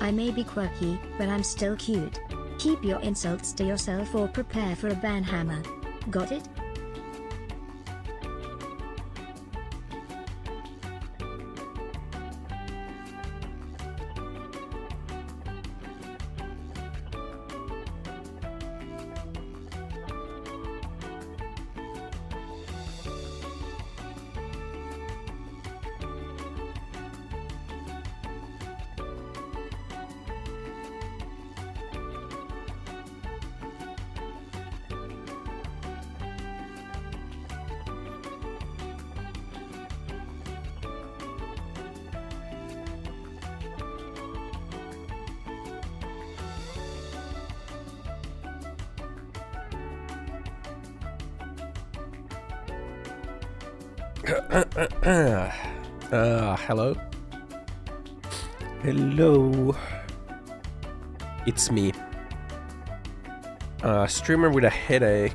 I may be quirky, but I'm still cute. Keep your insults to yourself or prepare for a banhammer. Got it? Hello? Hello. It's me. Streamer with a headache.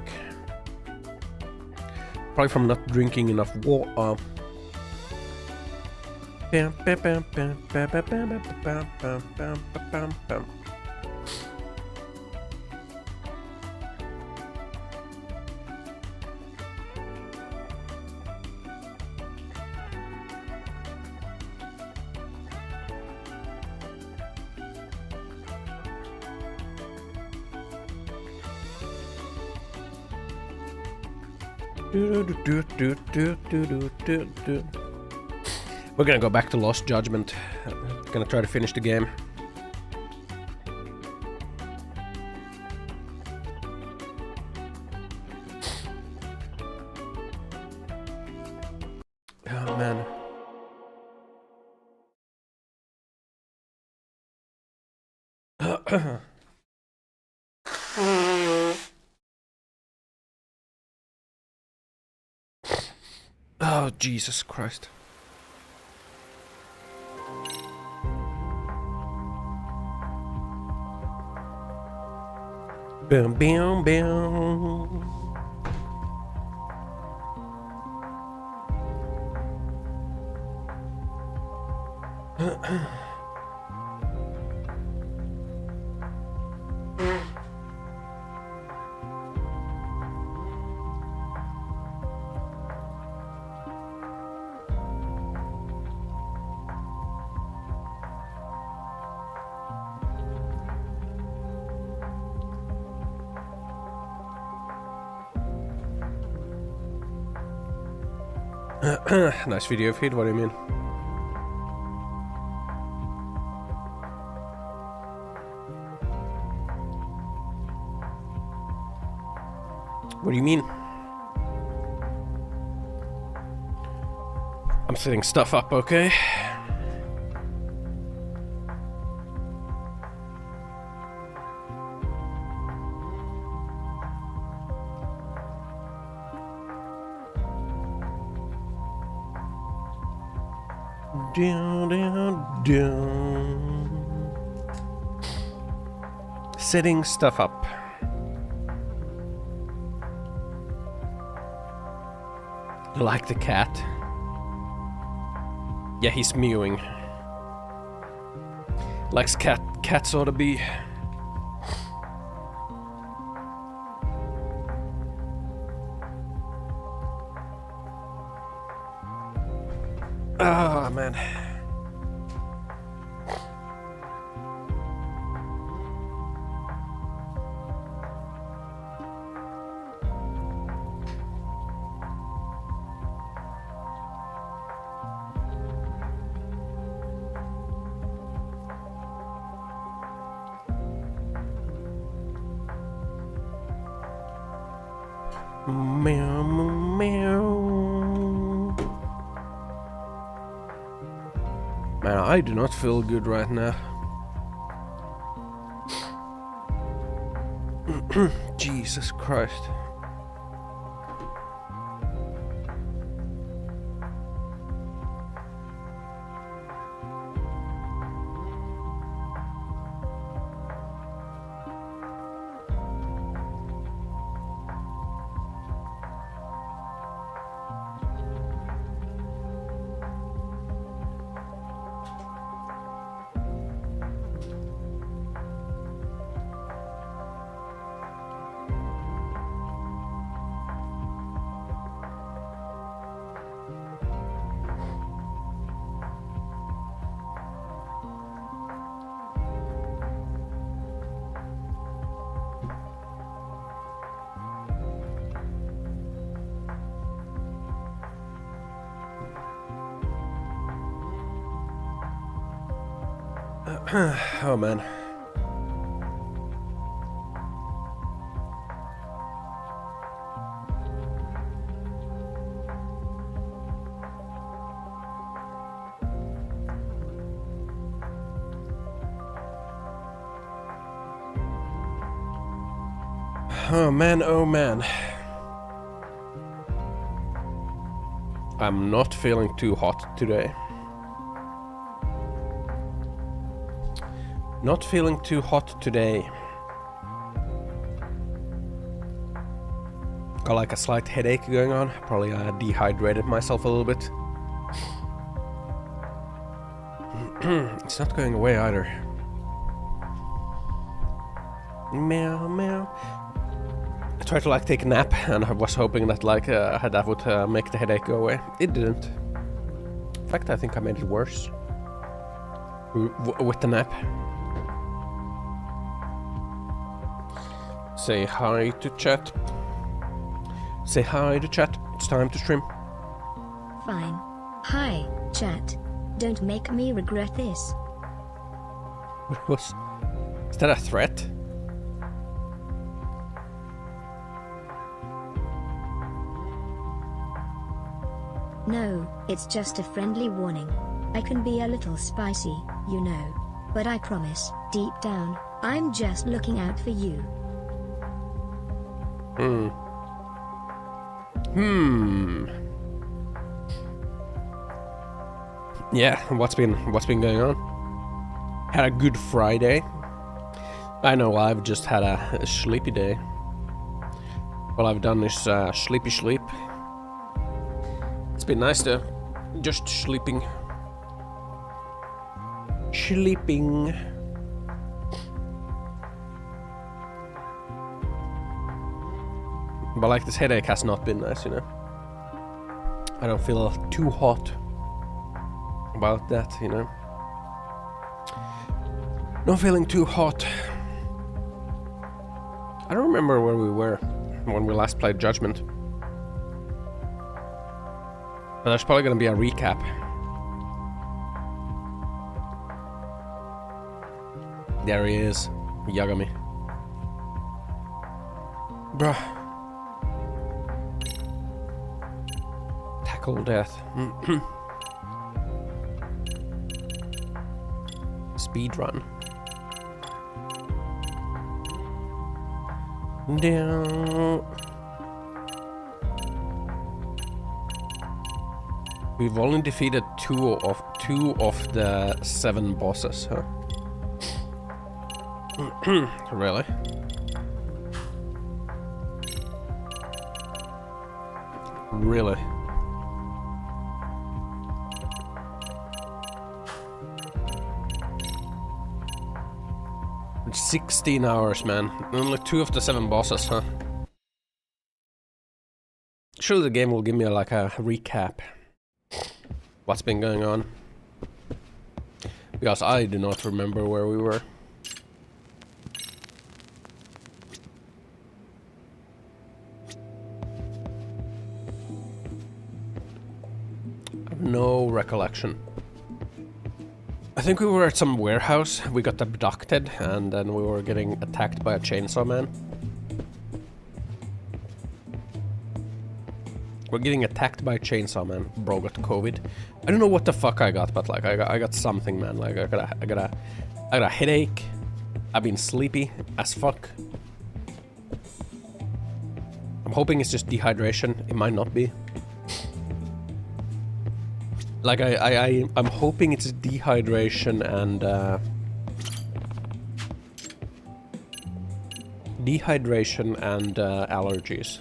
Probably from not drinking enough water. We're gonna go back to Lost Judgment. Gonna try to finish the game. Oh man. Oh, Jesus Christ. Boom, boom, boom. Nice video feed, what do you mean? What do you mean? I'm setting stuff up, okay? Down, down, down. Setting stuff up. You like the cat? Yeah, he's mewing. Likes cats ought to be. Oh, man. Meow, meow. Man, I do not feel good right now. Jesus Christ. Oh man. Oh man, oh man. I'm not feeling too hot today. Not feeling too hot today. Got like a slight headache going on. Probably dehydrated myself a little bit. It's not going away either. Meow meow. I tried to like take a nap and I was hoping that like that would make the headache go away. It didn't. In fact, I think I made it worse with the nap. Say hi to chat. Say hi to chat. It's time to stream. Fine. Hi, chat. Don't make me regret this. Is that a threat? No, it's just a friendly warning. I can be a little spicy, you know. But I promise, deep down, I'm just looking out for you. Yeah, what's been going on? Had a good Friday. I know I've just had a sleepy day. All I've done is sleepy sleep. It's been nice to just sleeping. But like this headache has not been nice, you know. I don't feel too hot about that, you know. Not feeling too hot. I don't remember where we were when we last played Judgment. But there's probably gonna be a recap. There he is, Yagami. Bruh. Tackle death. Speed run. Down. We've only defeated two of the 7 bosses, huh? Really? Really? It's 16 hours, man. Only 2 of the 7 bosses, huh? Surely the game will give me like a recap. What's been going on? Because I do not remember where we were. I have no recollection. I think we were at some warehouse, we got abducted, and then we were getting attacked by a chainsaw man. We're getting attacked by a chainsaw man. Bro got COVID. I don't know what the fuck I got, but like I got something, man. Like I got a headache. I've been sleepy as fuck. I'm hoping it's just dehydration. It might not be. Like I'm hoping it's dehydration and allergies.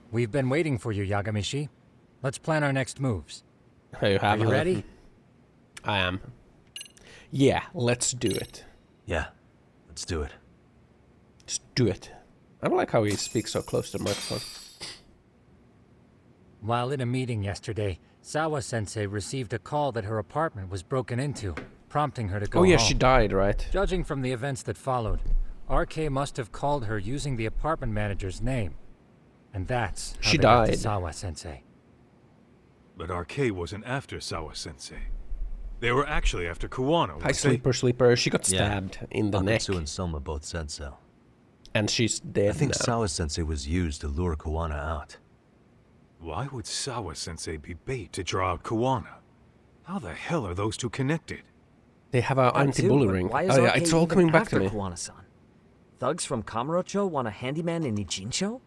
We've been waiting for you, Yagami-shi. Let's plan our next moves. Hey, Are you ready? I am. Yeah, let's do it. Yeah, let's do it. Let's do it. I don't like how he speaks so close to the microphone. While in a meeting yesterday, Sawa-sensei received a call that her apartment was broken into, prompting her to go Oh yeah, home. she died, right? Judging from the events that followed, RK must have called her using the apartment manager's name. And that's how She they got to died. Sawa-sensei. But RK wasn't after Sawa-sensei. They were actually after Kuwana, Hi, weren't they? sleeper, sleeper. She got stabbed in the neck. Akatsu and Soma both said so. And she's dead I think now. Sawa-sensei was used to lure Kuwana out. Why would Sawa-sensei be bait to draw out Kuwana? How the hell are those two connected? They have an anti-bully ring. Why Oh is yeah, RK it's all even coming back to after me. Kuwana-san? Thugs from Kamurocho want a handyman in Ijincho?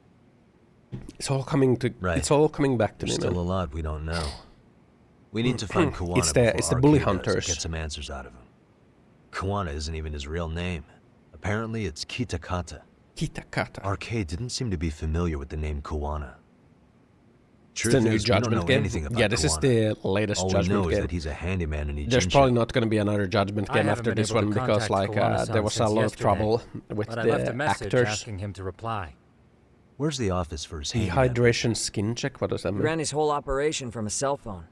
It's all coming to. Right. It's all coming back to There's me, still man. a lot we don't know. We need to find Kuwana It's the before bully RK does hunters. and get some answers out of him. Kuwana isn't even his real name. Apparently it's Kitakata. Kitakata. RK didn't seem to be familiar with the name Kuwana. It's the new Judgment game. Yeah, this is the latest All we Judgment know is game. that he's a handyman in There's Ijincho. probably not going to be another Judgment I game haven't after been this able to one because, contact like, Kuwana-san there was a since lot of yesterday, trouble with But I left the a message actors. asking him to reply. Where's the office for his handyman? Dehydration skin check. What does that He mean? ran his whole operation from a cell phone.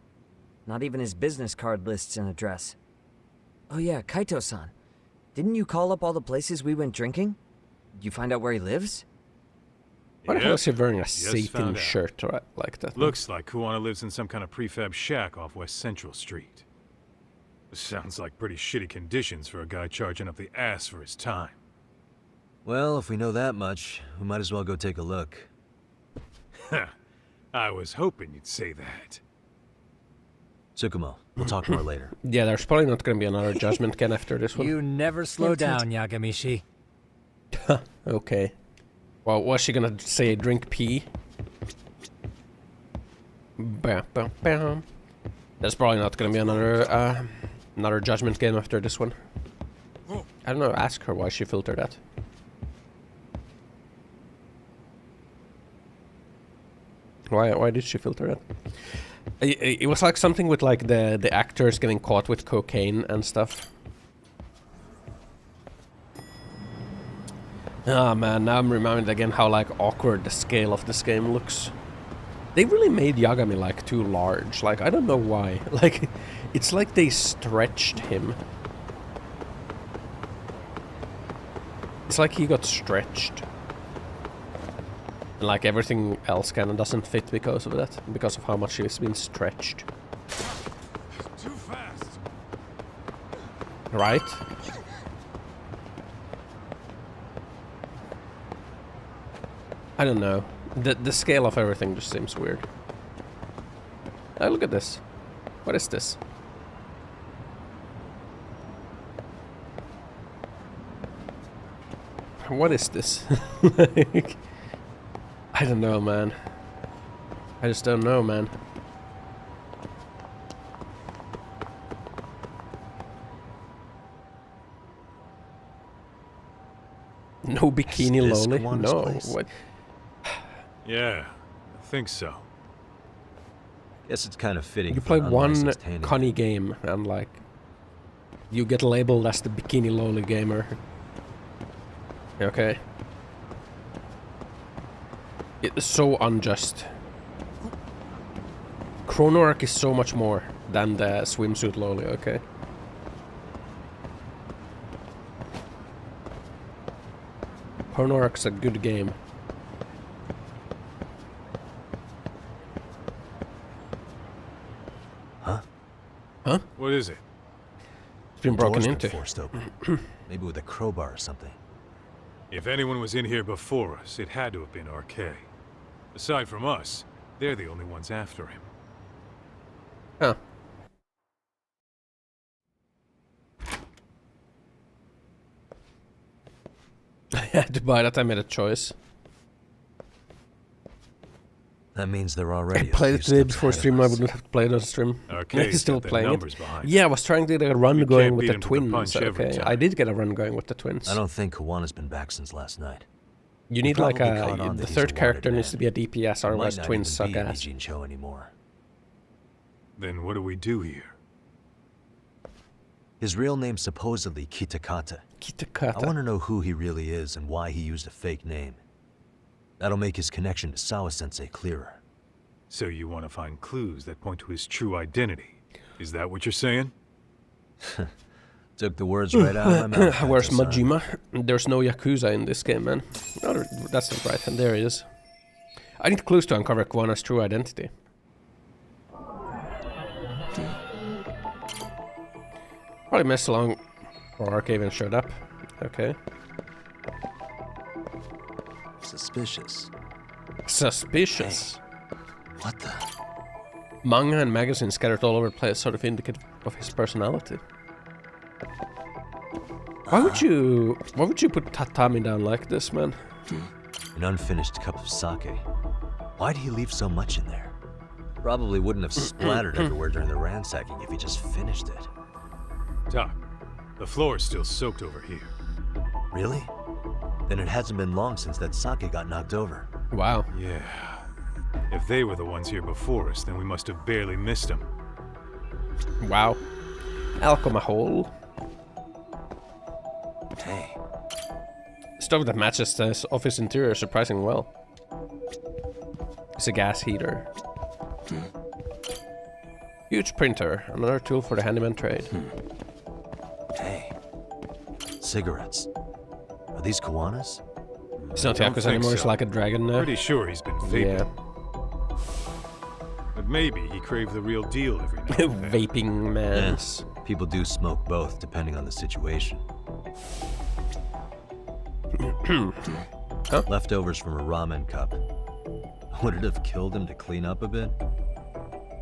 Not even his business card lists an address. Oh yeah, Kaito-san. Didn't you call up all the places we went drinking? Did you find out where he lives? Why the hell is he wearing a just Satan found out. shirt right, like that? Looks like Kuwana lives in some kind of prefab shack off West Central Street. Sounds like pretty shitty conditions for a guy charging up the ass for his time. Well, if we know that much, we might as well go take a look. I was hoping you'd say that. Tsukumo, we'll talk more later. Yeah, there's probably not going to be another Judgment game after this one. You never slow down, Yagamishi. Okay. Well, was she gonna say drink pee? Bam, bam, bam. There's probably not gonna be another Judgment game after this one. I don't know. Ask her why she filtered that. Why did she filter that? It was like something with like the actors getting caught with cocaine and stuff. Ah man, now I'm reminded again how like awkward the scale of this game looks. They really made Yagami like too large. Like I don't know why. Like it's like they stretched him. It's like he got stretched. And like everything else kind of doesn't fit because of that, because of how much he's been stretched. Too fast. Right? I don't know. The scale of everything just seems weird. Oh, look at this. What is this? What is this? Like, I don't know, man. I just don't know, man. No bikini Is this loli? Kawana's No. place? What? Yeah, I think so. Guess it's kind of fitting. You for play an one unlicensed handyman. Connie game and like you get labeled as the bikini loli gamer. Okay. It's so unjust. Chrono Arc is so much more than the swimsuit loli, okay? Chrono Arc's a good game. Huh? What is it? It's been The door's broken been into. forced open. Maybe with a crowbar or something. If anyone was in here before us, it had to have been RK. Aside from us, they're the only ones after him. Huh. I had to buy that, I made a choice. That means they're I already. played a it few today steps before ahead of stream, I us. wouldn't have to play it on stream. RK's Still got the playing it. numbers behind. Yeah, I was trying to get a run We going can't with beat the him to the twins. punch every Okay, time. I did get a run going with the twins. I don't think Kawana's been back since last night. You need like probably caught on the that he's third a character wanted needs to man. be a DPS, He might otherwise not twins even suck be in ass. Ijincho anymore. Then what do we do here? His real name's supposedly Kitakata. I Kitakata. want to know who he really is and why he used a fake name. That'll make his connection to Sawa-sensei clearer. So you want to find clues that point to his true identity. Is that what you're saying? Took the words right out of my mouth. Where's Hassan. Majima? There's no Yakuza in this game, man. Oh, that's not right, and there he is. I need clues to uncover Kuwana's true identity. Probably messed along, or Ark even showed up. Okay. Suspicious. Suspicious. Hey, what the? Manga and magazines scattered all over the place sort of indicate of his personality. Why would you put tatami down like this, man? An unfinished cup of sake. Why'd he leave so much in there? Probably wouldn't have splattered everywhere during the ransacking if he just finished it. Doc, the floor is still soaked over here. Really? Then it hasn't been long since that sake got knocked over. Wow. Yeah. If they were the ones here before us, then we must have barely missed them. Wow. Alcohol. Hey. Stove that matches the office interior surprisingly well. It's a gas heater. Huge printer, another tool for the handyman trade. Hey. Cigarettes. Are these Kuwana's? It's not Don't Yakuza think anymore, it's so. like a dragon now. Pretty sure he's been vaping. Yeah. But maybe he craved the real deal every now and then. Vaping mans. People do smoke both, depending on the situation. Huh? Leftovers from a ramen cup. Would it have killed him to clean up a bit?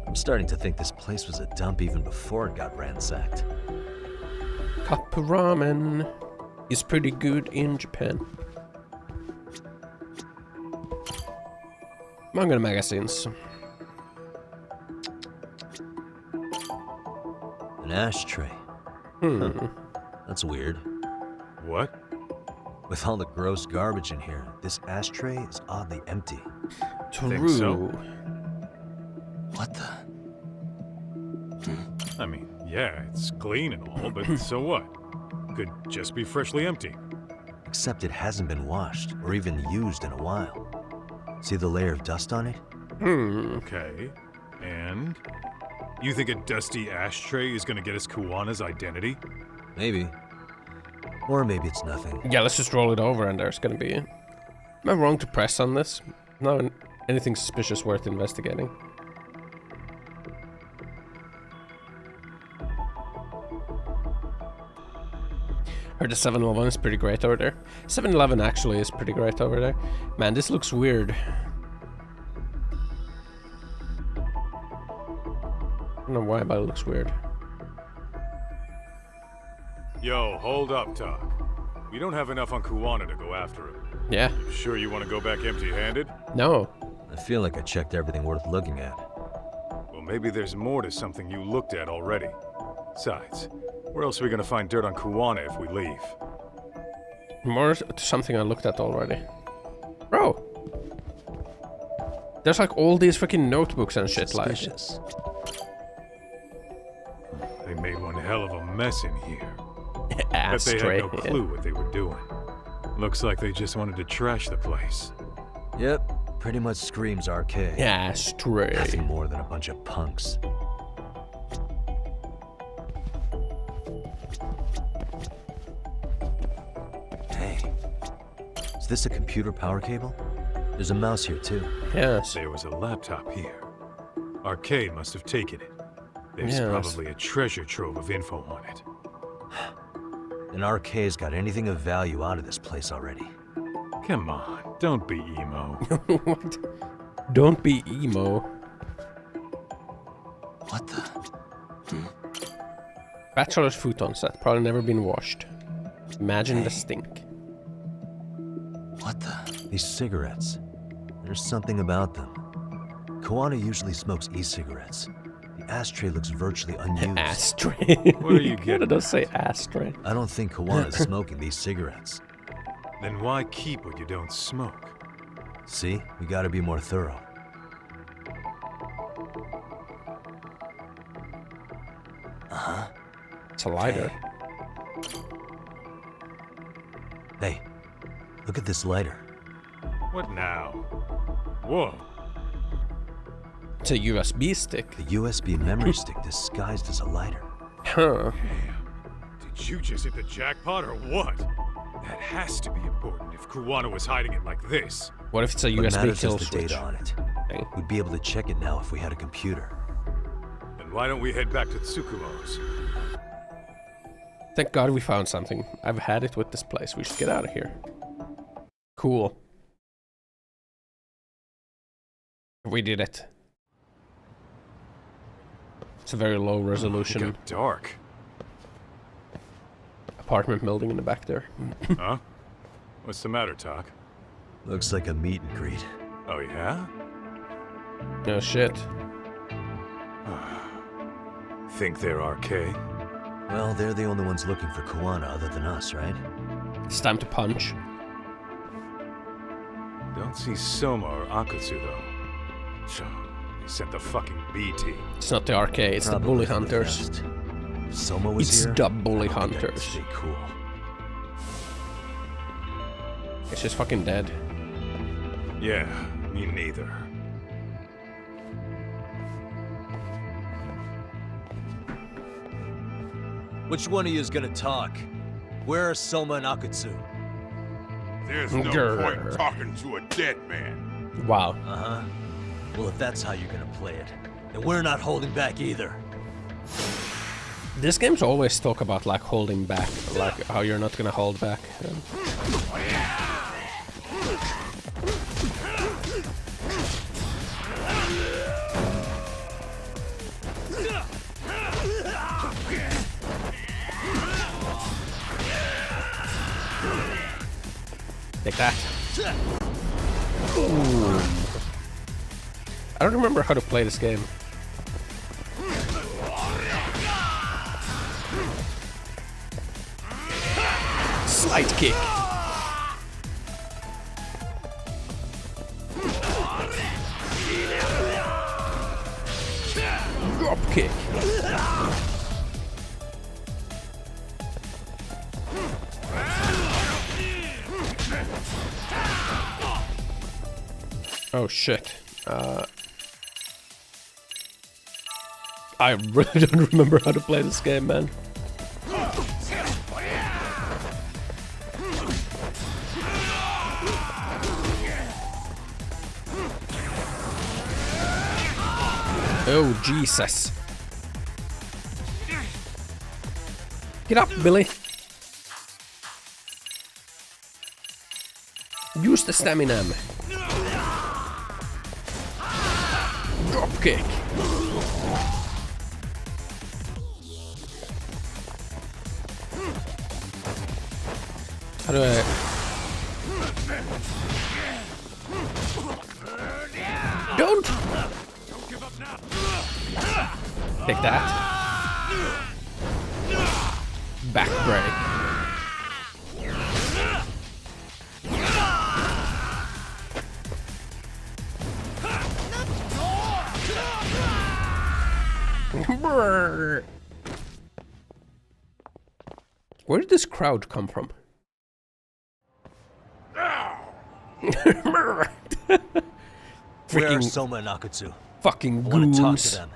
I'm starting to think this place was a dump even before it got ransacked. Cup of ramen is pretty good in Japan. Manga magazines. An ashtray. Hmm. Huh. That's weird. What? With all the gross garbage in here, this ashtray is oddly empty. Think so? True. What the? I mean, yeah, it's clean and all, but so what? Could just be freshly empty. Except it hasn't been washed or even used in a while. See the layer of dust on it? Hmm. Okay. And? You think a dusty ashtray is gonna get us Kuwana's identity? Maybe. Or maybe it's nothing. Yeah, let's just roll it over and there's gonna be... Am I wrong to press on this? No, anything suspicious worth investigating. Heard the 7-Eleven is pretty great over there. 7-Eleven actually is pretty great over there. Man, this looks weird. I don't know why, but it looks weird. Yo, hold up, Doc. We don't have enough on Kuwana to go after him. Yeah. You sure you want to go back empty-handed? No. I feel like I checked everything worth looking at. Well, maybe there's more to something you looked at already. Besides, where else are we gonna find dirt on Kuwana if we leave? More to something I looked at already. Bro! There's like all these freaking notebooks and shit like. Suspicious. They made one hell of a mess in here. But they Ashtray. had no clue what they were doing. Looks like they just wanted to trash the place. Yep, pretty much screams arcade. Ashtray. Nothing more than a bunch of punks. Hey, is this a computer power cable? There's a mouse here too. Yes. There was a laptop here. Arcade must have taken it. There's Yes. probably a treasure trove of info on it. And Arcade's got anything of value out of this place already. Come on, don't be emo. What? Don't be emo. What the? Bachelor's futon set. Probably never been washed. Imagine the stink. What the? These cigarettes. There's something about them. Kuwana usually smokes e-cigarettes. The ashtray looks virtually unused. Ashtray. What are you getting It does at? say ashtray. I don't think Kuwana's smoking these cigarettes. Then why keep what you don't smoke? See? We gotta be more thorough. Uh-huh. It's a lighter. Hey, look at this lighter. What now? Whoa. It's a USB stick. The USB memory stick disguised as a lighter. Huh. Did Did you just hit the jackpot or what? That has to be important if Kuwana was hiding it like this. What if it's a What USB matters kill is the switch? data on it. Thing? We'd be able to check it now if we had a computer. Then why don't we head back to Tsukumo's? Thank God we found something. I've had it with this place. We should get out of here. Cool. We did it. It's a very low It resolution got dark. apartment building in the back there. Huh? What's the matter, Talk? Looks like a meet and greet. Oh yeah? No shit. Think they're RK? Well, they're the only ones looking for Kuwana other than us, right? It's time to punch. Don't see Soma or Akatsu though. So, they sent the fucking B team. It's not the RK, it's Probably the bully for the hunters. best. If Soma was It's here, the bully I think I'd hunters. stay cool. It's just fucking dead. Yeah, me neither. Which one of you is gonna talk? Where are Soma and Akatsu? There's no Grr. point talking to a dead man. Wow. Uh-huh. Well, if that's how you're gonna play it, then we're not holding back either. These games always talk about like holding back, like how you're not gonna hold back. Take that. Ooh. I don't remember how to play this game. Slide kick. Drop kick. Oh shit. I really don't remember how to play this game, man. Oh, Jesus. Get up, Billy. Use the stamina. Drop kick. How do I... Don't! Take that. Back break. Where did this crowd come from? Where are Freaking Soma and Akatsu? fucking I want to talk goons. to them.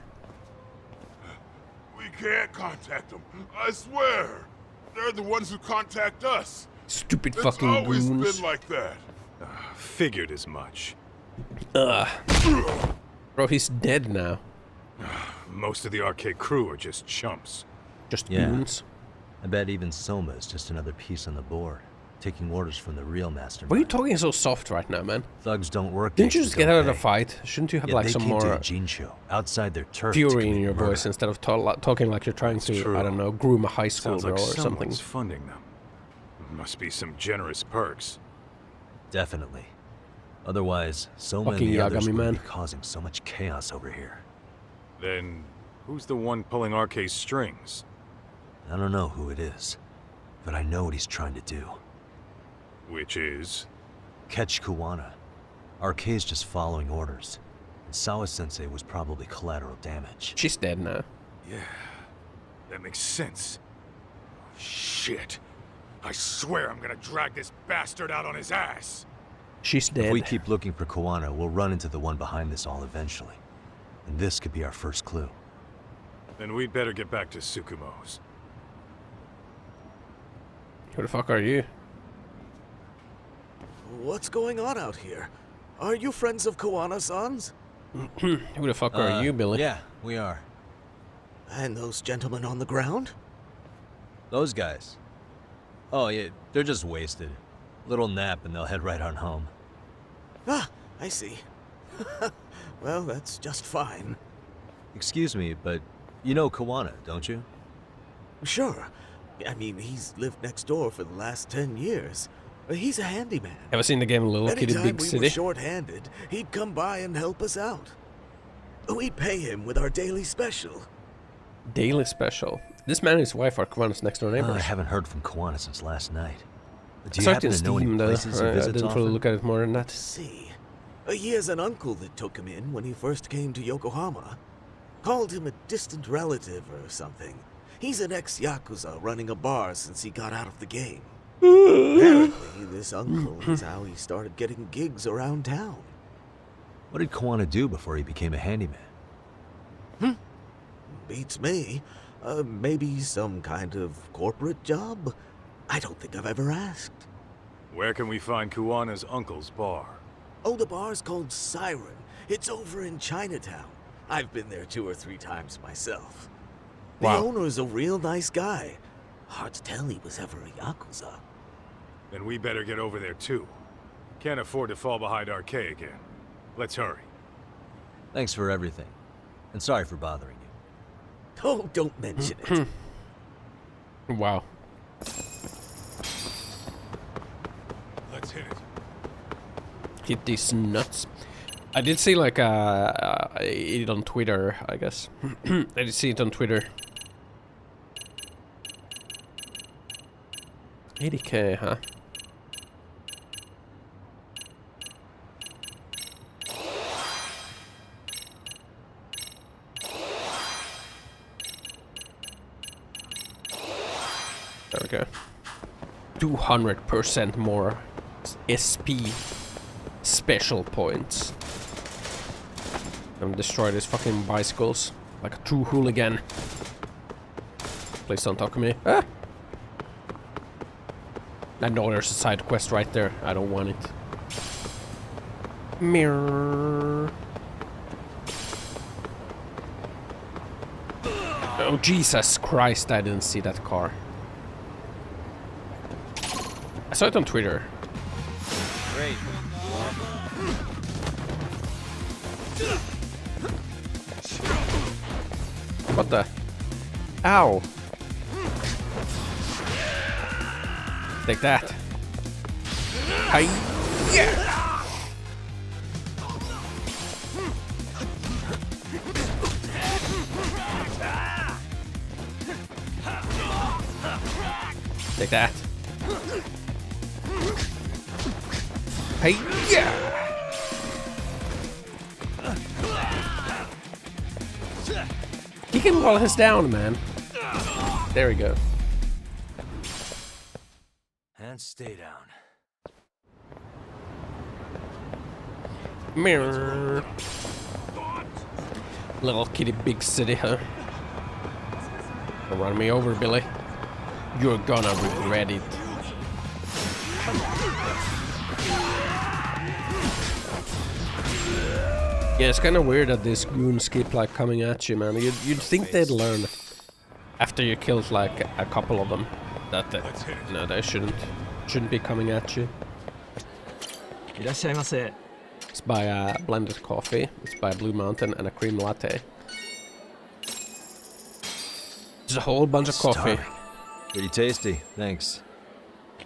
We can't contact them. I swear. They're the ones who contact us. Stupid It's fucking always goons. been like that. Figured as much. Bro, he's dead now. Most of the arcade crew are just chumps. Just Yeah. goons. I bet even Soma is just another piece on the board, taking orders from the real mastermind. Why are you talking so soft right now, man? Thugs don't work. Didn't you gangsters just get don't out of the pay. fight? Shouldn't you have Yeah, like they some came to more a Gene show outside their turf. to fury in commit your murder. voice instead of talking like you're trying to, true. I don't know, groom a high school Sounds girl like or something? someone's funding them. Must be some generous perks. Definitely. Otherwise, Soma Fucking and the others Yagami, would man. be causing so much chaos over here. Then, who's the one pulling RK's strings? I don't know who it is, but I know what he's trying to do. Which is... Catch Kuwana. RK's just following orders. And Sawa-sensei was probably collateral damage. She's dead now. Yeah, that makes sense. Shit. I swear I'm gonna drag this bastard out on his ass. She's If dead. we keep looking for Kuwana, we'll run into the one behind this all eventually. And this could be our first clue. Then we'd better get back to Tsukumo's. Who the fuck are you? What's going on out here? Are you friends of Koana-san's? Who the fuck are you, Billy? Yeah, we are. And those gentlemen on the ground? Those guys. Oh, yeah, they're just wasted. Little nap and they'll head right on home. Ah, I see. Well, that's just fine. Excuse me, but you know Koana, don't you? Sure. I mean, he's lived next door for the last 10 years. He's a handyman. Ever seen the game Little Kitty Anytime Big we City? were short-handed, he'd come by and help us out. We'd pay him with our daily special. Daily special. This man and his wife are Koana's next door neighbors. I haven't heard from Koana since last night. But do I you saw it happen in to know any Steam though. places he I visits didn't really often? look at it more than that. See, he has an uncle that took him in when he first came to Yokohama. Called him a distant relative or something. He's an ex-Yakuza running a bar since he got out of the game. Apparently, this uncle is how he started getting gigs around town. What did Koana do before he became a handyman? Beats me. Maybe some kind of corporate job? I don't think I've ever asked. Where can we find Kuana's uncle's bar? Oh, the bar's called Siren. It's over in Chinatown. I've been there 2 or 3 times myself. The Wow. owner's a real nice guy. Hard to tell he was ever a Yakuza. Then we better get over there too. Can't afford to fall behind RK again. Let's hurry. Thanks for everything. And sorry for bothering you. Oh, don't mention it. Wow. Let's hit it. Hit these nuts. I did see like it on Twitter, I guess. I did see it on Twitter. 80k, huh? There we go. 200% more SP special points. And destroy these fucking bicycles like a true hooligan. Please don't talk to me. Ah! I know there's a side quest right there. I don't want it. Mirror. Oh Jesus Christ! I didn't see that car. I saw it on Twitter. Great. What the? Ow! Take that. Hi. Yeah. Take that. Hey, yeah. Kick him while he's down, man. There we go. And stay down. Mirror. Little kitty big city, huh? Don't run me over, Billy. You're gonna regret it. Yeah, it's kind of weird that these goons keep like coming at you, man. You'd think they'd learn after you killed like a couple of them that no, they shouldn't be coming at you. It's by blended coffee. It's by Blue Mountain and a cream latte. There's a whole bunch of coffee. Pretty tasty, thanks.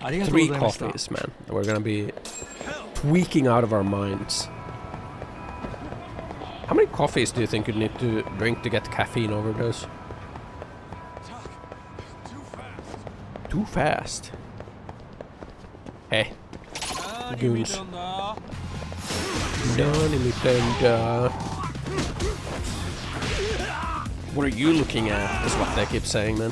3 coffees, man. We're gonna be tweaking out of our minds. How many coffees do you think you'd need to drink to get caffeine overdose? Too fast. Hey. Goons. What are you looking at? Is what they keep saying, man.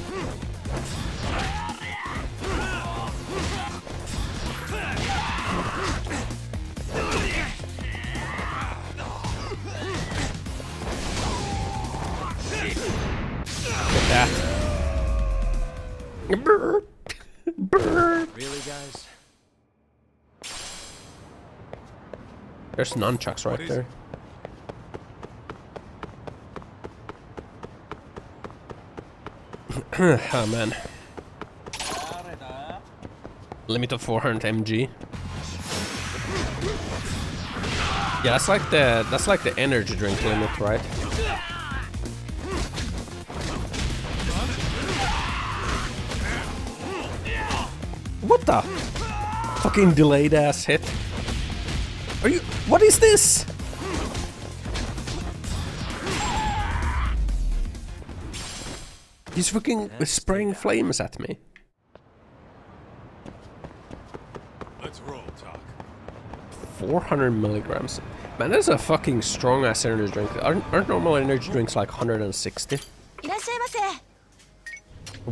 Get that. Really, guys? There's nunchucks right there. Oh man. Limit of 400 mg. Yeah, that's like the energy drink limit, right? What the? Fucking delayed ass hit. Are you? What is this? He's fucking spraying flames at me. Let's roll, Talk. 400 milligrams. Man, that's a fucking strong ass energy drink. Aren't normal energy drinks like 160?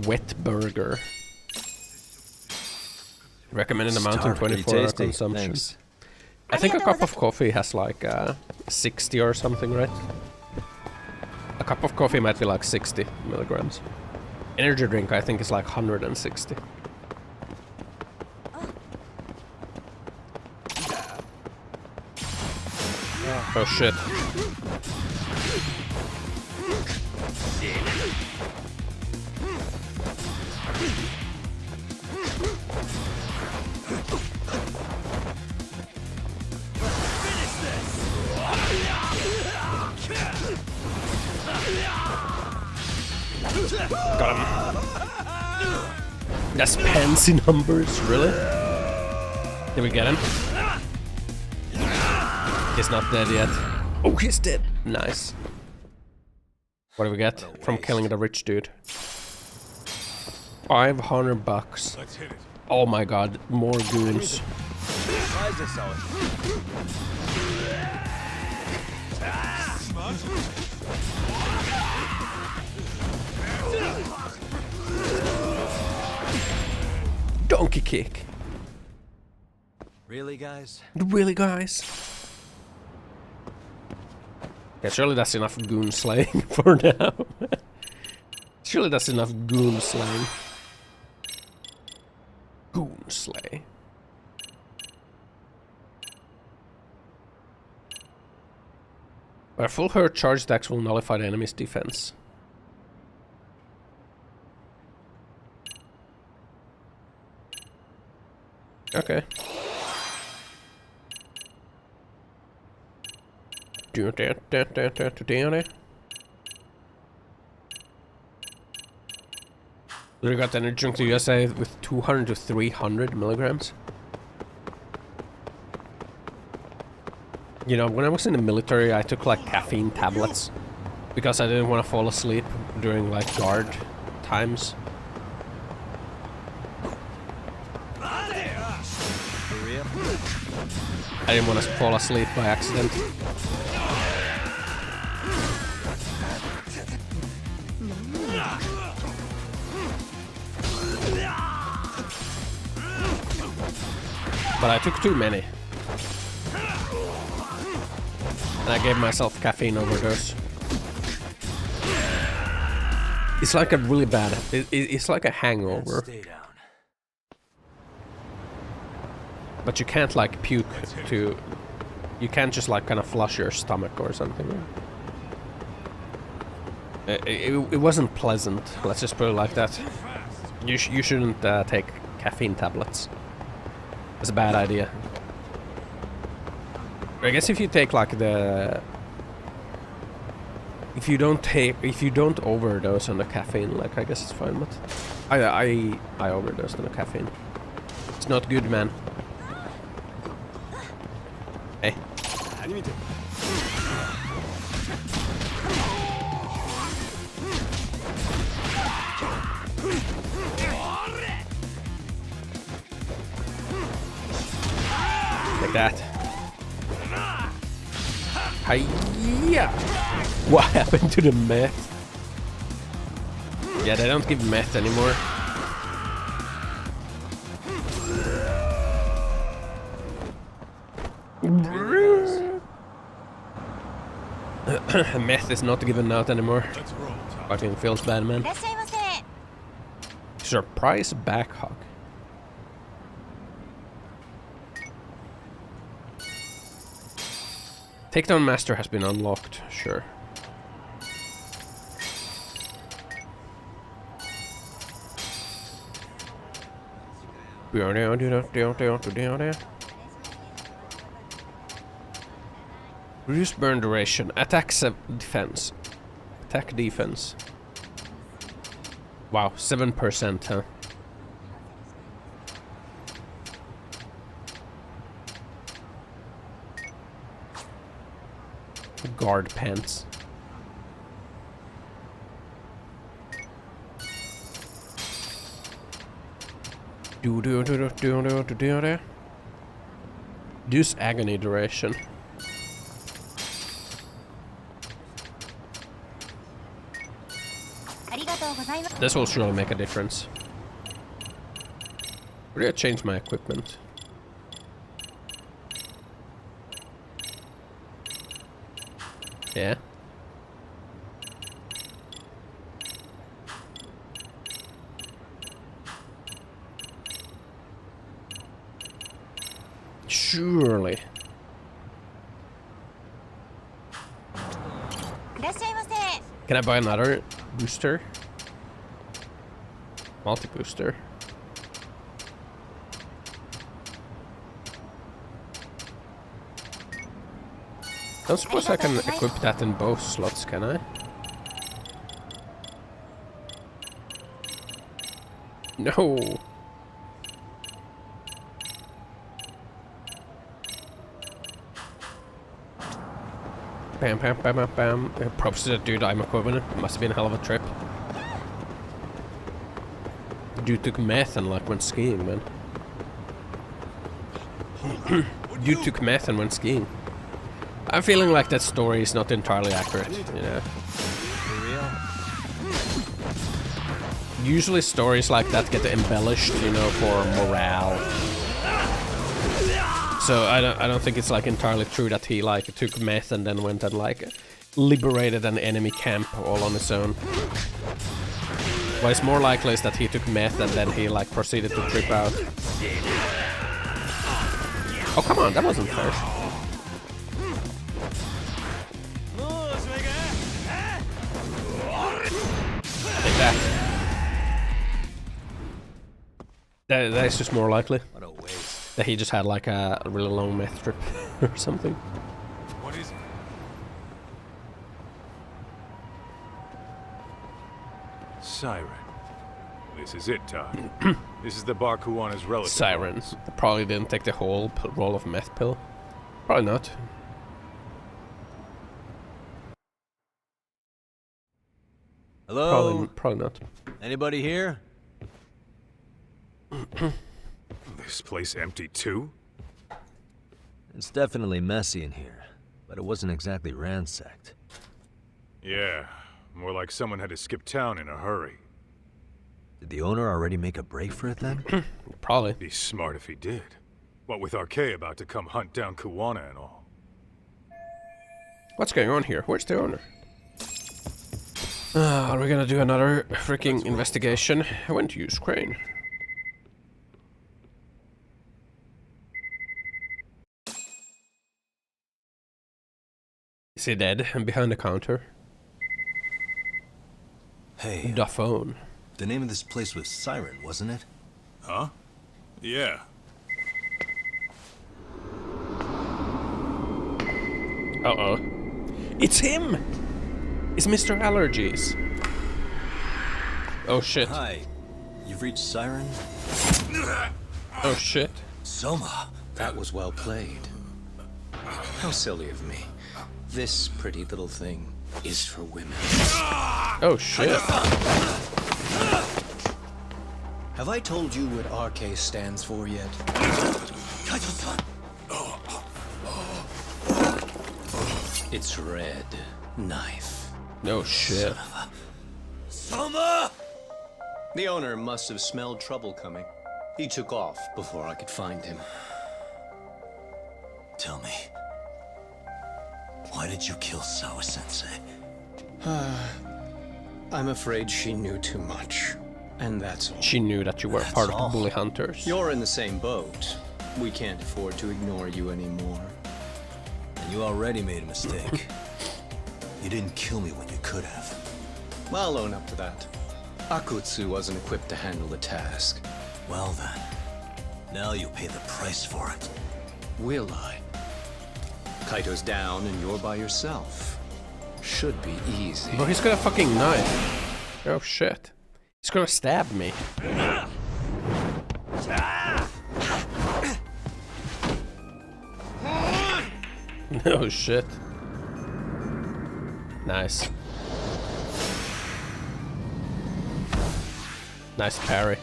Wet burger. Recommended amount in 24-hour consumption. Thanks. I think a cup of coffee has like 60 or something, right? A cup of coffee might be like 60 milligrams. Energy drink, I think, is like 160. Oh shit. Got him. That's fancy numbers, really? Did we get him? He's not dead yet. Oh, he's dead. Nice. What do we get from killing the rich dude? 500 bucks. Let's hit it. Oh my god, more goons. Donkey kick. Really, guys? Really, guys? Yeah, surely that's enough goon slaying for now. Surely that's enough goon slaying. Goon slay. Where full hurt charge attacks will nullify the enemy's defense. Okay. We got energy drink to USA with 200 to 300 milligrams. You know, when I was in the military, I took like caffeine tablets because I didn't want to fall asleep during like guard times. I didn't want to fall asleep by accident. But I took too many. And I gave myself caffeine overdose. It's like a really bad... It's like a hangover. But you can't like puke to... You can't just like kind of flush your stomach or something. It wasn't pleasant, let's just put it like that. You shouldn't take caffeine tablets. It's a bad idea. I guess if you take like the... If you don't overdose on the caffeine, like I guess it's fine, but... I overdosed on the caffeine. It's not good, man. Hey. Like that. Hiya! What happened to the meth? Yeah, they don't give meth anymore. Meth is not given out anymore. Fucking feels bad, man. Surprise back hug. Takedown Master has been unlocked, sure. Reduce burn duration. Attack defense. Attack defense. Wow, 7%, huh? Guard pants. Reduce agony duration. This will surely make a difference. Where do I change my equipment? Yeah. Surely. Can I buy another booster? Multi-booster. Don't suppose I can equip that in both slots, can I? No. Bam, bam, bam, bam, bam. Props to the dude I'm equipping. It must have been a hell of a trip. Dude took meth and like went skiing, man. Dude took meth and went skiing. I'm feeling like that story is not entirely accurate, you know. Usually stories like that get embellished, you know, for morale. So I don't think it's like entirely true that he like took meth and then went and like liberated an enemy camp all on his own. What is more likely is that he took meth and then he like proceeded to trip out. Oh come on, that wasn't fair. Like that. That is just more likely. What a waste. That he just had like a really long meth trip or something. What is it? Siren. This is it, Todd. This is the bar Kuwana's relative. Sirens. Probably didn't take the whole roll of meth pill. Probably not. Hello? Probably not. Anybody here? This place empty too? It's definitely messy in here, but it wasn't exactly ransacked. Yeah, more like someone had to skip town in a hurry. Did the owner already make a break for it then? Probably. Be smart if he did. What with Arcade about to come hunt down Kuwana and all. What's going on here? Where's the owner? Are we gonna do another freaking investigation? I went to use crane. Is he dead? And behind the counter. Hey, The phone. the name of this place was Siren, wasn't it? Huh? Yeah. Uh-oh. It's him! It's Mr. Allergies. Oh shit. Hi. You've reached Siren? Oh shit. Soma. That was well played. How silly of me. This pretty little thing is for women. Oh shit. Have I told you what RK stands for yet? It's red knife. No shit. Soma! The owner must have smelled trouble coming. He took off before I could find him. Tell me, why did you kill Sawa-sensei? I'm afraid she knew too much. And that's all. She knew that you were part of the bully hunters. You're in the same boat. We can't afford to ignore you anymore. You already made a mistake. You didn't kill me when you could have. I'll own up to that. Akutsu wasn't equipped to handle the task. Well then, now you'll pay the price for it. Will I? Kaito's down and you're by yourself. Should be easy. Bro, he's got a fucking knife. Oh shit. He's gonna stab me. Oh shit. Nice. Nice parry.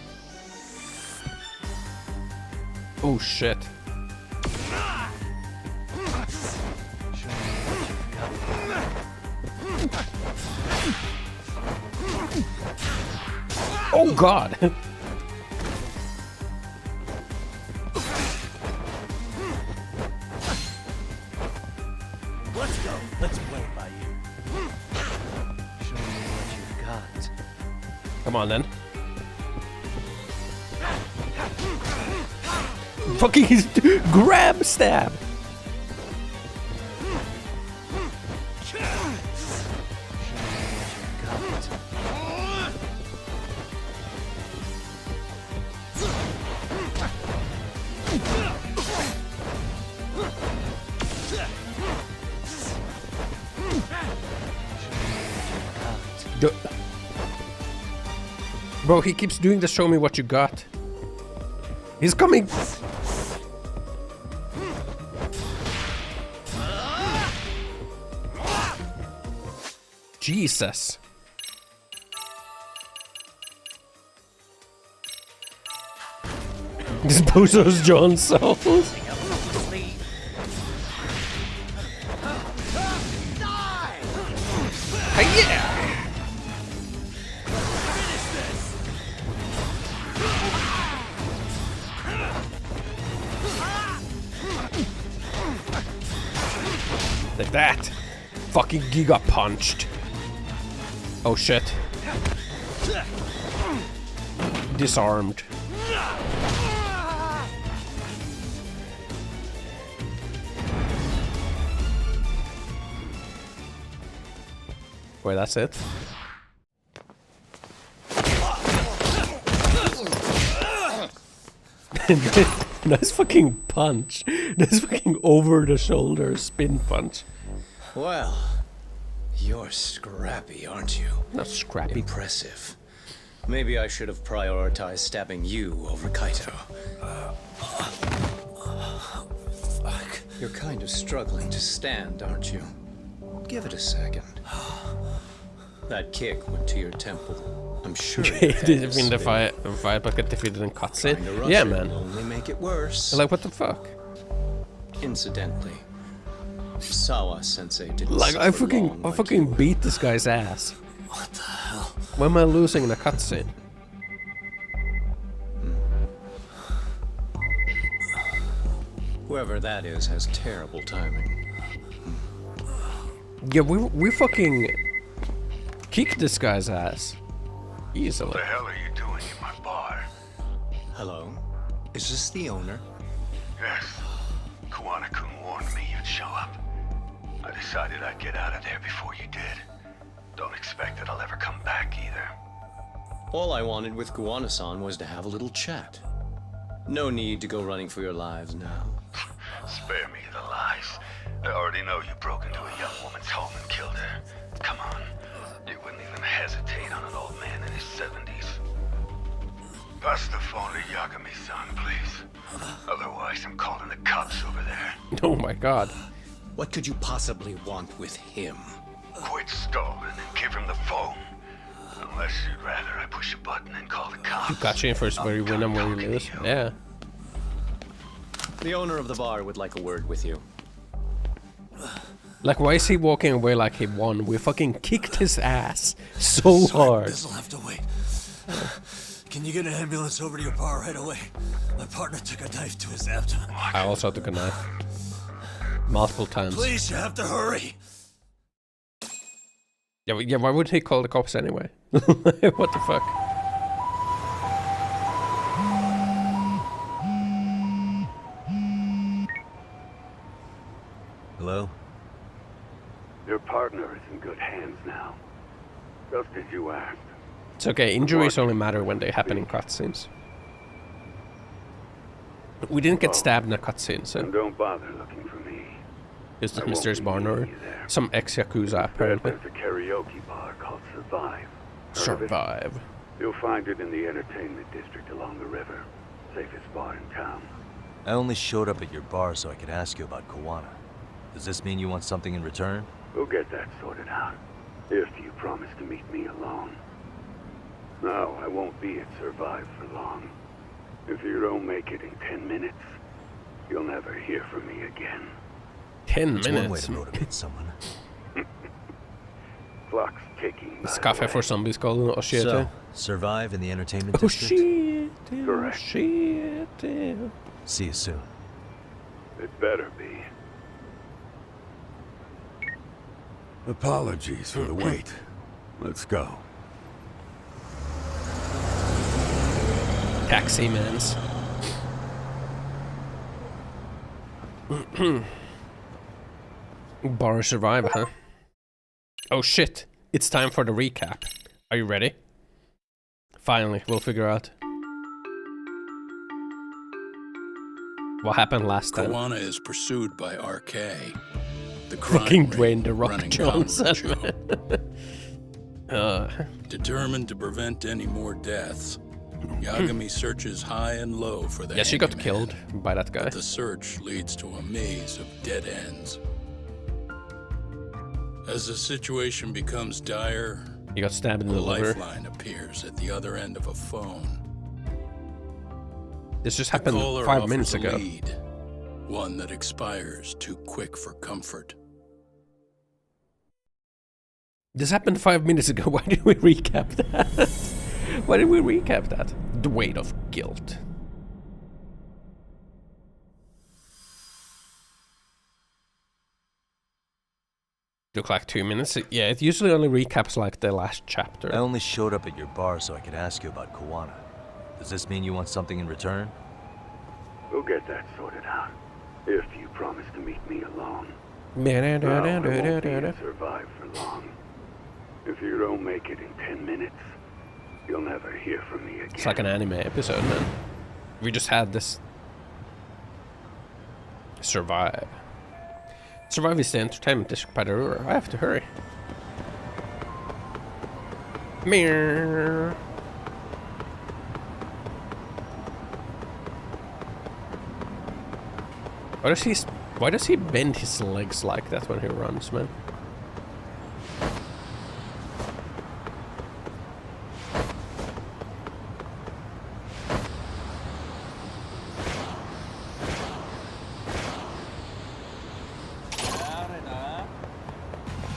Oh shit. Oh god. Let's go. Let's play it by ear. Show me what you've got. Come on then. Fucking grab stab. Bro, he keeps doing the show me what you got. He's coming. Jesus. This Bozo's John Souls. Yeah. Like that. Fucking Giga punched. Oh shit. Disarmed. Wait, that's it? Nice fucking punch. Nice fucking over the shoulder spin punch. Well, you're scrappy, aren't you? Not scrappy. Impressive. Maybe I should have prioritized stabbing you over Kaito. Fuck. You're kind of struggling to stand, aren't you? Give it a second. That kick went to your temple. I'm sure He did win the fight, but got defeated in cutscene. Yeah, man. Only make it worse. Like, what the fuck? Incidentally, Sawa Sensei didn't. Like, I fucking beat this guy's ass. What the hell? Why am I losing in a cutscene? Whoever that is has terrible timing. Yeah, we fucking kicked this guy's ass easily. What the hell are you doing in my bar? Hello? Is this the owner? Yes. Kuwana-kun warned me you'd show up. I decided I'd get out of there before you did. Don't expect that I'll ever come back either. All I wanted with Kuwana-san was to have a little chat. No need to go running for your lives now. Spare me the lies. I already know you broke into a young woman's home and killed her. Come on. You wouldn't even hesitate on an old man in his 70s. Pass the phone to Yagami-san, please. Otherwise, I'm calling the cops over there. Oh my god. What could you possibly want with him? Quit stalling and give him the phone. Unless you'd rather I push a button and call the cops. You got you in first where you win and where you lose. Yeah. The owner of the bar would like a word with you. Like, why is he walking away like he won? We fucking kicked his ass so hard. This'll have to wait. Can you get an ambulance over to your bar right away? My partner took a knife to his abdomen. I also took a knife. Multiple times. Please, you have to hurry. Yeah, why would he call the cops anyway? What the fuck? Hello? is in good hands now. Just as you asked. It's okay, injuries only matter when they happen in cutscenes. We didn't get stabbed in a cutscene, so... And don't bother looking for me. Is this mysterious barn or some ex-Yakuza, apparently? There's a karaoke bar called Survive. Heard of it? Survive. You'll find it in the entertainment district along the river. Safest bar in town. I only showed up at your bar so I could ask you about Kawana. Does this mean you want something in return? We'll get that sorted out. If you promise to meet me alone. No, I won't be at Survive for long. If you don't make it in 10 minutes, you'll never hear from me again. 10 That's one way minutes. to motivate someone. Clock's ticking. by the Cafe way. for zombies called Oshiete. So, Survive in the entertainment Oh district? shit! Correct. Shit! See you soon. It better be. Apologies for the wait. Let's go. Taxi mans. Bar Survive, huh? Oh shit! It's time for the recap. Are you ready? Finally, we'll figure out what happened last time. Kawana is pursued by RK. The Fucking crime ring Dwayne The Rock running Johnson. Determined to prevent any more deaths, Yagami searches high and low for the Yeah, she got handyman, killed by that guy. but the search leads to a maze of dead ends. As the situation becomes dire, He got stabbed in a the liver. lifeline appears at the other end of a phone. This just The happened caller 5 minutes offers a ago. lead, one that expires too quick for comfort. This happened 5 minutes ago. Why did we recap that? Why did we recap that? The weight of guilt. Took like 2 minutes. Yeah, it usually only recaps like the last chapter. I only showed up at your bar so I could ask you about Kawana. Does this mean you want something in return? We'll get that sorted out. If you promise to meet me alone. No, I won't be at Survive for long. If you don't make it in 10 minutes, you'll never hear from me again. It's like an anime episode, man. We just had this. Survive. Survive is the entertainment district by the river. I have to hurry. Meow. Why does he bend his legs like that when he runs, man?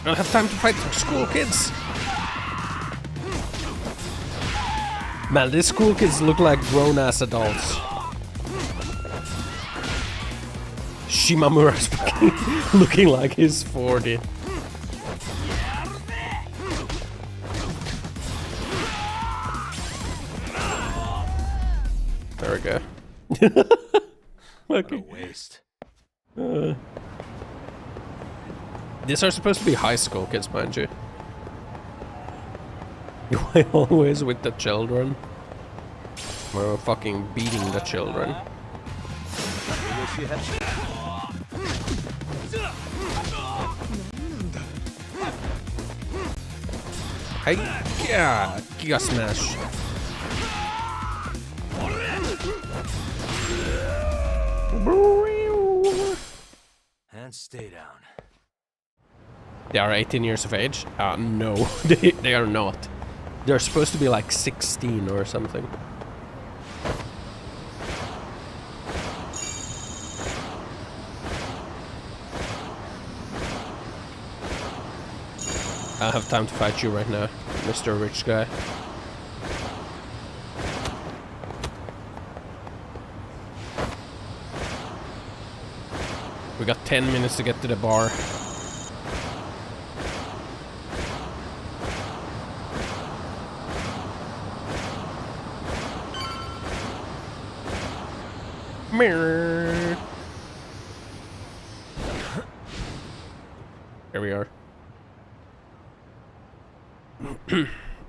I don't have time to fight school kids. Man, these school kids look like grown-ass adults. Shimamura's fucking looking like he's 40. There we go. What a waste. These are supposed to be high school kids, mind you. Why always with the children? We're fucking beating the children. Hey, yeah, Giga Smash. And stay down. They are 18 years of age? No, they are not. They're supposed to be like 16 or something. I don't have time to fight you right now, Mr. Rich Guy. We got 10 minutes to get to the bar. Mirror. Here we are.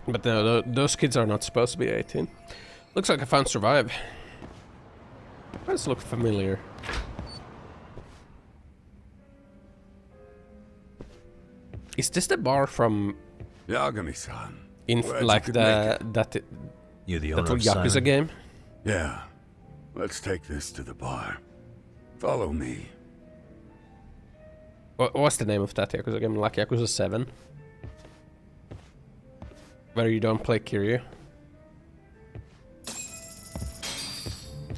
But no, those kids are not supposed to be 18. Looks like I found Survive. Why does it look familiar? Is this the bar from Yagami-san? like that You the that owner of Yakuza Siren? game? Yeah. Let's take this to the bar. Follow me. What's the name of that Yakuza game? Like Yakuza 7? Where you don't play Kiryu?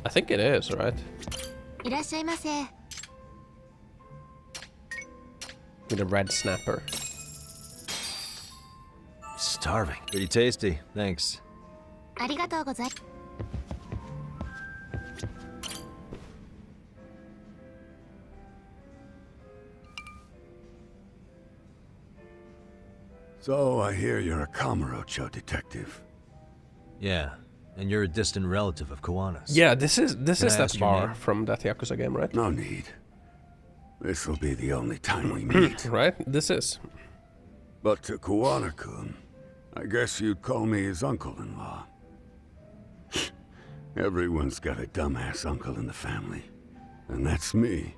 I think it is, right? With a red snapper. Starving. Pretty tasty, thanks. So I hear you're a Kamurocho detective. Yeah, and you're a distant relative of Kawana's. Yeah, this is Can I that ask your bar name? from that Yakuza game, right? No need. This'll be the only time we meet. Right? This is. But to Kawana-kun, I guess you'd call me his uncle-in-law. Everyone's got a dumbass uncle in the family. And that's me.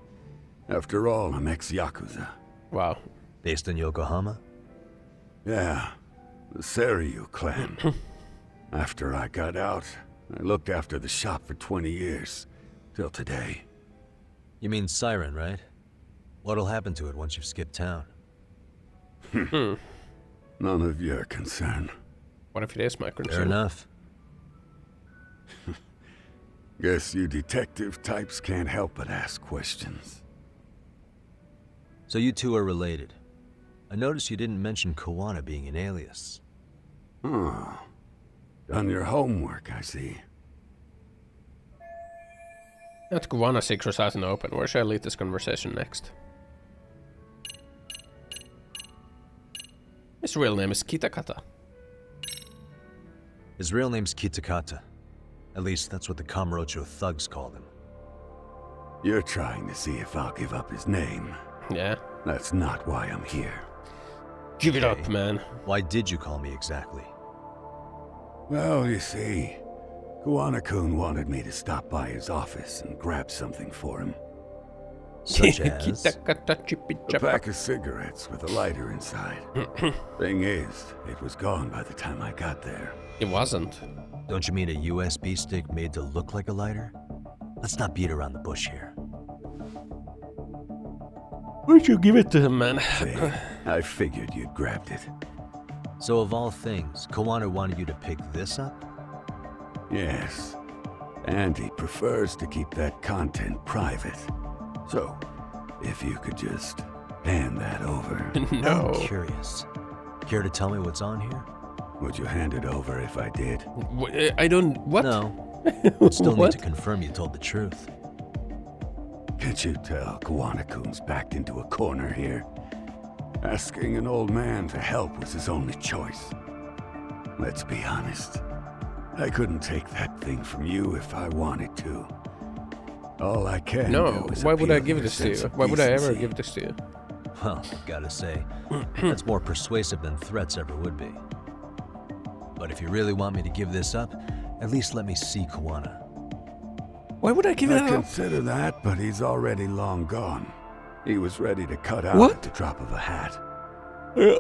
After all, I'm ex-Yakuza. Wow. Based in Yokohama? Yeah, the Seiryu clan. After I got out, I looked after the shop for 20 years. Till today. You mean Siren, right? What'll happen to it once you've skipped town? None of your concern. What if it is my concern? Fair enough. Guess you detective types can't help but ask questions. So you two are related. I noticed you didn't mention Kawana being an alias. Oh. Done your homework, I see. That Kawana secret's out in the open. Where should I lead this conversation next? His real name is Kitakata. His real name's Kitakata. At least that's what the Kamurocho thugs called him. You're trying to see if I'll give up his name. Yeah. That's not why I'm here. Give it up, man. Why did you call me exactly? Well, you see, Kawana-kun wanted me to stop by his office and grab something for him. Such as? A pack of cigarettes with a lighter inside. Thing is, it was gone by the time I got there. It wasn't. Don't you mean a USB stick made to look like a lighter? Let's not beat around the bush here. Why'd you give it to him, man? See, I figured you'd grabbed it. So of all things, Kawana wanted you to pick this up? Yes. And he prefers to keep that content private. So, if you could just hand that over. No. I'm curious. Care to tell me what's on here? Would you hand it over if I did? I don't... What? No. Still need What? to confirm you told the truth. Can't you tell Kawana-kun's backed into a corner here? Asking an old man for help was his only choice. Let's be honest. I couldn't take that thing from you if I wanted to. All I can No, do is why would I appeal give your this to you? sense of Why would I ever decency. give this to you? Well, gotta say, that's more persuasive than threats ever would be. But if you really want me to give this up, at least let me see Kawana. Why would I give it I up? consider that, but he's already long gone. He was ready to cut out What? at the drop of a hat.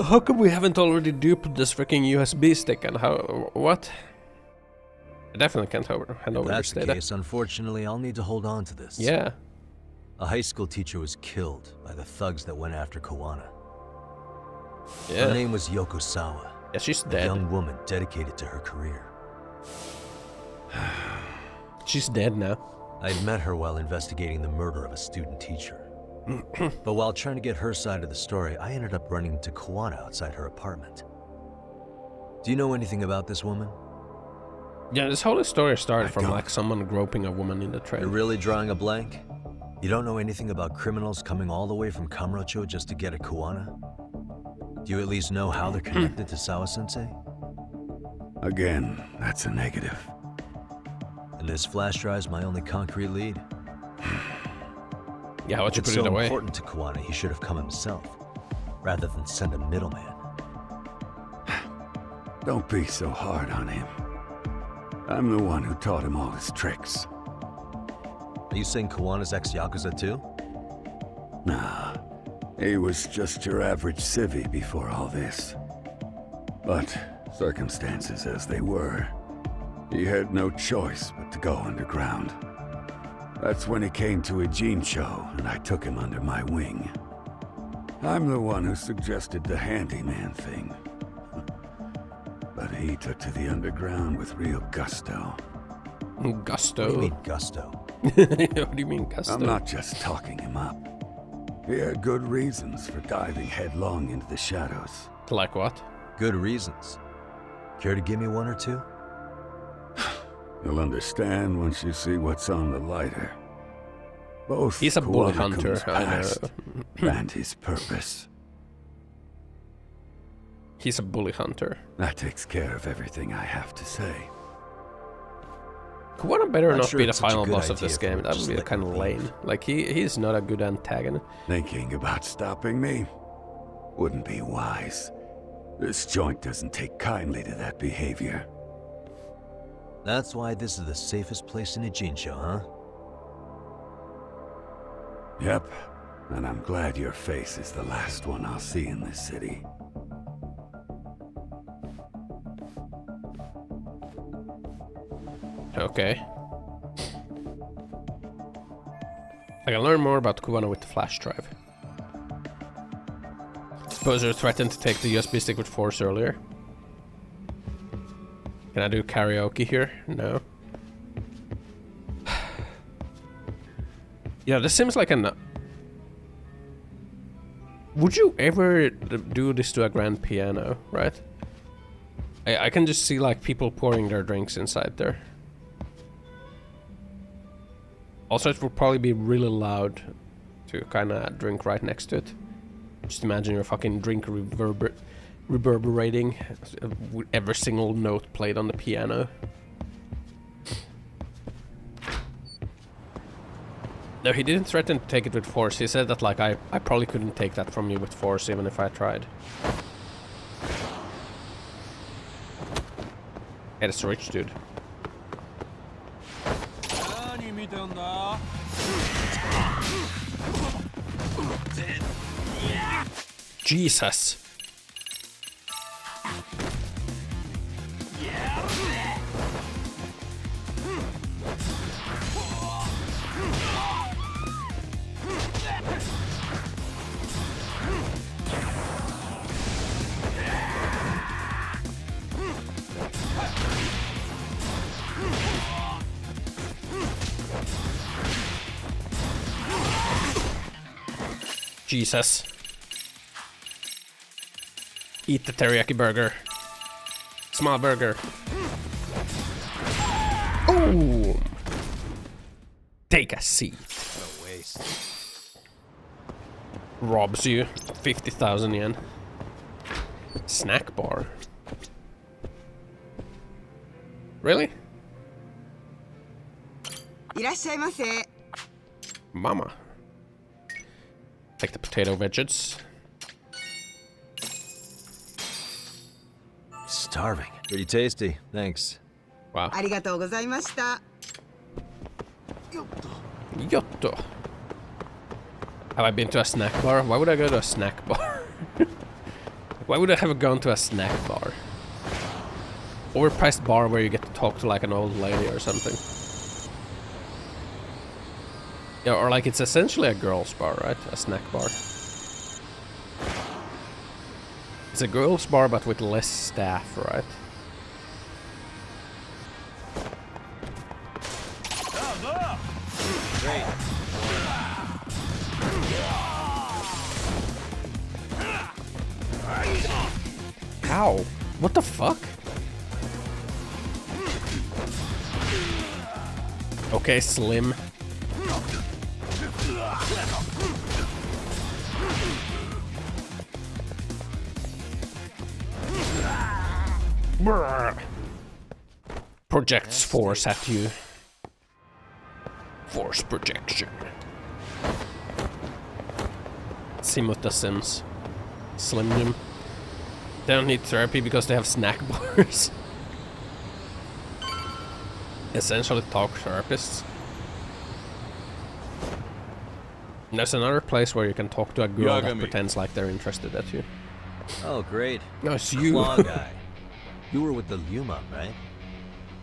How come we haven't already duped this freaking USB stick and how... What? I definitely can't hand over If that's this the data. case, unfortunately, I'll need to hold on to this. Yeah. A high school teacher was killed by the thugs that went after Kawana. Yeah. Her name was Yoko Sawa. Yeah, she's A dead. young woman dedicated to her career. She's dead now. I'd met her while investigating the murder of a student teacher. But while trying to get her side of the story, I ended up running into Kawana outside her apartment. Do you know anything about this woman? Yeah, this whole story started I from don't. like someone groping a woman in the You're train. really drawing a blank? You don't know anything about criminals coming all the way from Kamurocho just to get at Kawana? Do you at least know how they're connected to Sawa-sensei? Again, that's a negative. And this flash drive's my only concrete lead. Yeah, how'd you It's put it so away? important to Kawana, he should have come himself, rather than send a middleman. Don't be so hard on him. I'm the one who taught him all his tricks. Are you saying Kawana's ex-Yakuza too? Nah, he was just your average civvy before all this. But circumstances as they were, he had no choice but to go underground. That's when he came to a Jinsho, and I took him under my wing. I'm the one who suggested the handyman thing. But he took to the underground with real gusto. Gusto? What do you mean, gusto? What do you mean, gusto? I'm not just talking him up. He had good reasons for diving headlong into the shadows. Like what? Good reasons. Care to give me one or two? You'll understand once you see what's on the lighter. Both He's a bully Kawanakun's hunter, I past know. and his purpose. He's a bully hunter. That takes care of everything I have to say. Kawana better Not not sure be the it's such a final good boss of idea this for game. him That just would be let kind of me lame. leave. Like, he's not a good antagonist. Thinking about stopping me wouldn't be wise. This joint doesn't take kindly to that behavior. That's why this is the safest place in a Jinsho, huh? Yep, and I'm glad your face is the last one I'll see in this city. Okay. I can learn more about Kawana with the flash drive. Suppose you threatened to take the USB stick with force earlier. Can I do karaoke here? No. Yeah, this seems like an... Would you ever do this to a grand piano, right? I can just see like people pouring their drinks inside there. Also, it would probably be really loud to kind of drink right next to it. Just imagine your fucking drink reverberating with every single note played on the piano. No, he didn't threaten to take it with force. He said that like I probably couldn't take that from you with force even if I tried. Yeah, that's a rich dude. Jesus. Jesus. Eat the teriyaki burger. Small burger. Oh! Take a seat. What a waste. Robs you. 50,000 yen. Snack bar. Really? Mama. Take the potato veggies. Starving. Pretty tasty. Thanks. Wow. Yotto. Have I been to a snack bar? Why would I go to a snack bar? Why would I have gone to a snack bar? Overpriced bar where you get to talk to like an old lady or something. Yeah, or like it's essentially a girls bar, right? A snack bar. It's a girls bar but with less staff, right? Great. Ow! What the fuck? Okay, Slim. Brrr. Projects force at you. Force projection. Simuta Sims. Slim Jim. They don't need therapy because they have snack bars. Essentially talk therapists. And there's another place where you can talk to a girl that pretends like they're interested at you. Oh, great. No, it's you. Claw guy. You were with the Yuma, right?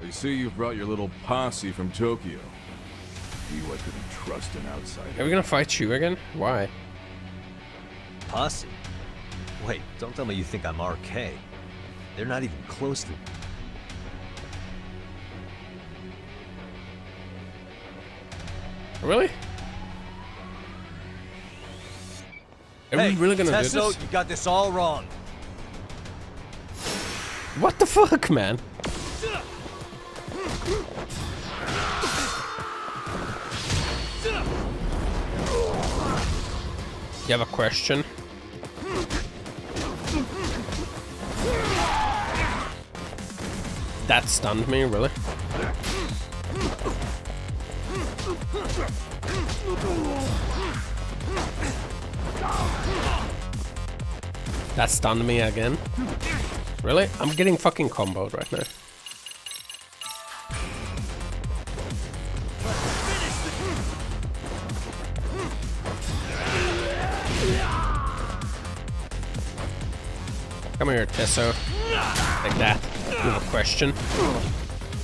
I see you've brought your little posse from Tokyo. You I couldn't trust an outsider. Are we gonna fight you again? Why? Posse? Wait, don't tell me you think I'm RK. They're not even close to me. Really? Are we really gonna do this? You got this all wrong. What the fuck, man? You have a question? That stunned me, really? That stunned me again. Really? I'm getting fucking comboed right now. Come here, Tesso. Like that. You have a question.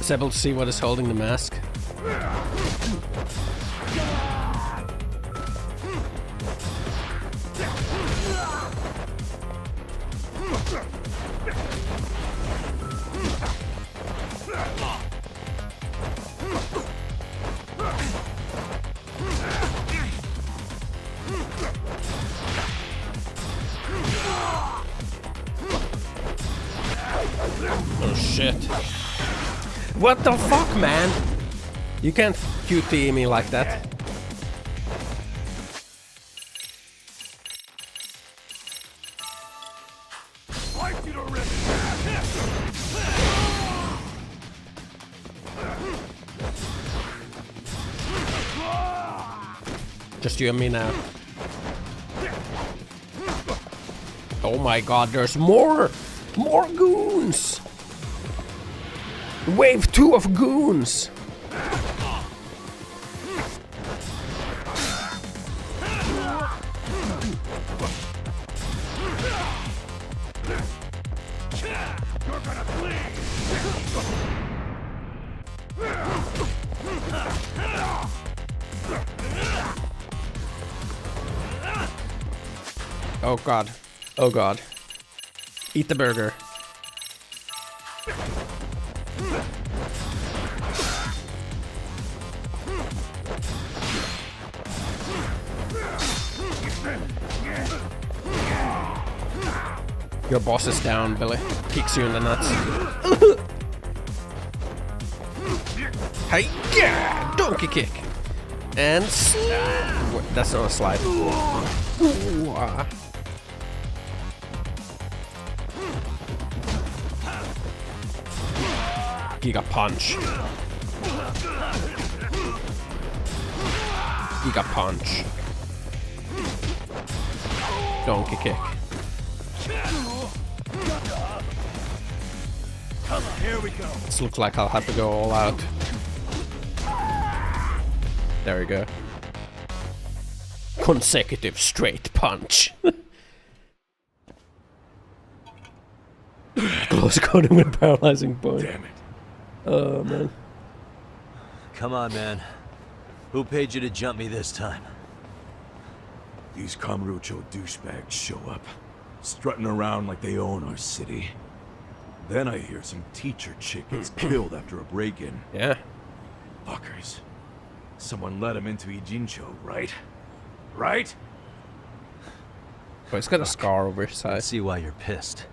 Is able to see what is holding the mask. Oh shit. What the fuck, man? You can't QTE me like that. Just you and me now. Oh my god, there's more! More goons! Wave 2 of goons! Oh god. Oh god. Eat the burger. Your boss is down, Billy. Kicks you in the nuts. Hey, yeah! Donkey kick! And that's not a slide. Ooh, Giga punch. Giga punch. Donkey kick. Here we go. This looks like I'll have to go all out. There we go. Consecutive straight punch. Close coding with paralyzing point. Damn it. Oh man. Come on, man. Who paid you to jump me this time? These Kamurocho douchebags show up, strutting around like they own our city. Then I hear some teacher chick gets killed after a break-in. Yeah. Fuckers. Someone let him into Ijincho, right? Right? But he's got a scar over his I eye. see why you're pissed.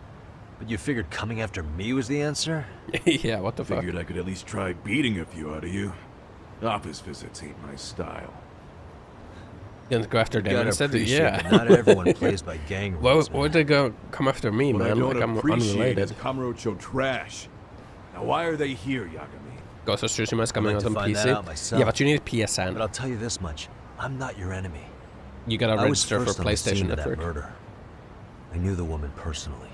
But you figured coming after me was the answer? Yeah, what the fuck? Figured I could at least try beating a few out of you. Office visits ain't my style. You want to go after them Gotta instead? appreciate Yeah. that not everyone plays by gang rules. Why would they go come after me, What I man? don't Like I'm appreciate unrelated. is Kamurocho trash. Now why are they here, Yagami? Ghost of Tsushima is coming I'd like out to on find that PC. out myself. Yeah, but you need But PSN. I'll tell you this much. I'm not your enemy. You gotta I was register for first on the scene PlayStation of that Network. murder. I knew the woman personally.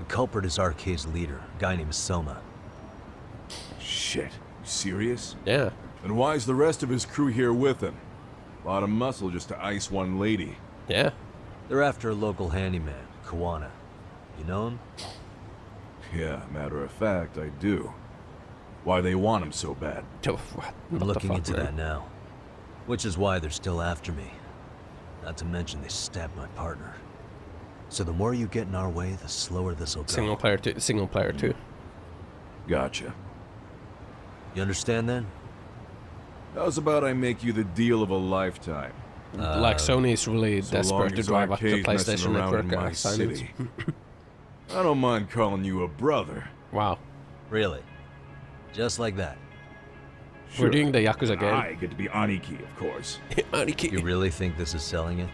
The culprit is Arcade's leader, a guy named Soma. Shit. You serious? Yeah. And why is the rest of his crew here with him? A lot of muscle just to ice one lady. Yeah. They're after a local handyman, Kawana. You know him? Yeah, matter of fact, I do. Why they want him so bad? I'm looking into that now. Which is why they're still after me. Not to mention they stabbed my partner. So the more you get in our way, the slower this'll go. Single player too. Gotcha. You understand then? How's about I make you the deal of a lifetime? Like Sony's really so desperate to drive up the PlayStation Network signings. I don't mind calling you a brother. Wow. Really? Just like that? Sure. We're doing the Yakuza game. I get to be Aniki, of course. Aniki. You really think this is selling it?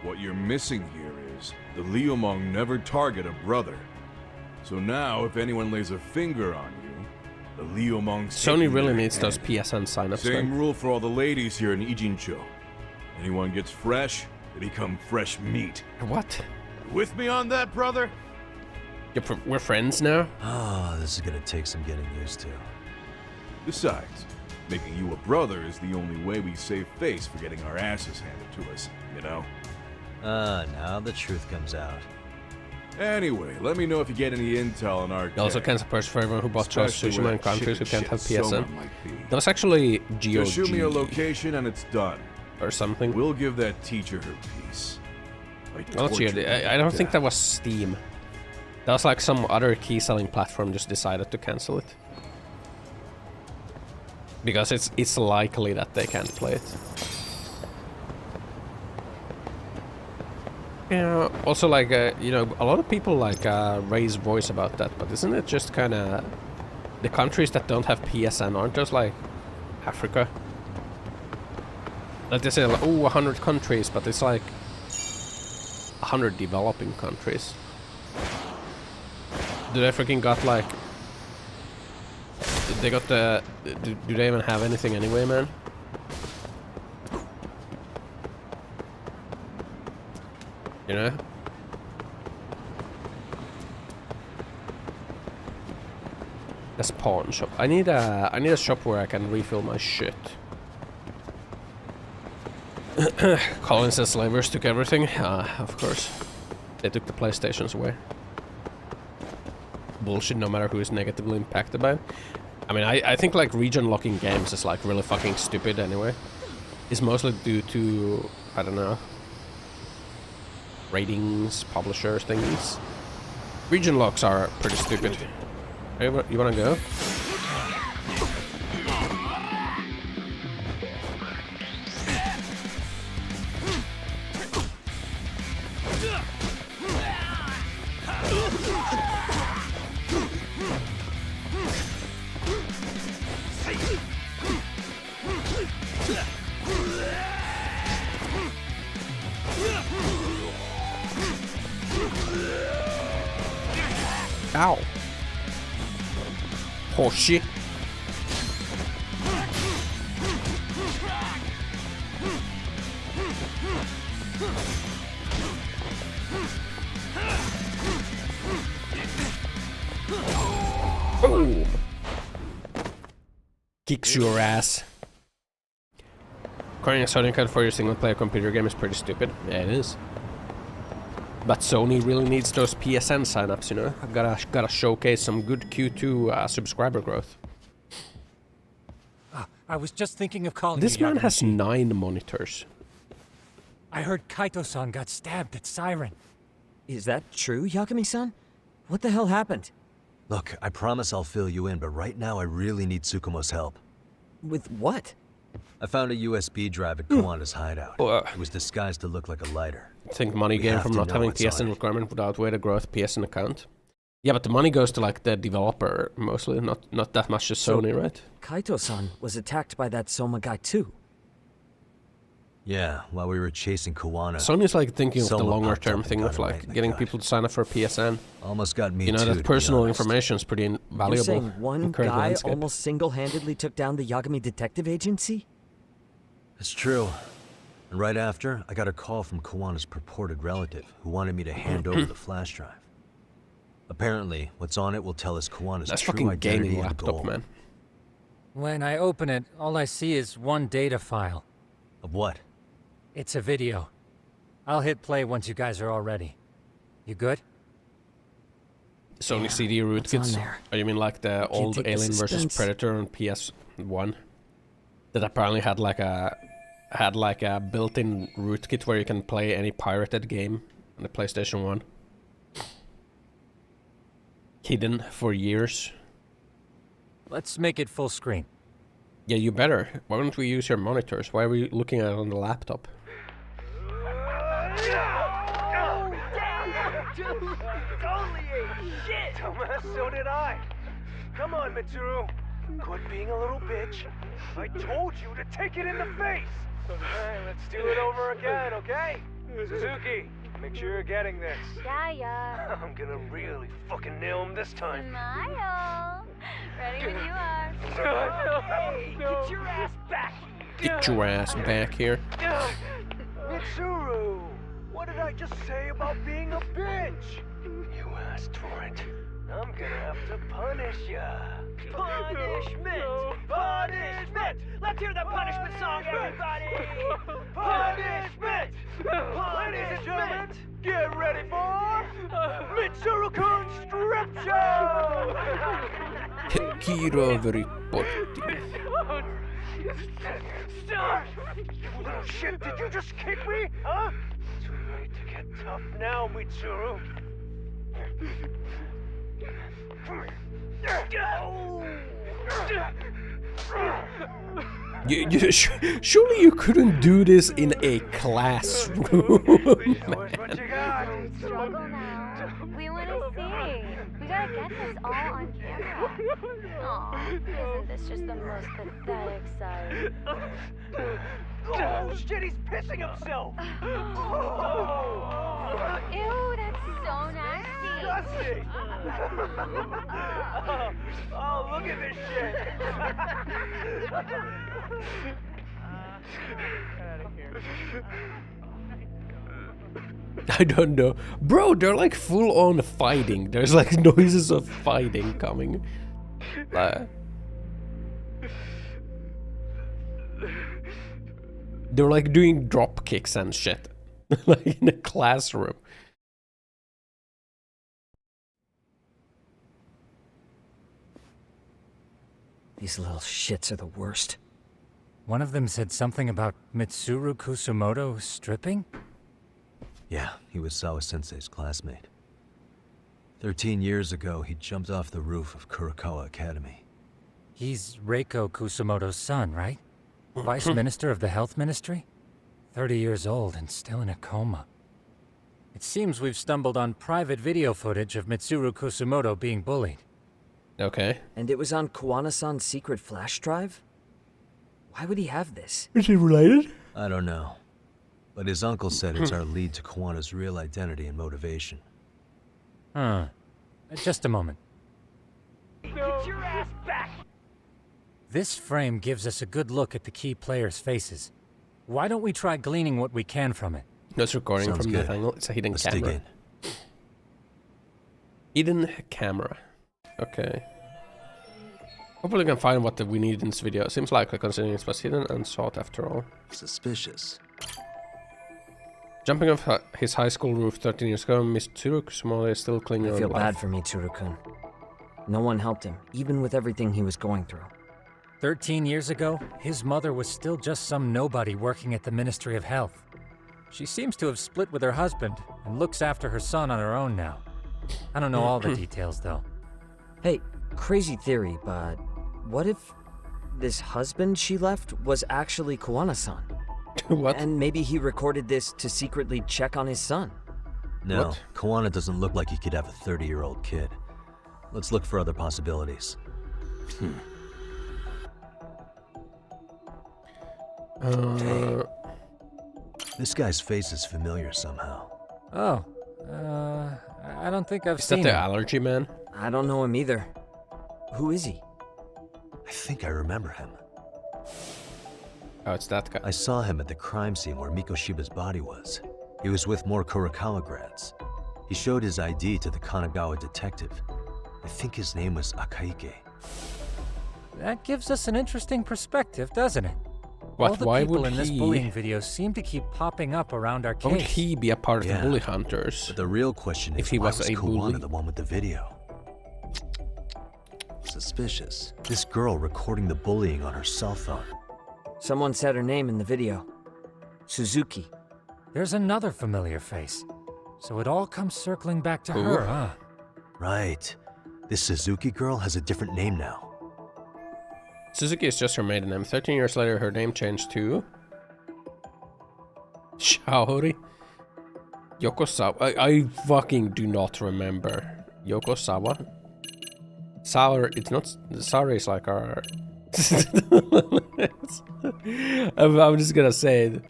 What you're missing here is the Liumong never target a brother. So now, if anyone lays a finger on you, the Liumong... Sony really needs those PSN signups. Same rule for all the ladies here in Ijincho. Anyone gets fresh, they become fresh meat. What? With me on that, brother? We're friends now? Oh, this is gonna take some getting used to. Besides, making you a brother is the only way we save face for getting our asses handed to us, you know? Now the truth comes out. Anyway, let me know if you get any intel on our... It also can't support for everyone who bought Tsushima in countries who can't have PSN. That was actually GOG. Just shoot me a location and it's done. Or something. We'll give that teacher her piece. Well, I don't think that was Steam. That was like some other key-selling platform just decided to cancel it. Because it's likely that they can't play it. Yeah, also like, you know, a lot of people like raise voice about that, but isn't it just kind of... The countries that don't have PSN aren't just like Africa? Like they say, like, oh, 100 countries, but it's like 100 developing countries. Do they freaking got like... They got the... Do they even have anything anyway, man? You know? That's pawn shop. I need a shop where I can refill my shit. Collins and Slavers took everything. Of course. They took the PlayStations away. Bullshit, no matter who is negatively impacted by it. I mean, I think like region locking games is like really fucking stupid anyway. It's mostly due to, I don't know, ratings, publishers, things. Region locks are pretty stupid. Hey, you wanna go? Ow. Oh shit. Oh. Kicks your ass. Acquiring a starting card for your single player computer game is pretty stupid. Yeah, it is. But Sony really needs those PSN signups, you know? I've gotta showcase some good Q2 subscriber growth. I was just thinking of calling This you, man Yagami. has 9 monitors. I heard Kaito-san got stabbed at Siren. Is that true, Yagami-san? What the hell happened? Look, I promise I'll fill you in, but right now I really need Tsukumo's help. With what? I found a USB drive at Kawana's hideout. It was disguised to look like a lighter. I think money gain from not having PSN requirement would outweigh the growth PSN account. Yeah, but the money goes to like the developer mostly, not that much to Sony, right? Kaito-san was attacked by that Soma guy too. Yeah, while we were chasing Kawana. Sony's like thinking of the Soma longer popped term up thing and of got him like right in the getting gut. people to sign up for PSN. Almost got me You know, too, that to be personal honest. information is pretty valuable. You're saying one in current guy landscape. almost single-handedly took down the Yagami Detective Agency? It's true. And right after, I got a call from Kawana's purported relative who wanted me to hand over the flash drive. Apparently, what's on it will tell us Kawana's That's true fucking identity gaming and laptop, goal. man. When I open it, all I see is one data file. Of what? It's a video. I'll hit play once you guys are all ready. You good? Sony Yeah, CD what's on rootkits. there? Oh, you mean like the old take the Alien vs suspense. Predator on PS1? That apparently had like a built-in rootkit where you can play any pirated game on the PlayStation 1. Hidden for years. Let's make it full screen. Yeah, you better. Why don't we use your monitors? Why are we looking at it on the laptop? So did I. Come on, Mitsuru. Quit being a little bitch. I told you to take it in the face. Alright, let's do it over again, okay? Suzuki, make sure you're getting this. Yeah. I'm gonna really fucking nail him this time. Smile. Ready when you are. Hey, get your ass back here. Get your ass back here. Mitsuru, what did I just say about being a bitch? You asked for it. I'm gonna have to punish ya. Punishment! Punishment! Let's hear the punishment song, everybody! Punishment! Ladies and gentlemen, get ready for Mitsuru-kun's strip show! Kiröveripotti. Stop! You little shit, did you just kick me? Huh? Too late to get tough now, Mitsuru. Surely you couldn't do this in a classroom. Don't struggle now. We want to see. We gotta get this all on camera. Aw, isn't this just the most pathetic sight? Oh shit, he's pissing himself! Ew, that's so nasty. Disgusting! Oh, look at this shit! I don't know. Bro, they're like full on fighting. There's like noises of fighting coming. They're like doing drop kicks and shit. Like in a classroom. These little shits are the worst. One of them said something about Mitsuru Kusumoto stripping? Yeah, he was Sawa-sensei's classmate. 13 years ago, he jumped off the roof of Kurokawa Academy. He's Reiko Kusumoto's son, right? Vice Minister of the Health Ministry? 30 years old and still in a coma. It seems we've stumbled on private video footage of Mitsuru Kusumoto being bullied. Okay. And it was on Kawana-san's secret flash drive? Why would he have this? Is it related? I don't know. But his uncle said it's our lead to Kawana's real identity and motivation. Huh. Just a moment. Get your ass back! This frame gives us a good look at the key players' faces. Why don't we try gleaning what we can from it? That's recording Sounds from good. that angle. It's a hidden Let's camera. dig in. Hidden camera. Okay. Hopefully we can find what we need in this video. Seems likely considering it was hidden and sought after all. Suspicious. Jumping off his high school roof 13 years ago, Mitsuru Kusumoto is still clinging on I feel to life. bad for Mitsuru-kun. No one helped him, even with everything he was going through. 13 years ago, his mother was still just some nobody working at the Ministry of Health. She seems to have split with her husband and looks after her son on her own now. I don't know all the details, though. Hey, crazy theory, but what if this husband she left was actually Kawana-san? What? And maybe he recorded this to secretly check on his son. No, What? Kawana doesn't look like he could have a 30-year-old kid. Let's look for other possibilities. This guy's face is familiar somehow. Oh, I don't think I've Is seen that the him. allergy man? I don't know him either. Who is he? I think I remember him. Oh, it's that guy. I saw him at the crime scene where Mikoshiba's body was. He was with more Kurokawa grads. He showed his ID to the Kanagawa detective. I think his name was Akaike. That gives us an interesting perspective, doesn't it? What? All the Why people would in this he? bullying video seem to keep popping up around our case. Why would he be a part of the bully hunters? But the real question is, if he why was a Kawana bully? the one with the video? Suspicious. This girl recording the bullying on her cell phone. Someone said her name in the video. Suzuki. There's another familiar face. So it all comes circling back to her, huh? Right. This Suzuki girl has a different name now. Suzuki is just her maiden name. 13 years later, her name changed to Shaori Yokosawa. I fucking do not remember. Yokosawa? Sour, it's not. Sour is like our. I'm just gonna say it.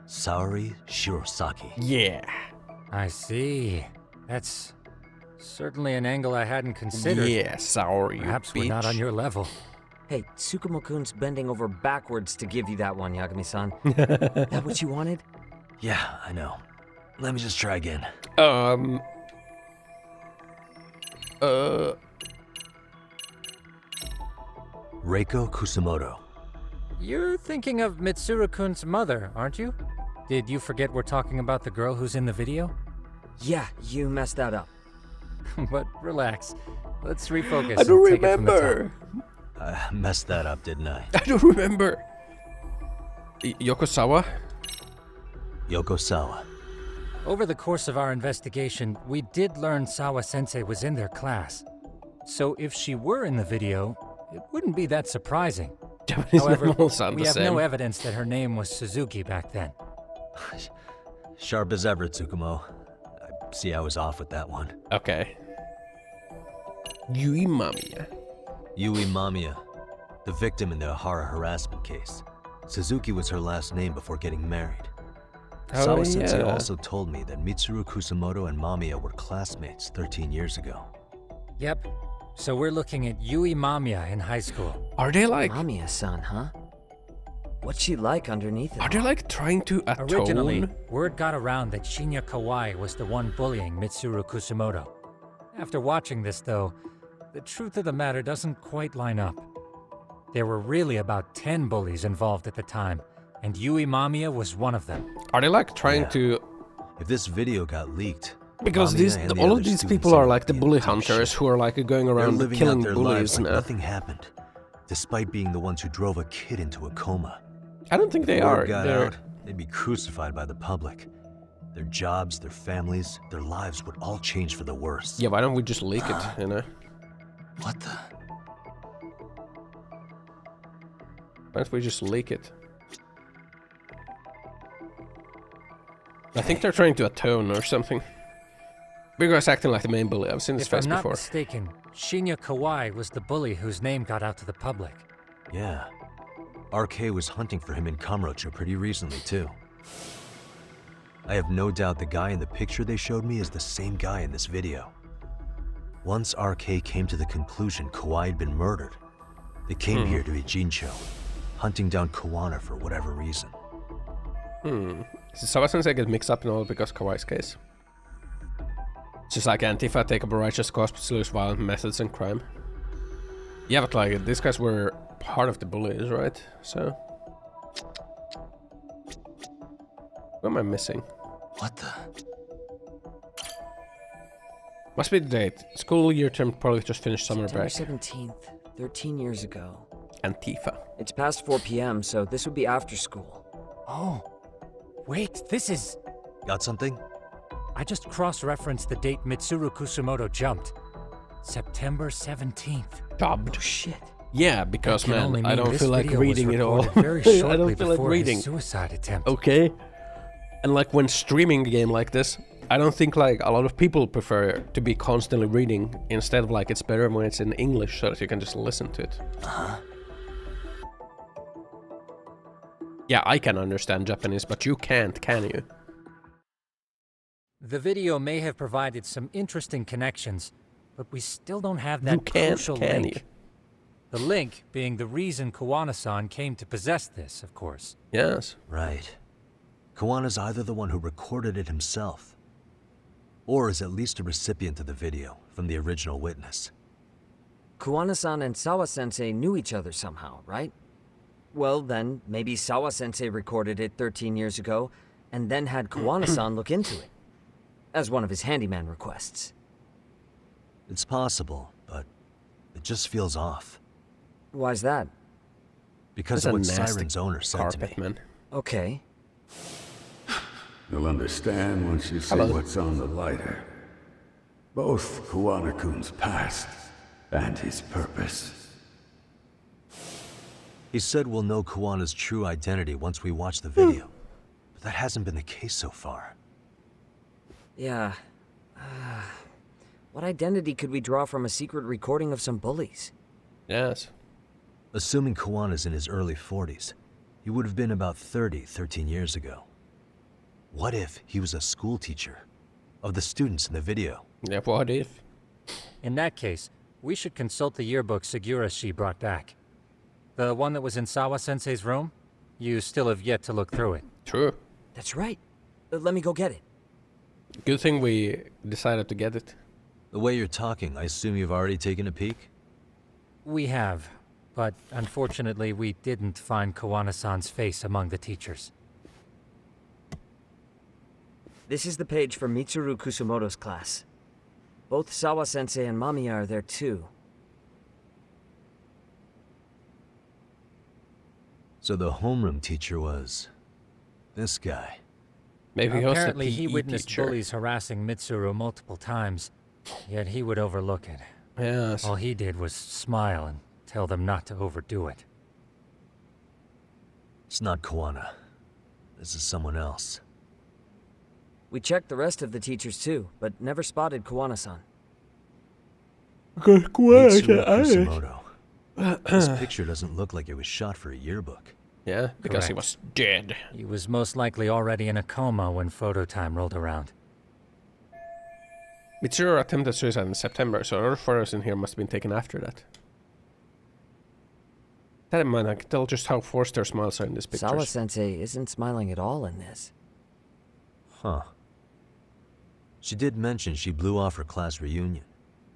Saori Shirosaki. Yeah. I see. That's certainly an angle I hadn't considered. Yeah, sorry. Perhaps we're not on your level. Hey, Tsukumo-kun's bending over backwards to give you that one, Yagami-san. That what you wanted? Yeah, I know. Let me just try again. Reiko Kusumoto. You're thinking of Mitsuru-kun's mother, aren't you? Did you forget we're talking about the girl who's in the video? Yeah, you messed that up. But relax. Let's refocus. I don't and take it from the remember. I messed that up, didn't I? I don't remember. Yokosawa? Yokosawa. Over the course of our investigation, we did learn Sawa-sensei was in their class. So if she were in the video, it wouldn't be that surprising. However, we have no evidence that her name was Suzuki back then. Sharp as ever, Tsukumo. I see I was off with that one. Okay. Yui Mamiya. Yui Mamiya, the victim in the Ohara harassment case. Suzuki was her last name before getting married. Sawa-sensei also told me that Mitsuru Kusumoto and Mamiya were classmates 13 years ago. Yep. So we're looking at Yui Mamiya in high school. Are they like... Mamiya-san, huh? What's she like underneath it? Are they like trying to atone? Originally, word got around that Shinya Kawai was the one bullying Mitsuru Kusumoto. After watching this though, the truth of the matter doesn't quite line up. There were really about 10 bullies involved at the time, and Yui Mamiya was one of them. Are they like trying to... If this video got leaked... Because all of these people are like the bully hunters who are like going around killing bullies like now. Nothing happened, despite being the ones who drove a kid into a coma. I don't think they If are. word got out, they'd be crucified by the public. Their jobs, their families, their lives would all change for the worse. Yeah, why don't we just leak it, you know? What the? Why don't we just leak it? I think they're trying to atone or something. Big guy's acting like the main bully. I've seen this face before. If I'm not mistaken, Shinya Kawai was the bully whose name got out to the public. Yeah. RK was hunting for him in Kamurocho pretty recently, too. I have no doubt the guy in the picture they showed me is the same guy in this video. Once RK came to the conclusion Kawai had been murdered, they came here to Ijincho, hunting down Kawana for whatever reason. So Sawa-sensei gets mixed up in all because Kawai's case. It's just like Antifa take up a righteous cause but still use violent methods and crime. Yeah, but like, these guys were part of the bullies, right? So... What am I missing? What the? Must be the date. School year term probably just finished summer break. September 17th, 13 years ago. Antifa. It's past 4 p.m., so this would be after school. Oh. Wait, this is... Got something? I just cross-referenced the date Mitsuru Kusumoto jumped. September 17th. Dubbed. Oh, shit. Yeah, because man, I don't feel like video reading was it all. very I shortly don't feel like before reading. his suicide attempt. Okay. And like when streaming a game like this, I don't think like a lot of people prefer to be constantly reading. Instead of like it's better when it's in English so that you can just listen to it. Yeah, I can understand Japanese, but you can't, can you? The video may have provided some interesting connections, but we still don't have that crucial link. The link being the reason Kawana-san came to possess this, of course. Yes. Right. Kawana's either the one who recorded it himself, Or is at least a recipient of the video from the original witness. Kuwana-san and Sawa-sensei knew each other somehow, right? Well, then, maybe Sawa-sensei recorded it 13 years ago, and then had Kuwana-san look into it, as one of his handyman requests. It's possible, but it just feels off. Why's that? Because of what Siren's owner said to me. Man. Okay. You'll understand once you see what's on the lighter. Both Kuwana-kun's past and his purpose. He said we'll know Kuwana's true identity once we watch the video. But that hasn't been the case so far. Yeah. What identity could we draw from a secret recording of some bullies? Yes. Assuming Kuwana's in his early 40s, he would have been about 13 years ago. What if he was a school teacher of the students in the video? Yeah, what if? In that case, we should consult the yearbook Segurashi brought back. The one that was in Sawa-sensei's room? You still have yet to look through it. True. That's right. Let me go get it. Good thing we decided to get it. The way you're talking, I assume you've already taken a peek? We have, but unfortunately we didn't find Kuwana-san's face among the teachers. This is the page for Mitsuru Kusumoto's class. Both Sawa-sensei and Mamiya are there too. So the homeroom teacher was this guy. Maybe he was the Apparently he PE witnessed teacher. bullies harassing Mitsuru multiple times, yet he would overlook it. Yes. All he did was smile and tell them not to overdo it. It's not Kuwana. This is someone else. We checked the rest of the teachers too, but never spotted Kuwana-san. Mitsuru Kusumoto. This picture doesn't look like it was shot for a yearbook. Yeah, because he Correct. was dead. He was most likely already in a coma when photo time rolled around. Mitsuru attempted suicide in September, so other photos in here must have been taken after that. That in mind, I can tell just how forced their smiles are in this picture. Sawa-sensei isn't smiling at all in this. Huh. She did mention she blew off her class reunion.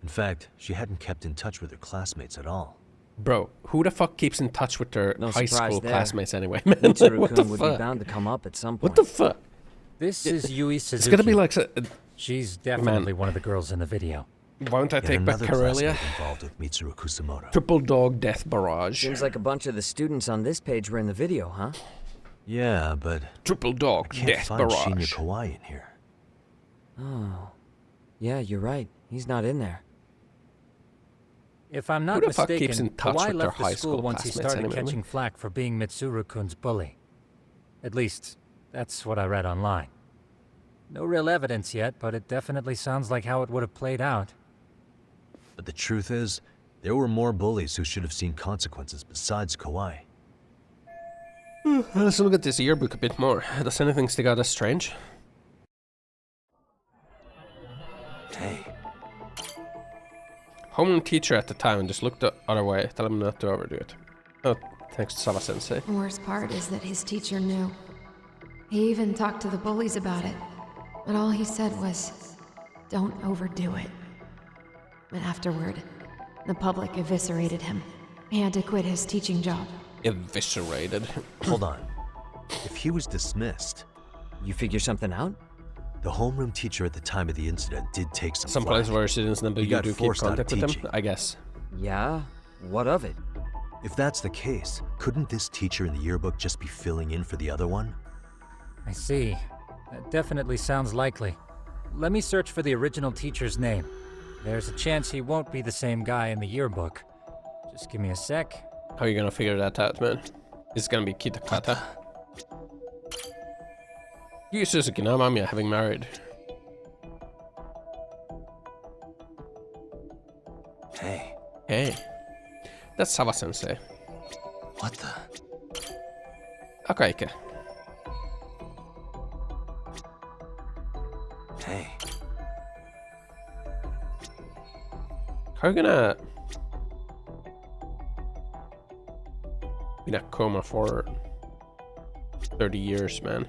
In fact, she hadn't kept in touch with her classmates at all. Bro, who the fuck keeps in touch with their No high surprise school there. classmates anyway, man? Mitsuru-kun What the would be fuck? bound to come up at some point. What the fuck? This is Yui Suzuki. It's gonna be like... She's definitely one of the girls in the video. Won't I Yet take back another Karelia? classmate involved with Mitsuru Kusumoto. Triple dog death barrage. Seems like a bunch of the students on this page were in the video, huh? Yeah, but Triple dog I can't death find Shinya barrage. Kawai in here. Oh. Yeah, you're right. He's not in there. If I'm not Who the fuck mistaken, keeps in touch Kawhi with their left the high school school once he classmates started anyway? catching flack for being Mitsuru-kun's bully. At least, that's what I read online. No real evidence yet, but it definitely sounds like how it would have played out. But the truth is, there were more bullies who should have seen consequences besides Kawai. Let's look at this yearbook a bit more. Does anything stick out as strange? Hey. Homeroom teacher at the time just looked the other way. Tell him not to overdo it. Oh, thanks to Sawa-sensei. The worst part is that his teacher knew. He even talked to the bullies about it. But all he said was, don't overdo it. But afterward, the public eviscerated him. He had to quit his teaching job. Eviscerated. Hold on. If he was dismissed... You figure something out? The homeroom teacher at the time of the incident did take Some flack. place where students never He got do keep forced out of contact with them, teaching. I guess. Yeah? What of it? If that's the case, couldn't this teacher in the yearbook just be filling in for the other one? I see. That definitely sounds likely. Let me search for the original teacher's name. There's a chance he won't be the same guy in the yearbook. Just give me a sec. How are you gonna figure that out, man? It's gonna be Kitakata. You Suzuki, now Mamiya having married. Hey. Hey. That's Sawa-sensei. What the? Akaike. Hey. How are you gonna... be in a coma for 30 years, man?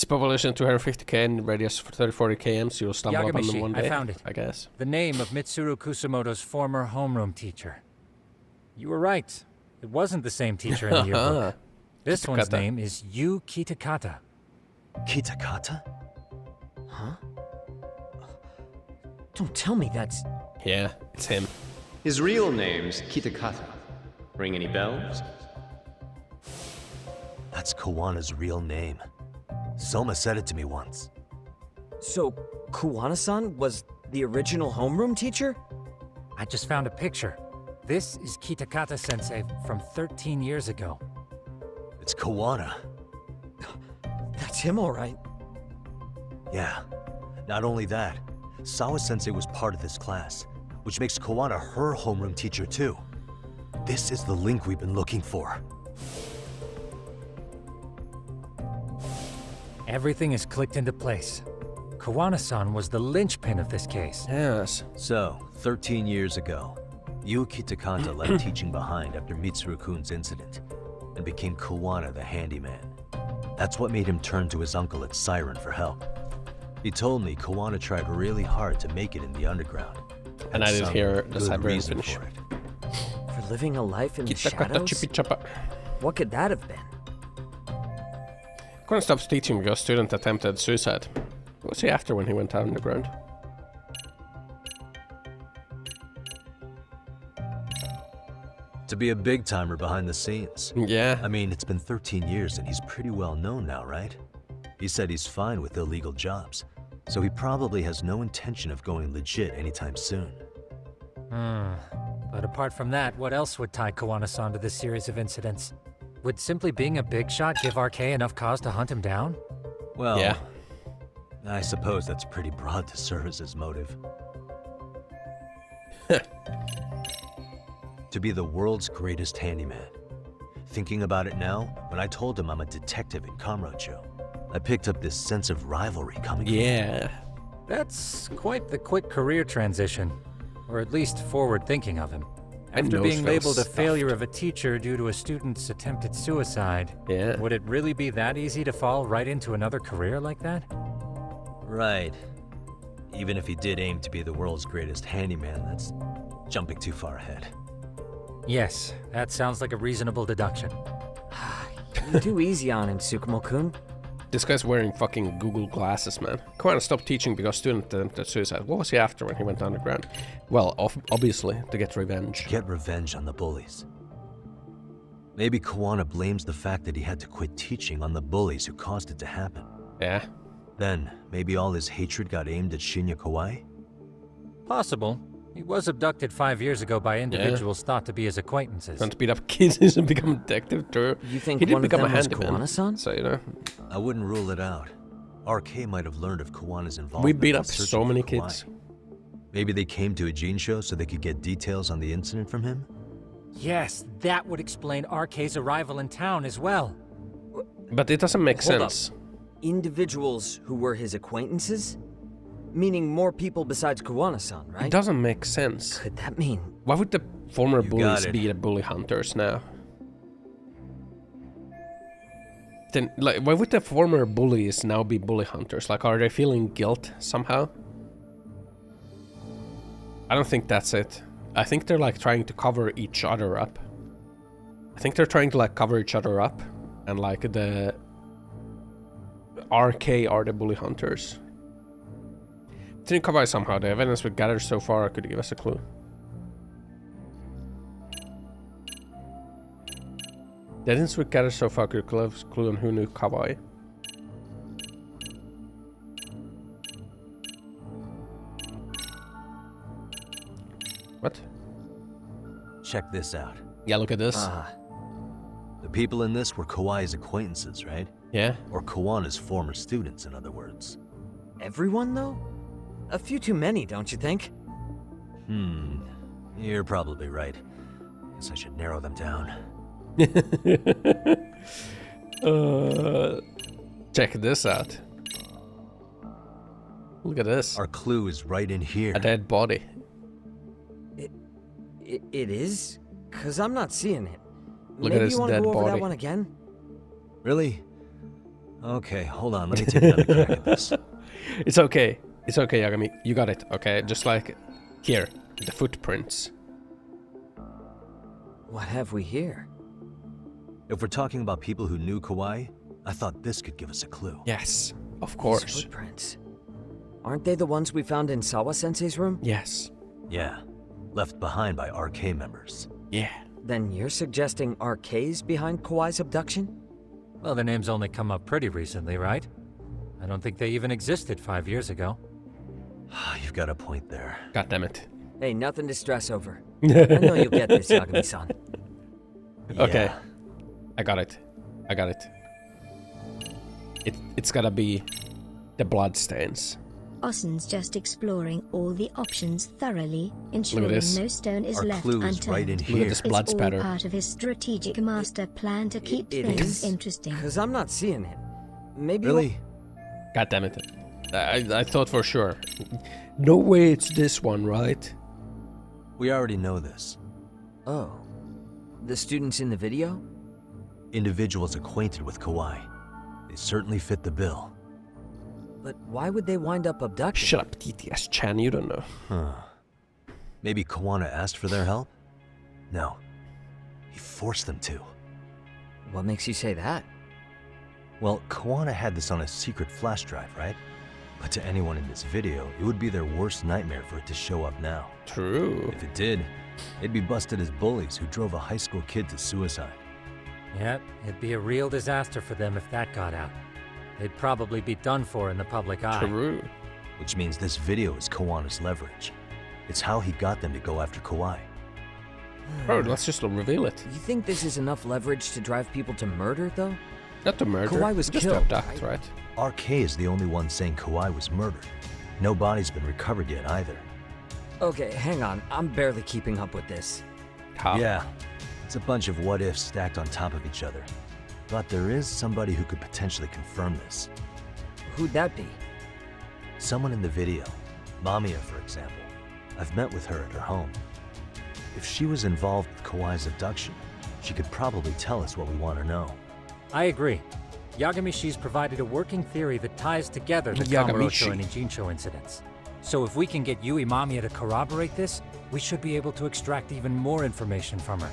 population 250k and radius for 30-40 km, so you'll stumble upon them one day. I found it. I guess. The name of Mitsuru Kusumoto's former homeroom teacher. You were right. It wasn't the same teacher in the yearbook. This one's name is Yu Kitakata. Kitakata? Huh? Don't tell me that's... Yeah, it's him. His real name's Kitakata. Ring any bells? That's Kawana's real name. Soma said it to me once. So, Kuwana-san was the original homeroom teacher? I just found a picture. This is Kitakata-sensei from 13 years ago. It's Kawana. That's him, all right. Yeah. Not only that, Sawa-sensei was part of this class, which makes Kawana her homeroom teacher too. This is the link we've been looking for. Everything is clicked into place. Kawana-san was the linchpin of this case. Yes. So, 13 years ago, Yu Kitakata left teaching behind after Mitsuru-kun's incident, and became Kawana the handyman. That's what made him turn to his uncle at Siren for help. He told me Kawana tried really hard to make it in the underground. And I didn't hear the Siberian finish. For living a life in the shadows? What could that have been? Kawana stopped teaching because a student attempted suicide. What was he after when he went underground? To be a big-timer behind the scenes. Yeah. I mean, it's been 13 years and he's pretty well known now, right? He said he's fine with illegal jobs, so he probably has no intention of going legit anytime soon. But apart from that, what else would tie Kawana-san to this series of incidents? Would simply being a big shot give RK enough cause to hunt him down? Well, yeah. I suppose that's pretty broad to serve as his motive. To be the world's greatest handyman. Thinking about it now, when I told him I'm a detective in Kamurocho, I picked up this sense of rivalry coming from him. That's quite the quick career transition. Or at least forward thinking of him. After being labeled a failure of a teacher due to a student's attempted suicide, would it really be that easy to fall right into another career like that? Right. Even if he did aim to be the world's greatest handyman, that's jumping too far ahead. Yes, that sounds like a reasonable deduction. You're too easy on him, Tsukumo-kun. This guy's wearing fucking Google glasses, man. Kawana stopped teaching because student attempted suicide. What was he after when he went underground? Well, obviously, to get revenge. Get revenge on the bullies. Maybe Kawana blames the fact that he had to quit teaching on the bullies who caused it to happen. Yeah. Then, maybe all his hatred got aimed at Shinya Kawai? Possible. He was abducted 5 years ago by individuals thought to be his acquaintances. Trying to beat up kids and become a detective too. You think he did one become of them a was handyman, Kawana-san? so you know. I wouldn't rule it out. RK might have learned of Kawana's involvement. We beat up while searching so many for Kawai. kids. Maybe they came to a Gene show so they could get details on the incident from him? Yes, that would explain RK's arrival in town as well. But it doesn't make Hold sense. up. Individuals who were his acquaintances? Meaning more people besides Kawana-san, right? It doesn't make sense. Could that mean? Why would the former You bullies got it. be the bully hunters now? Then, like, why would the former bullies now be bully hunters? Like, are they feeling guilt somehow? I don't think that's it. I think they're like trying to cover each other up. I think they're trying to like cover each other up, and like the RK are the bully hunters. Didn't come by somehow. The evidence we gathered so far could give us a clue. The evidence we gathered so far could give us a clue on who knew Kawai. What? Check this out. Yeah, look at this. The people in this were Kawai's acquaintances, right? Yeah. Or Kawana's former students, in other words. Everyone, though? A few too many, don't you think? You're probably right. Guess I should narrow them down. Check this out. Look at this. Our clue is right in here. A dead body. It is? Cause I'm not seeing it. Look Maybe at his you want to dead go over body. that one again? Really? Okay, hold on. Let me take another crack at this. It's okay. It's okay, Yagami. You got it, okay? Just like here, the footprints. What have we here? If we're talking about people who knew Kawai, I thought this could give us a clue. Yes, of course. These footprints. Aren't they the ones we found in Sawa-sensei's room? Yes. Yeah, left behind by RK members. Yeah. Then you're suggesting RK's behind Kawai's abduction? Well, their names only come up pretty recently, right? I don't think they even existed 5 years ago. You've got a point there. God damn it. Hey, nothing to stress over. I know you'll get this, Yagami-san. Okay. Yeah. I got it. I got it. It's gotta be the bloodstains. Ossan's just exploring all the options thoroughly, ensuring this. no stone is Our left clue is unturned. right in Look here. at this blood It's all spatter. part of his strategic master plan to keep It things is? interesting. Because I'm not seeing it. Maybe Really? God damn it. I thought for sure. No way it's this one, right? We already know this. Oh. The students in the video? Individuals acquainted with Kawai. They certainly fit the bill. But why would they wind up abducted? Shut up, TTS Chan, you don't know. Huh. Maybe Kawana asked for their help? No. He forced them to. What makes you say that? Well, Kawana had this on a secret flash drive, right? But to anyone in this video, it would be their worst nightmare for it to show up now. True. If it did, they'd be busted as bullies who drove a high school kid to suicide. Yep, it'd be a real disaster for them if that got out. They'd probably be done for in the public eye. True. Which means this video is Kawana's leverage. It's how he got them to go after Kawai. Bro, let's just reveal it. You think this is enough leverage to drive people to murder, though? Not to murder. Kawhi was just killed, to abduct, right? RK is the only one saying Kawai was murdered. No body's been recovered yet either. Okay, hang on. I'm barely keeping up with this. How? Yeah, it's a bunch of what-ifs stacked on top of each other. But there is somebody who could potentially confirm this. Who'd that be? Someone in the video. Mamiya, for example. I've met with her at her home. If she was involved with Kawai's abduction, she could probably tell us what we want to know. I agree. Yagamishi's provided a working theory that ties together the Kamurocho and Ijincho incidents. So if we can get Yui Mamiya to corroborate this, we should be able to extract even more information from her.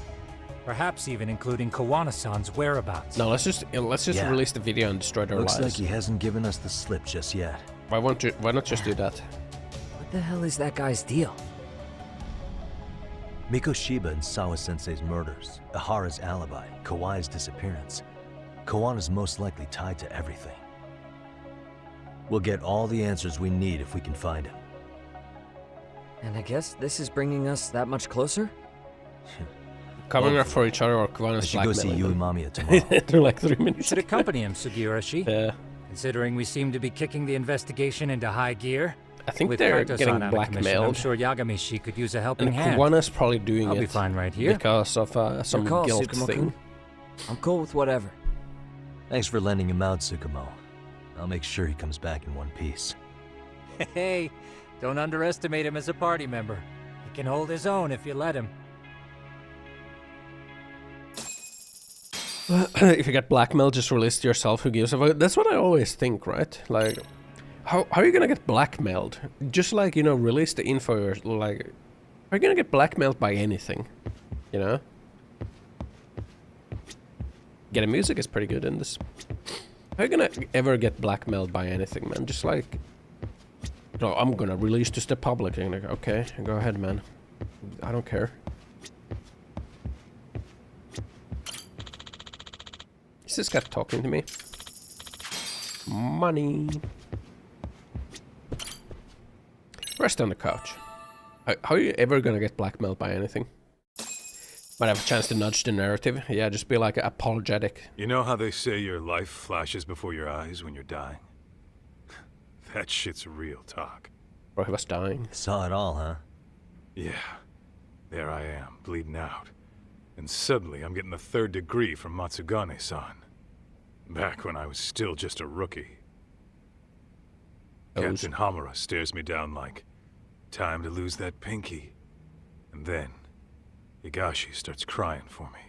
Perhaps even including Kawana-san's whereabouts. No, let's just Yeah. release the video and destroy their lives. Looks like he hasn't given us the slip just yet. Why not just do that? What the hell is that guy's deal? Mikoshiba and Sawa-sensei's murders, Ihara's alibi, Kawai's disappearance. Kawana's most likely tied to everything. We'll get all the answers we need if we can find him. And I guess this is bringing us that much closer? Covering up for each other or Kawana's I should go see blackmailing Yui them. Mamiya tomorrow. They're like 3 You minutes. should accompany him, Sugiurashi. Yeah. Considering we seem to be kicking the investigation into high gear. I think with they're Kaito-san getting out of commission, blackmailed. I'm sure Yagamishi could use a helping And hand. Kawana's probably doing I'll it be fine right here. because of some Your call, guilt Tsukumo-kun. thing. I'm cool with whatever. Thanks for lending him out, Tsukumo. I'll make sure he comes back in one piece. Hey, don't underestimate him as a party member. He can hold his own if you let him. If you get blackmailed, just release yourself. Who gives a fuck? That's what I always think, right? Like, how are you gonna get blackmailed? Just like, you know, release the info. Like, are you gonna get blackmailed by anything? You know? Getting music is pretty good in this. How are you gonna ever get blackmailed by anything, man? Just like, no, I'm gonna release this to the public. And like, okay, go ahead, man. I don't care. Is this guy talking to me? Money. Rest on the couch. How are you ever gonna get blackmailed by anything? Might have a chance to nudge the narrative. Yeah, just be like apologetic. You know how they say your life flashes before your eyes when you're dying? That shit's real talk. Bro, he was dying. Saw it all, huh? Yeah. There I am, bleeding out. And suddenly I'm getting the 3rd degree from Matsugane-san. Back when I was still just a rookie. Captain Hamura stares me down like, time to lose that pinky. And then, Higashi starts crying for me.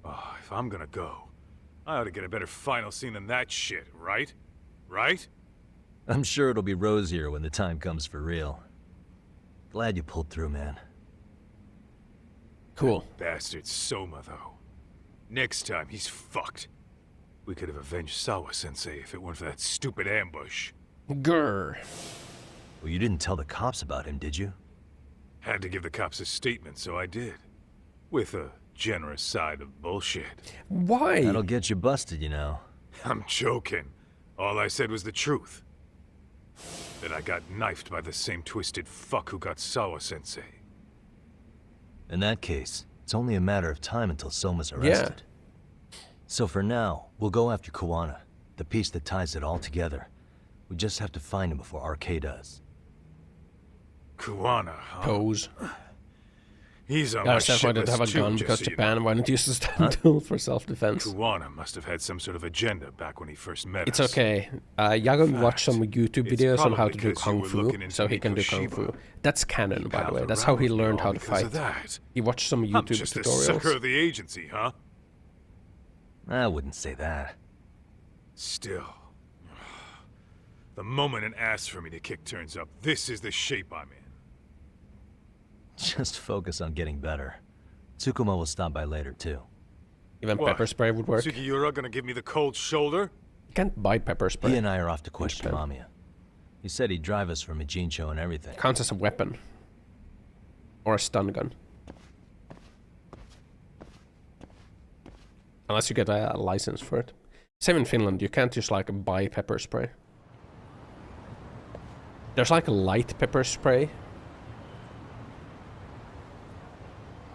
Oh, if I'm gonna go, I ought to get a better final scene than that shit, right? Right? I'm sure it'll be rosier when the time comes for real. Glad you pulled through, man. Cool. Bastard Soma, though. Next time, he's fucked. We could have avenged Sawa-sensei if it weren't for that stupid ambush. Grr. Well, you didn't tell the cops about him, did you? Had to give the cops a statement, so I did. With a generous side of bullshit. Why? That'll get you busted, you know. I'm joking. All I said was the truth. That I got knifed by the same twisted fuck who got Sawa-sensei. In that case, it's only a matter of time until Soma's arrested. Yeah. So for now, we'll go after Kuwana, the piece that ties it all together. We just have to find him before RK does. Kuwana, huh? Pose. He's on my shit why did list have a too, gun just because so you Japan know. wanted to use the stand tool for self-defense. Kuwana must have had some sort of agenda back when he first met It's us. okay. Yagan watched some YouTube it's videos on how to probably do because you kung were fu, looking into so he can do kung Mikoshiba. fu. That's canon, by the way. palled That's how around he with me learned all how to because fight. of that. He watched some I'm YouTube just a sucker tutorials. of the agency, huh? I wouldn't say that. Still. The moment an ass for me to kick turns up, this is the shape I'm in. Just focus on getting better. Tsukuma will stop by later, too. Even What? pepper spray would work. Sugiura gonna give me the cold shoulder? You can't buy pepper spray. He and I are off to question Mamiya. He said he'd drive us from Mijincho and everything. Counts as a weapon. Or a stun gun. Unless you get a license for it. Same in Finland, you can't just like buy pepper spray. There's like a light pepper spray.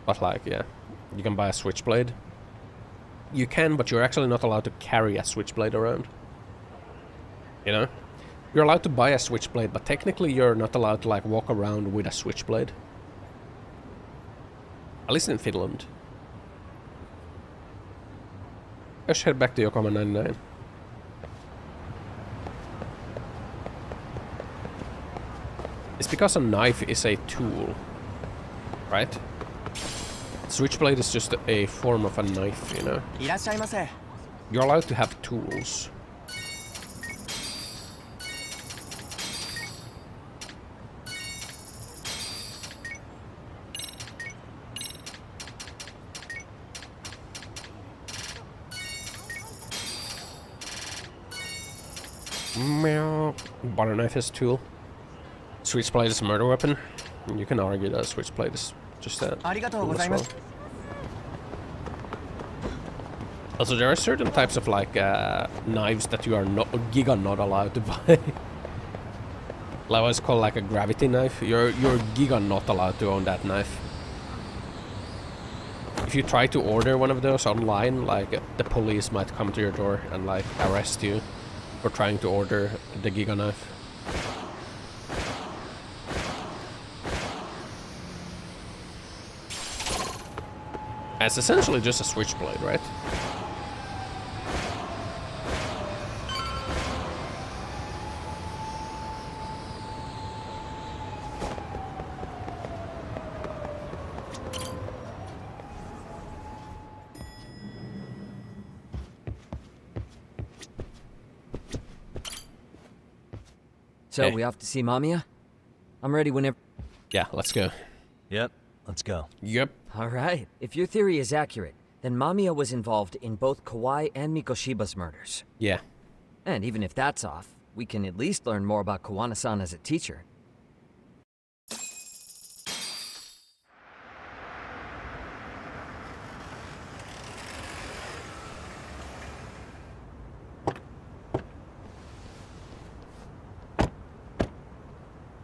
But like, yeah, you can buy a switchblade. You can, but you're actually not allowed to carry a switchblade around. You know? You're allowed to buy a switchblade, but technically you're not allowed to like walk around with a switchblade. At least in Finland. Let's head back to Yokohama 99. It's because a knife is a tool, right? Switchblade is just a form of a knife, you know? You're allowed to have tools. Meow. Butter knife is a tool. Switchblade is a murder weapon. You can argue that Switchblade is just a tool as well. Also, there are certain types of like knives that you are not not allowed to buy. Like what's called like a gravity knife. You're giga not allowed to own that knife. If you try to order one of those online, like the police might come to your door and like arrest you for trying to order the giga knife. It's essentially just a switchblade, right? So, Hey. we off to see Mamiya? I'm ready whenever... Yeah, let's go. Yep, let's go. Yep. Alright. If your theory is accurate, then Mamiya was involved in both Kawai and Mikoshiba's murders. Yeah. And even if that's off, we can at least learn more about Kuwana-san as a teacher.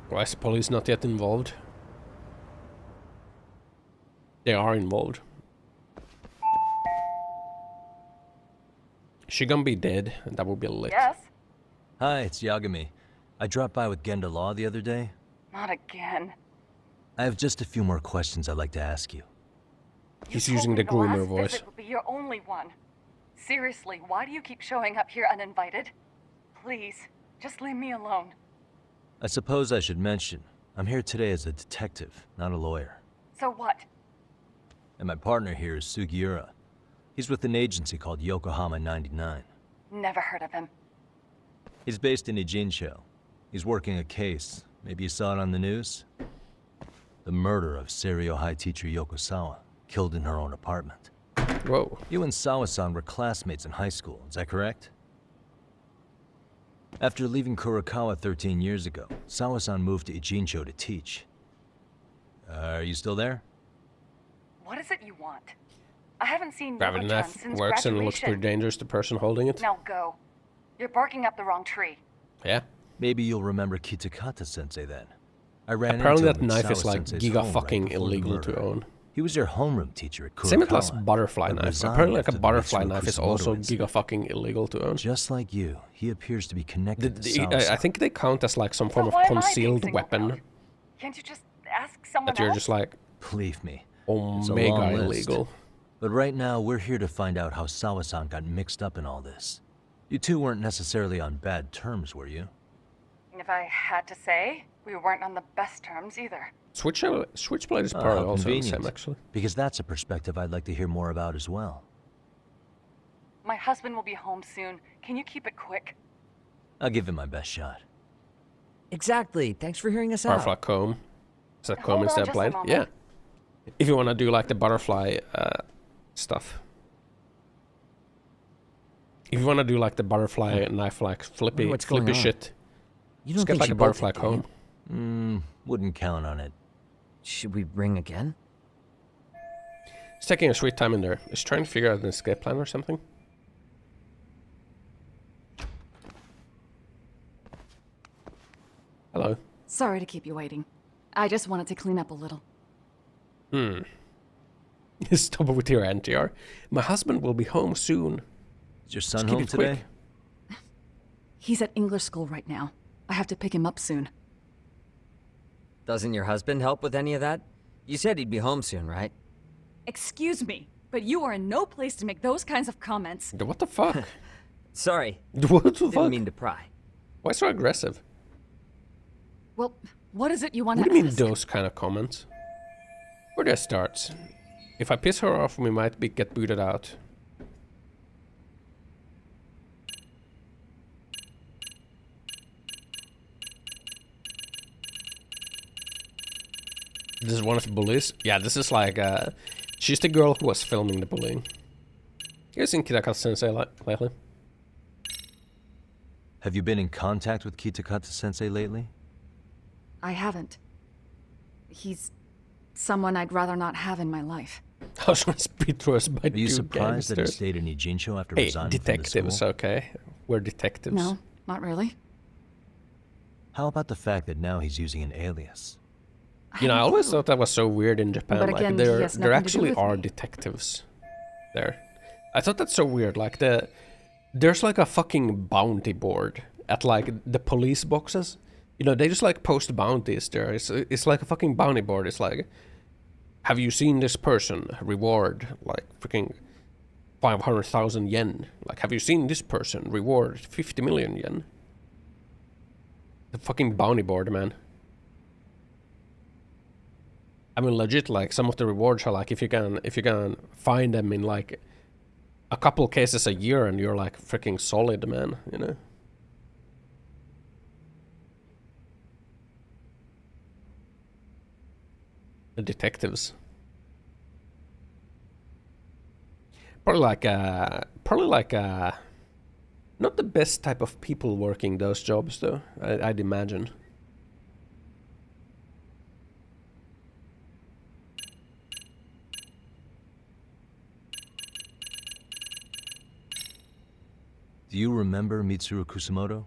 Why is the police not yet involved? They are involved. Is she gonna be dead? That would be lit. Yes? Hi, it's Yagami. I dropped by with Genda Law the other day. Not again. I have just a few more questions I'd like to ask you. He's You told using me the groomer last voice. visit would be your only one. Seriously, why do you keep showing up here uninvited? Please, just leave me alone. I suppose I should mention, I'm here today as a detective, not a lawyer. So what? And my partner here is Sugiura. He's with an agency called Yokohama 99. Never heard of him. He's based in Ijincho. He's working a case. Maybe you saw it on the news? The murder of Seiryo High teacher Yoko Sawa, killed in her own apartment. Whoa. You and Sawa-san were classmates in high school, is that correct? After leaving Kurokawa 13 years ago, Sawa-san moved to Ijincho to teach. Are you still there? What is it you want? I haven't seen Grab a Yoko-chan knife, since works and looks graduation. pretty dangerous, the person holding it. Now go. You're barking up the wrong tree. Yeah. Maybe you'll remember Kitakata-sensei then. I ran Apparently into that him at knife is like Sawa-sensei's giga home fucking right before the illegal to murder. own. He was your homeroom teacher at Kurokawa. Same with like butterfly but knife. resigned Apparently like a after the butterfly Mitsuru knife is Kusumoto also incident. giga fucking illegal to own. Just like you, he appears to be connected to I Sawa-san. think they count as like some form So of why am I being concealed singled weapon. out? Can't you just ask someone That you're else? just like Believe me, it's a omega long list. illegal. But right now, we're here to find out how Sawa-san got mixed up in all this. You two weren't necessarily on bad terms, were you? If I had to say, we weren't on the best terms either. Switchblade is Oh, probably how also the convenient. same, actually. Because that's a perspective I'd like to hear more about as well. My husband will be home soon. Can you keep it quick? I'll give it my best shot. Exactly. Thanks for hearing us out. Butterfly comb. Is that comb Hold on instead of just a blade? moment. Yeah. If you want to do like the butterfly stuff. If you want to do like the butterfly knife, like flippy what's going on. shit, You just don't get think like she a bolted, butterfly do you? comb. Wouldn't count on it. Should we ring again? He's taking a sweet time in there. He's trying to figure out an escape plan or something. Hello. Sorry to keep you waiting. I just wanted to clean up a little. Stop it with your NTR. My husband will be home soon. Is your son Just keep home it quick. today? He's at English school right now. I have to pick him up soon. Doesn't your husband help with any of that? You said he'd be home soon, right? Excuse me, but you are in no place to make those kinds of comments. What the fuck? Sorry. What the Didn't fuck? mean to pry. Why so aggressive? Well, what is it you want What to do you mean ask? those kind of comments? Where do I start? If I piss her off, we might get booted out. This is one of the bullies. Yeah, this is like, she's the girl who was filming the bullying. You guys seen Kitakata-sensei lately? Have you been in contact with Kitakata-sensei lately? I haven't. He's someone I'd rather not have in my life. I was gonna speed through us by Are you two surprised that he gangsters. stayed in Ijincho after Hey, resigning from the detectives, school? okay? We're detectives. No, not really. How about the fact that now he's using an alias? You know, I always thought that was so weird in Japan. But Like, again, he there has nothing to do actually with are me. detectives there. I thought that's so weird. Like there's like a fucking bounty board at like the police boxes. You know, they just like post bounties there. It's like a fucking bounty board. It's like, have you seen this person? Reward like freaking 500,000 yen. Like, have you seen this person? Reward 50 million yen. The fucking bounty board, man. I mean, legit, like, some of the rewards are like, if you can find them in like a couple cases a year and you're like freaking solid, man, you know? The detectives. Probably like not the best type of people working those jobs though, I'd imagine. Do you remember Mitsuru Kusumoto?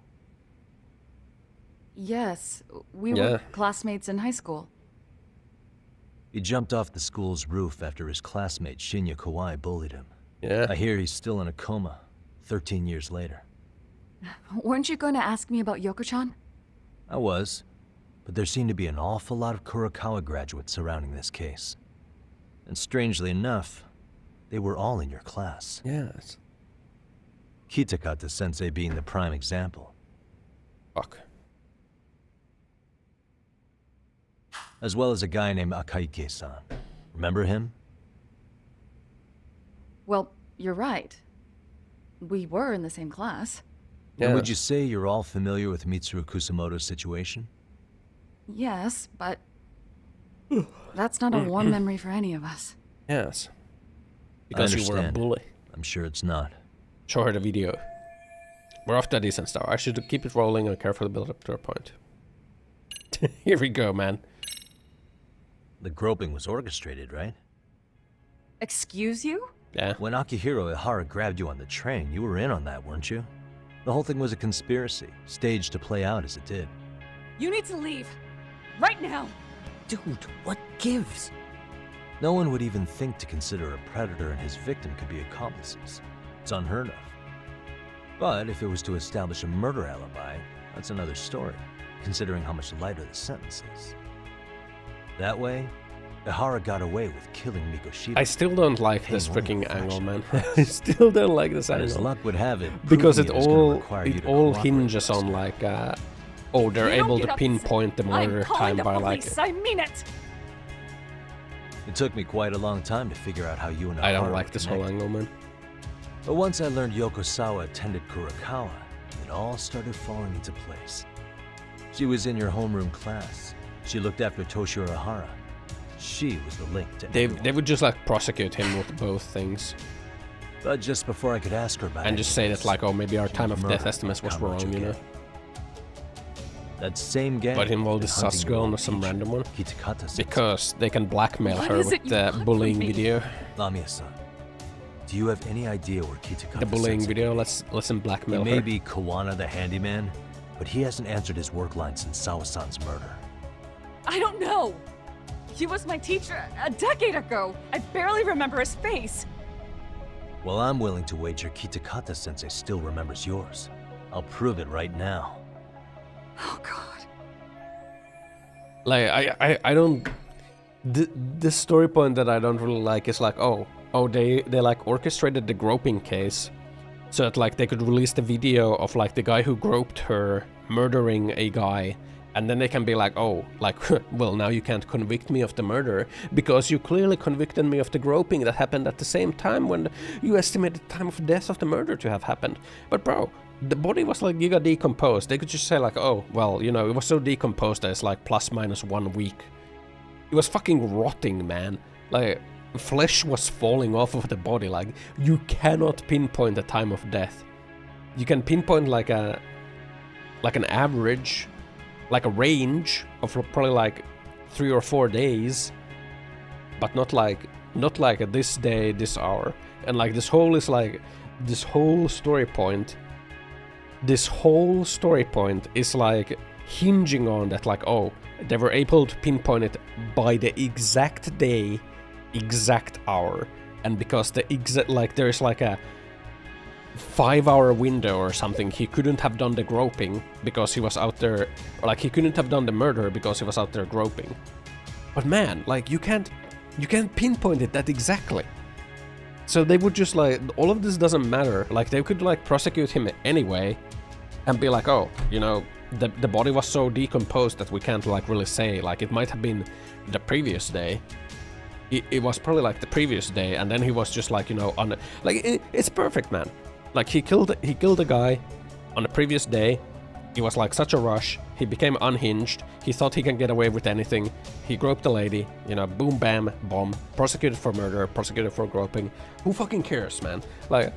Yes, we Yeah. were classmates in high school. He jumped off the school's roof after his classmate Shinya Kawai bullied him. Yeah. I hear he's still in a coma, 13 years later. Weren't you going to ask me about Yoko-chan? I was, but there seemed to be an awful lot of Kurokawa graduates surrounding this case. And strangely enough, they were all in your class. Yes. Kitakata-sensei being the prime example. Fuck. As well as a guy named Akaike-san. Remember him? Well, you're right. We were in the same class. And would you say you're all familiar with Mitsuru Kusamoto's situation? Yes, but that's not a warm memory for any of us. Yes. Because you were a bully. I'm sure it's not. Show her the video. We're off to a decent start. I should keep it rolling and carefully build up to a point. Here we go, man. The groping was orchestrated, right? Excuse you? Yeah. When Akihiro Ihara grabbed you on the train, you were in on that, weren't you? The whole thing was a conspiracy, staged to play out as it did. You need to leave. Right now. Dude, what gives? No one would even think to consider a predator and his victim could be accomplices. It's unheard of. But if it was to establish a murder alibi, that's another story, considering how much lighter the sentence is. That way, Ihara got away with killing Mikoshiba. I still don't like this freaking angle, man. I still don't like this angle. As luck would have it, because it all hinges on like, oh, they're able to pinpoint the murder time by like. I mean it. It took me quite a long time to figure out how you and I don't like this whole angle, man. But once I learned Yokosawa attended Kurakawa, it all started falling into place. She was in your homeroom class. She looked after Toshiro Ihara. She was the link to They would just like prosecute him with both things. But just before I could ask her about it, and just say that like, oh, maybe our time of death estimates was wrong, you know. That same gang. But involved the sus girl and some random one. Because they can blackmail her with the bullying video. Lamia-san, do you have any idea where Kitakata The bullying video, let's blackmail her. He may be Kawana the handyman, but he hasn't answered his work line since Sawa-san's murder. I don't know. He was my teacher a decade ago. I barely remember his face. Well, I'm willing to wager Kitakata-sensei still remembers yours. I'll prove it right now. Oh God. Like I don't. The story point that I don't really like is like, oh they like orchestrated the groping case, so that like they could release the video of like the guy who groped her murdering a guy. And then they can be like, oh, like, well, now you can't convict me of the murder because you clearly convicted me of the groping that happened at the same time when you estimated the time of death of the murder to have happened. But bro, the body was like giga decomposed. They could just say like, oh, well, you know, it was so decomposed that it's like plus minus 1 week. It was fucking rotting, man. Like, flesh was falling off of the body. Like, you cannot pinpoint the time of death. You can pinpoint like an average, like a range of probably like 3 or 4 days, but not like this day, this hour. And like this whole story point is like hinging on that, like, oh, they were able to pinpoint it by the exact day, exact hour, and because the exact, like, there's like a 5-hour window or something, he couldn't have done the groping because he was out there, or like he couldn't have done the murder because he was out there groping. But man, like, you can't pinpoint it that exactly. So they would just like, all of this doesn't matter. Like, they could like prosecute him anyway and be like, oh, you know, the body was so decomposed that we can't like really say, like, it might have been the previous day. It was probably like the previous day, and then he was just like, you know, on like, it's perfect, man. Like, he killed a guy on the previous day. It was like such a rush. He became unhinged. He thought he can get away with anything. He groped the lady, you know, boom, bam, bomb. Prosecuted for murder, prosecuted for groping. Who fucking cares, man? Like,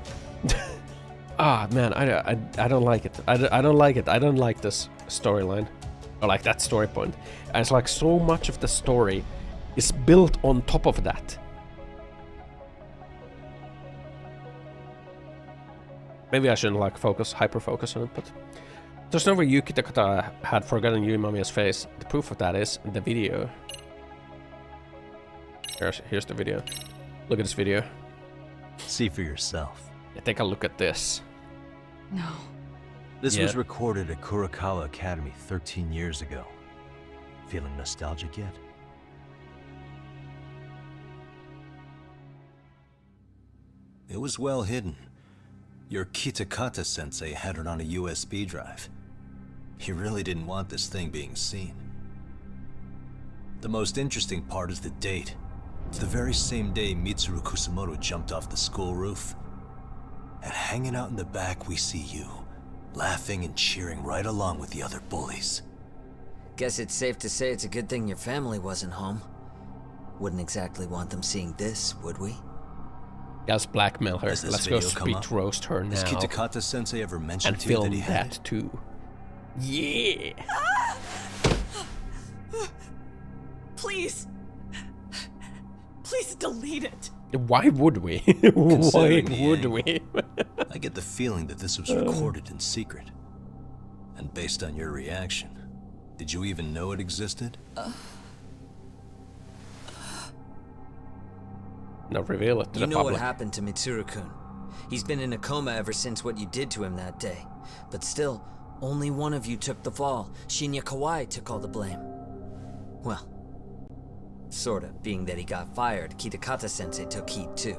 man, I don't like it. I don't like it. I don't like this storyline, or like that story point. And it's like so much of the story is built on top of that. Maybe I shouldn't like hyper-focus on it, but there's no way Kitakata had forgotten Yui Mamiya's face. The proof of that is the video. Here's the video. Look at this video. See for yourself. Yeah, take a look at this. No. This was recorded at Kurakawa Academy 13 years ago. Feeling nostalgic yet? It was well hidden. Your Kitakata-sensei had it on a USB drive. He really didn't want this thing being seen. The most interesting part is the date. It's the very same day Mitsuru Kusamoto jumped off the school roof. And hanging out in the back, we see you, laughing and cheering right along with the other bullies. Guess it's safe to say it's a good thing your family wasn't home. Wouldn't exactly want them seeing this, would we? Let's blackmail her. Has this Let's go video come speed up? roast her now. Has Kitakata-sensei ever mentioned and to you film that he had that too. Yeah. Please. Please delete it. Why would we? Why Considering the would angle, we? I get the feeling that this was recorded in secret. And based on your reaction, did you even know it existed? No, reveal it to You the know public. what happened to Mitsuru-kun. He's been in a coma ever since what you did to him that day. But still, only one of you took the fall. Shinya Kawai took all the blame. Well, sorta, being that he got fired, Kitakata-sensei took heat too.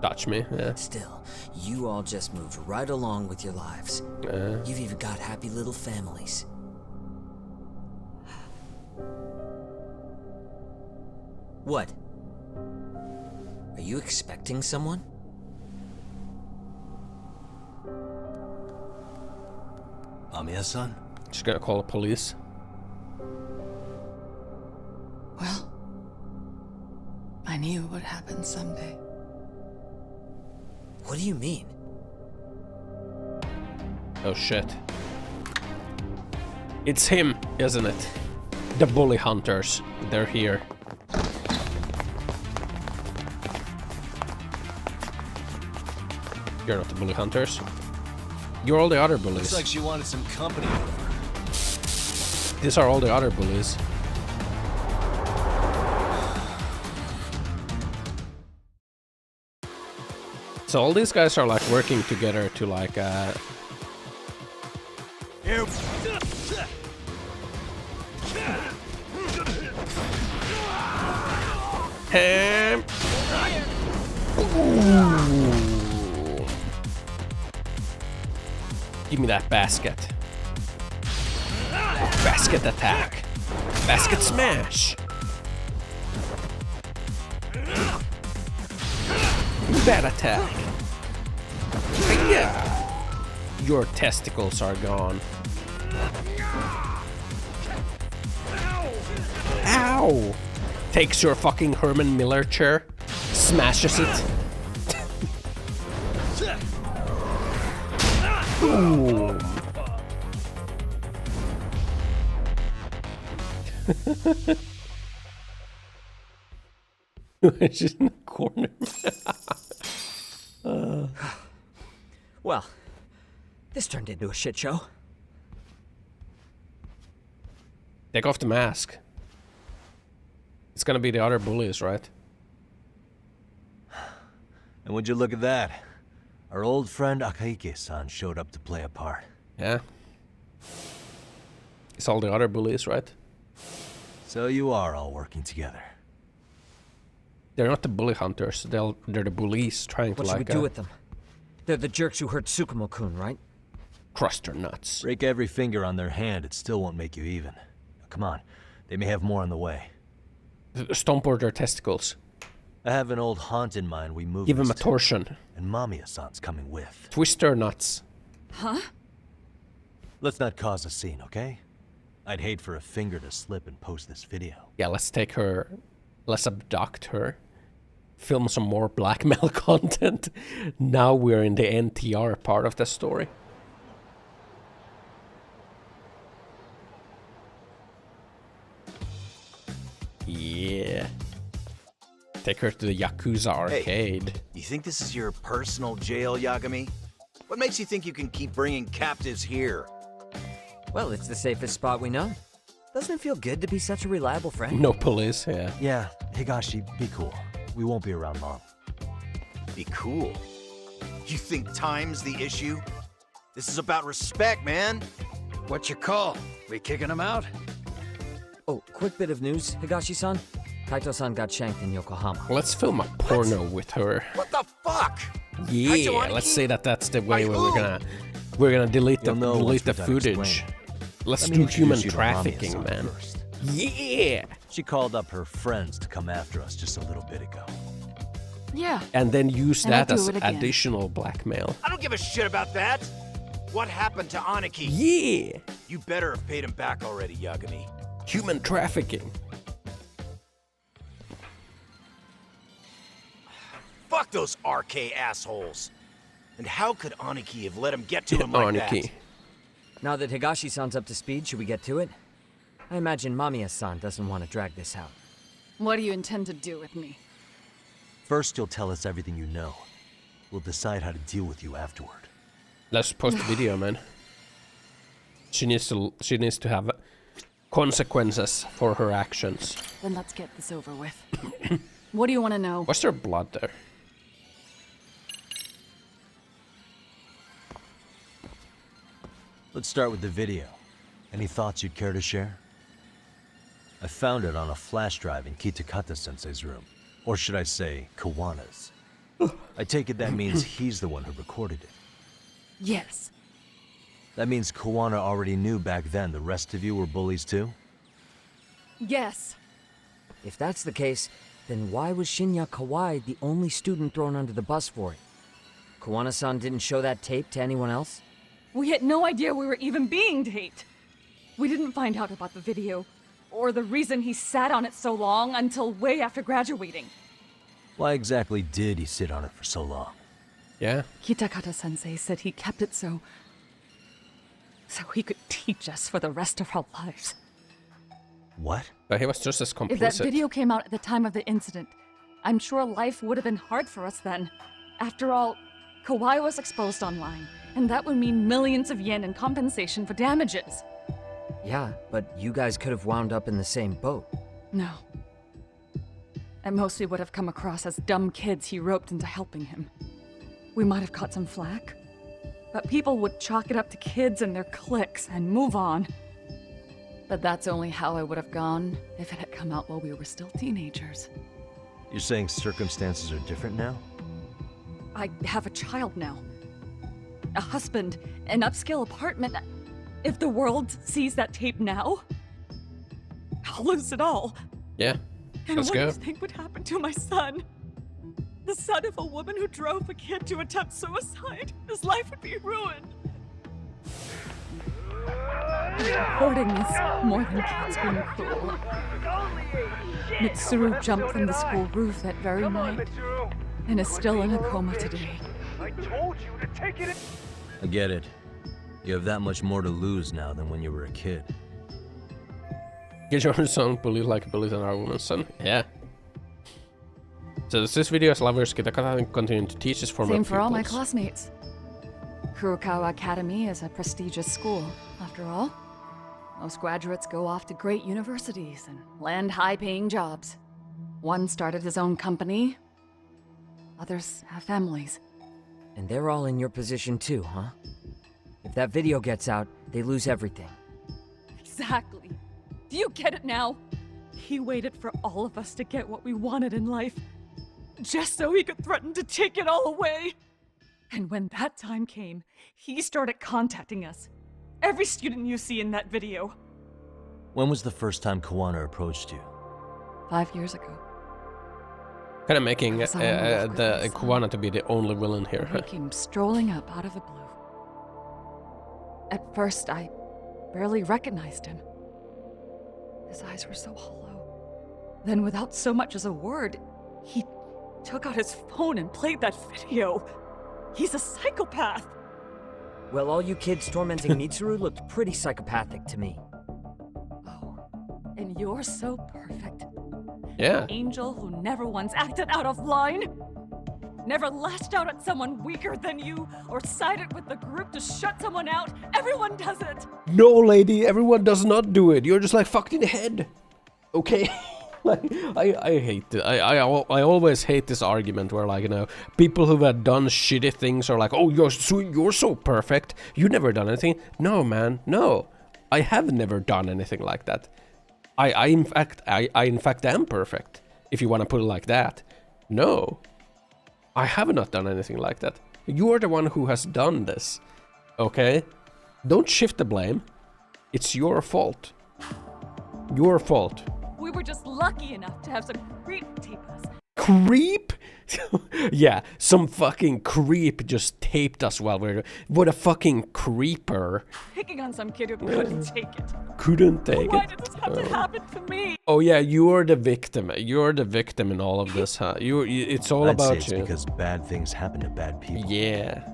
Touch me, yeah. Still, you all just moved right along with your lives. You've even got happy little families. What? Are you expecting someone? Amiya-san? She's gonna call the police. Well, I knew it would happen someday. What do you mean? Oh shit. It's him, isn't it? The bully hunters. They're here. You're not the bully hunters. You're all the other bullies. Looks like she wanted some company. These are all the other bullies. So all these guys are like working together to like Ooh. Give me that basket. Basket attack. Basket smash. Bad attack. Yeah. Your testicles are gone. Ow! Takes your fucking Herman Miller chair, smashes it. Boom. She's in the corner. Well, this turned into a shit show. Take off the mask. It's gonna be the other bullies, right? And would you look at that? Our old friend Akaike-san showed up to play a part. Yeah. It's all the other bullies, right? So you are all working together. They're not the bully hunters. They're the bullies trying What to should like we do with them? They're the jerks who hurt Tsukumo-kun, right? crushed their nuts. Break every finger on their hand, it still won't make you even. Come on, they may have more on the way. Stomp on their testicles. I have an old haunt in mind we moved. Give him a torsion. And Mamiya-san's coming with. Twist their nuts. Huh? Let's not cause a scene, okay? I'd hate for a finger to slip and post this video. Yeah, let's take her. Let's abduct her. Film some more blackmail content. Now we're in the NTR part of the story. Yeah. Take her to the Yakuza arcade. Hey, you think this is your personal jail, Yagami? What makes you think you can keep bringing captives here? Well, it's the safest spot we know. Doesn't it feel good to be such a reliable friend? No police, yeah. Yeah, Higashi, be cool. We won't be around long. Be cool? You think time's the issue? This is about respect, man. What you call? We kicking him out? Oh, quick bit of news, Higashi-san. Kaito-san got shanked in Yokohama. Let's film a porno with her. What the fuck? Yeah, let's say that's the way we're gonna delete the footage. Let's do human trafficking, man. Yeah. She called up her friends to come after us just a little bit ago. Yeah. And then use And that I'll do as it again. additional blackmail. I don't give a shit about that. What happened to Aniki? Yeah! You better have paid him back already, Yagami. Human trafficking. Fuck those RK assholes. And how could Aniki have let him get to him like that? Now that Higashi-san's up to speed, should we get to it? I imagine Mamiya-san doesn't want to drag this out. What do you intend to do with me? First, you'll tell us everything you know. We'll decide how to deal with you afterward. Let's post the video, man. She needs to have consequences for her actions. Then let's get this over with. What do you want to know? Was there blood there? Let's start with the video. Any thoughts you'd care to share? I found it on a flash drive in Kitakata-sensei's room. Or should I say, Kawana's. I take it that means he's the one who recorded it. Yes. That means Kawana already knew back then the rest of you were bullies too? Yes. If that's the case, then why was Shinya Kawai the only student thrown under the bus for it? Kawana-san didn't show that tape to anyone else? We had no idea we were even being taped. We didn't find out about the video, or the reason he sat on it so long until way after graduating. Why exactly did he sit on it for so long? Yeah. Kitakata-sensei said he kept it so he could teach us for the rest of our lives. What? But he was just as complicit. If that video came out at the time of the incident, I'm sure life would have been hard for us then. After all, Kawai was exposed online, and that would mean millions of yen in compensation for damages. Yeah, but you guys could have wound up in the same boat. No. At most, we would have come across as dumb kids he roped into helping him. We might have caught some flack, but people would chalk it up to kids and their cliques and move on. But that's only how I would have gone if it had come out while we were still teenagers. You're saying circumstances are different now? I have a child now. A husband, an upscale apartment. If the world sees that tape now, I'll lose it all. Yeah, And let's what do go. you think would happen to my son? The son of a woman who drove a kid to attempt suicide. His life would be ruined. Recording is more than kids being cruel. Mitsuru jumped from the school roof that very night and is still in a coma today. I told you to take it. I get it. You have that much more to lose now than when you were a kid. Get your son bullied like a bully than our woman's son. Yeah. So this video is lovers Kitakata continue to teach this form Same of for all my pupils. classmates. Kurokawa Academy is a prestigious school, after all. Most graduates go off to great universities and land high-paying jobs. One started his own company. Others have families. And they're all in your position too, huh? If that video gets out, they lose everything. Exactly. Do you get it now? He waited for all of us to get what we wanted in life, just so he could threaten to take it all away. And when that time came, he started contacting us. Every student you see in that video. When was the first time Kawana approached you? 5 years ago. Kind of making I was on a walk with my the Kawana to be the only villain here. He came strolling up out of the blue. At first, I barely recognized him. His eyes were so hollow. Then, without so much as a word, he took out his phone and played that video. He's a psychopath. Well, all you kids tormenting Mitsuru looked pretty psychopathic to me. And you're so perfect. Yeah. Angel who never once acted out of line. Never lashed out at someone weaker than you, or sided with the group to shut someone out. Everyone does it. No, lady, everyone does not do it. You're just like fucked in the head. Okay? Like, I hate it. I always hate this argument where, like, you know, people who have done shitty things are like, oh, you're so perfect. You never done anything. No, man, no. I have never done anything like that. I in fact am perfect, if you want to put it like that. No. I have not done anything like that. You're the one who has done this. Okay? Don't shift the blame. It's your fault. Your fault. We were just lucky enough to have some creep tape us. creep. Yeah, some fucking creep just taped us while we're... What a fucking creeper. Picking on some kid who couldn't take it. Couldn't take Why it. did this have to happen to me? Oh yeah, you're the victim. You're the victim in all of this, huh? It's all I'd say about it's you. because bad things happen to bad people. Yeah.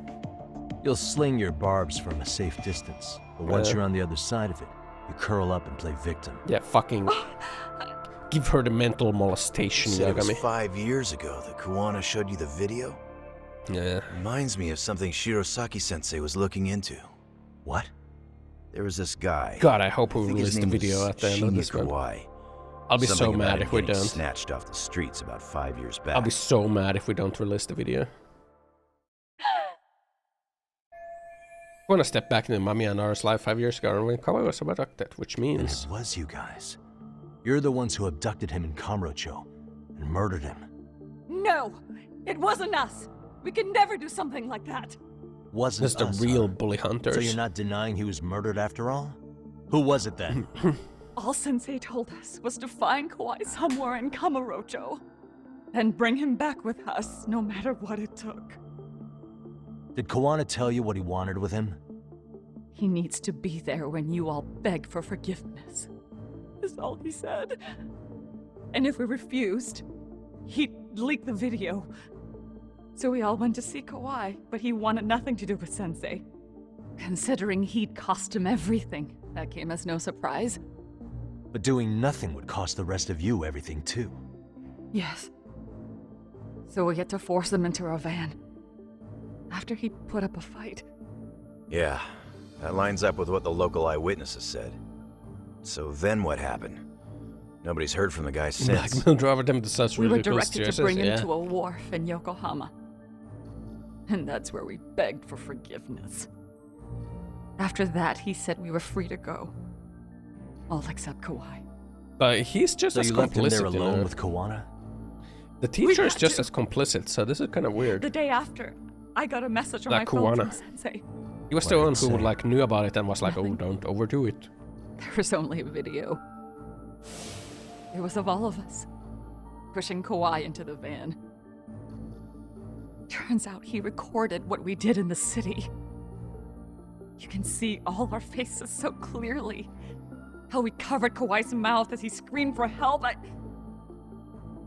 You'll sling your barbs from a safe distance, but once you're on the other side of it, you curl up and play victim. Yeah, fucking... Give her the mental molestation, You said it was Yagami. 5 years ago that Kuwana showed you the video? Yeah. Reminds me of something Shirosaki-sensei was looking into. What? There was this guy. God, I hope we I think his release the name video was at the end of this one. Kawai. I'll be so Something about mad him if we getting don't. snatched off the streets about 5 years back. I'll be so mad if we don't release the video. I want to step back into Mami and Nara's life 5 years ago when Kawai was abducted, which means... And it was you guys. You're the ones who abducted him in Kamurocho and murdered him. No! It wasn't us! We could never do something like that! Wasn't That's the us, real huh? bully hunters. So you're not denying he was murdered after all? Who was it then? All Sensei told us was to find Kawai somewhere in Kamurocho, and bring him back with us, no matter what it took. Did Kuwana tell you what he wanted with him? He needs to be there when you all beg for forgiveness. Is all he said. And if we refused, he'd leak the video. So we all went to see Kawai, but he wanted nothing to do with Sensei. Considering he'd cost him everything, that came as no surprise. But doing nothing would cost the rest of you everything too. Yes. So we had to force him into our van. After he put up a fight. Yeah, that lines up with what the local eyewitnesses said. So then what happened? Nobody's heard from the guy since. Blackmail driver them to such We were ridiculous directed to bring him to a wharf in Yokohama. And that's where we begged for forgiveness. After that, he said we were free to go. All except Kawai. But he's just So as you left him there complicit, you alone know. with Kuwana? The teacher is just as complicit, so this is kind of weird. The day after, I got a message on Like my phone Kuwana. from Sensei. He was the one who like knew about it and was like, oh, don't overdo it. There was only a video. It was of all of us, pushing Kawhi into the van. Turns out he recorded what we did in the city. You can see all our faces so clearly. How we covered Kawhi's mouth as he screamed for help.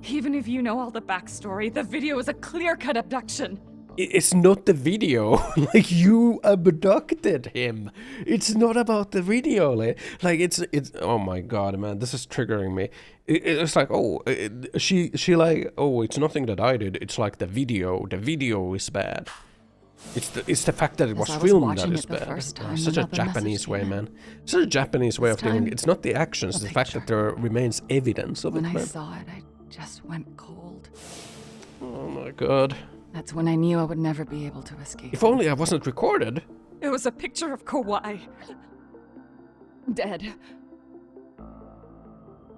Even if you know all the backstory, the video is a clear-cut abduction. It's not the video. Like, you abducted him. It's not about the video. Like it's oh my god, man, this is triggering me. It's like, oh, she like, oh, it's nothing that I did. It's like the video. The video is bad. It's the fact that it was filmed that is bad. Such a Japanese way, man. Such a Japanese way of doing it. It's not the actions, it's the fact that there remains evidence of it, man. When I saw it, I just went cold. Oh my god. That's when I knew I would never be able to escape. If only I wasn't recorded. It was a picture of Kawhi. Dead.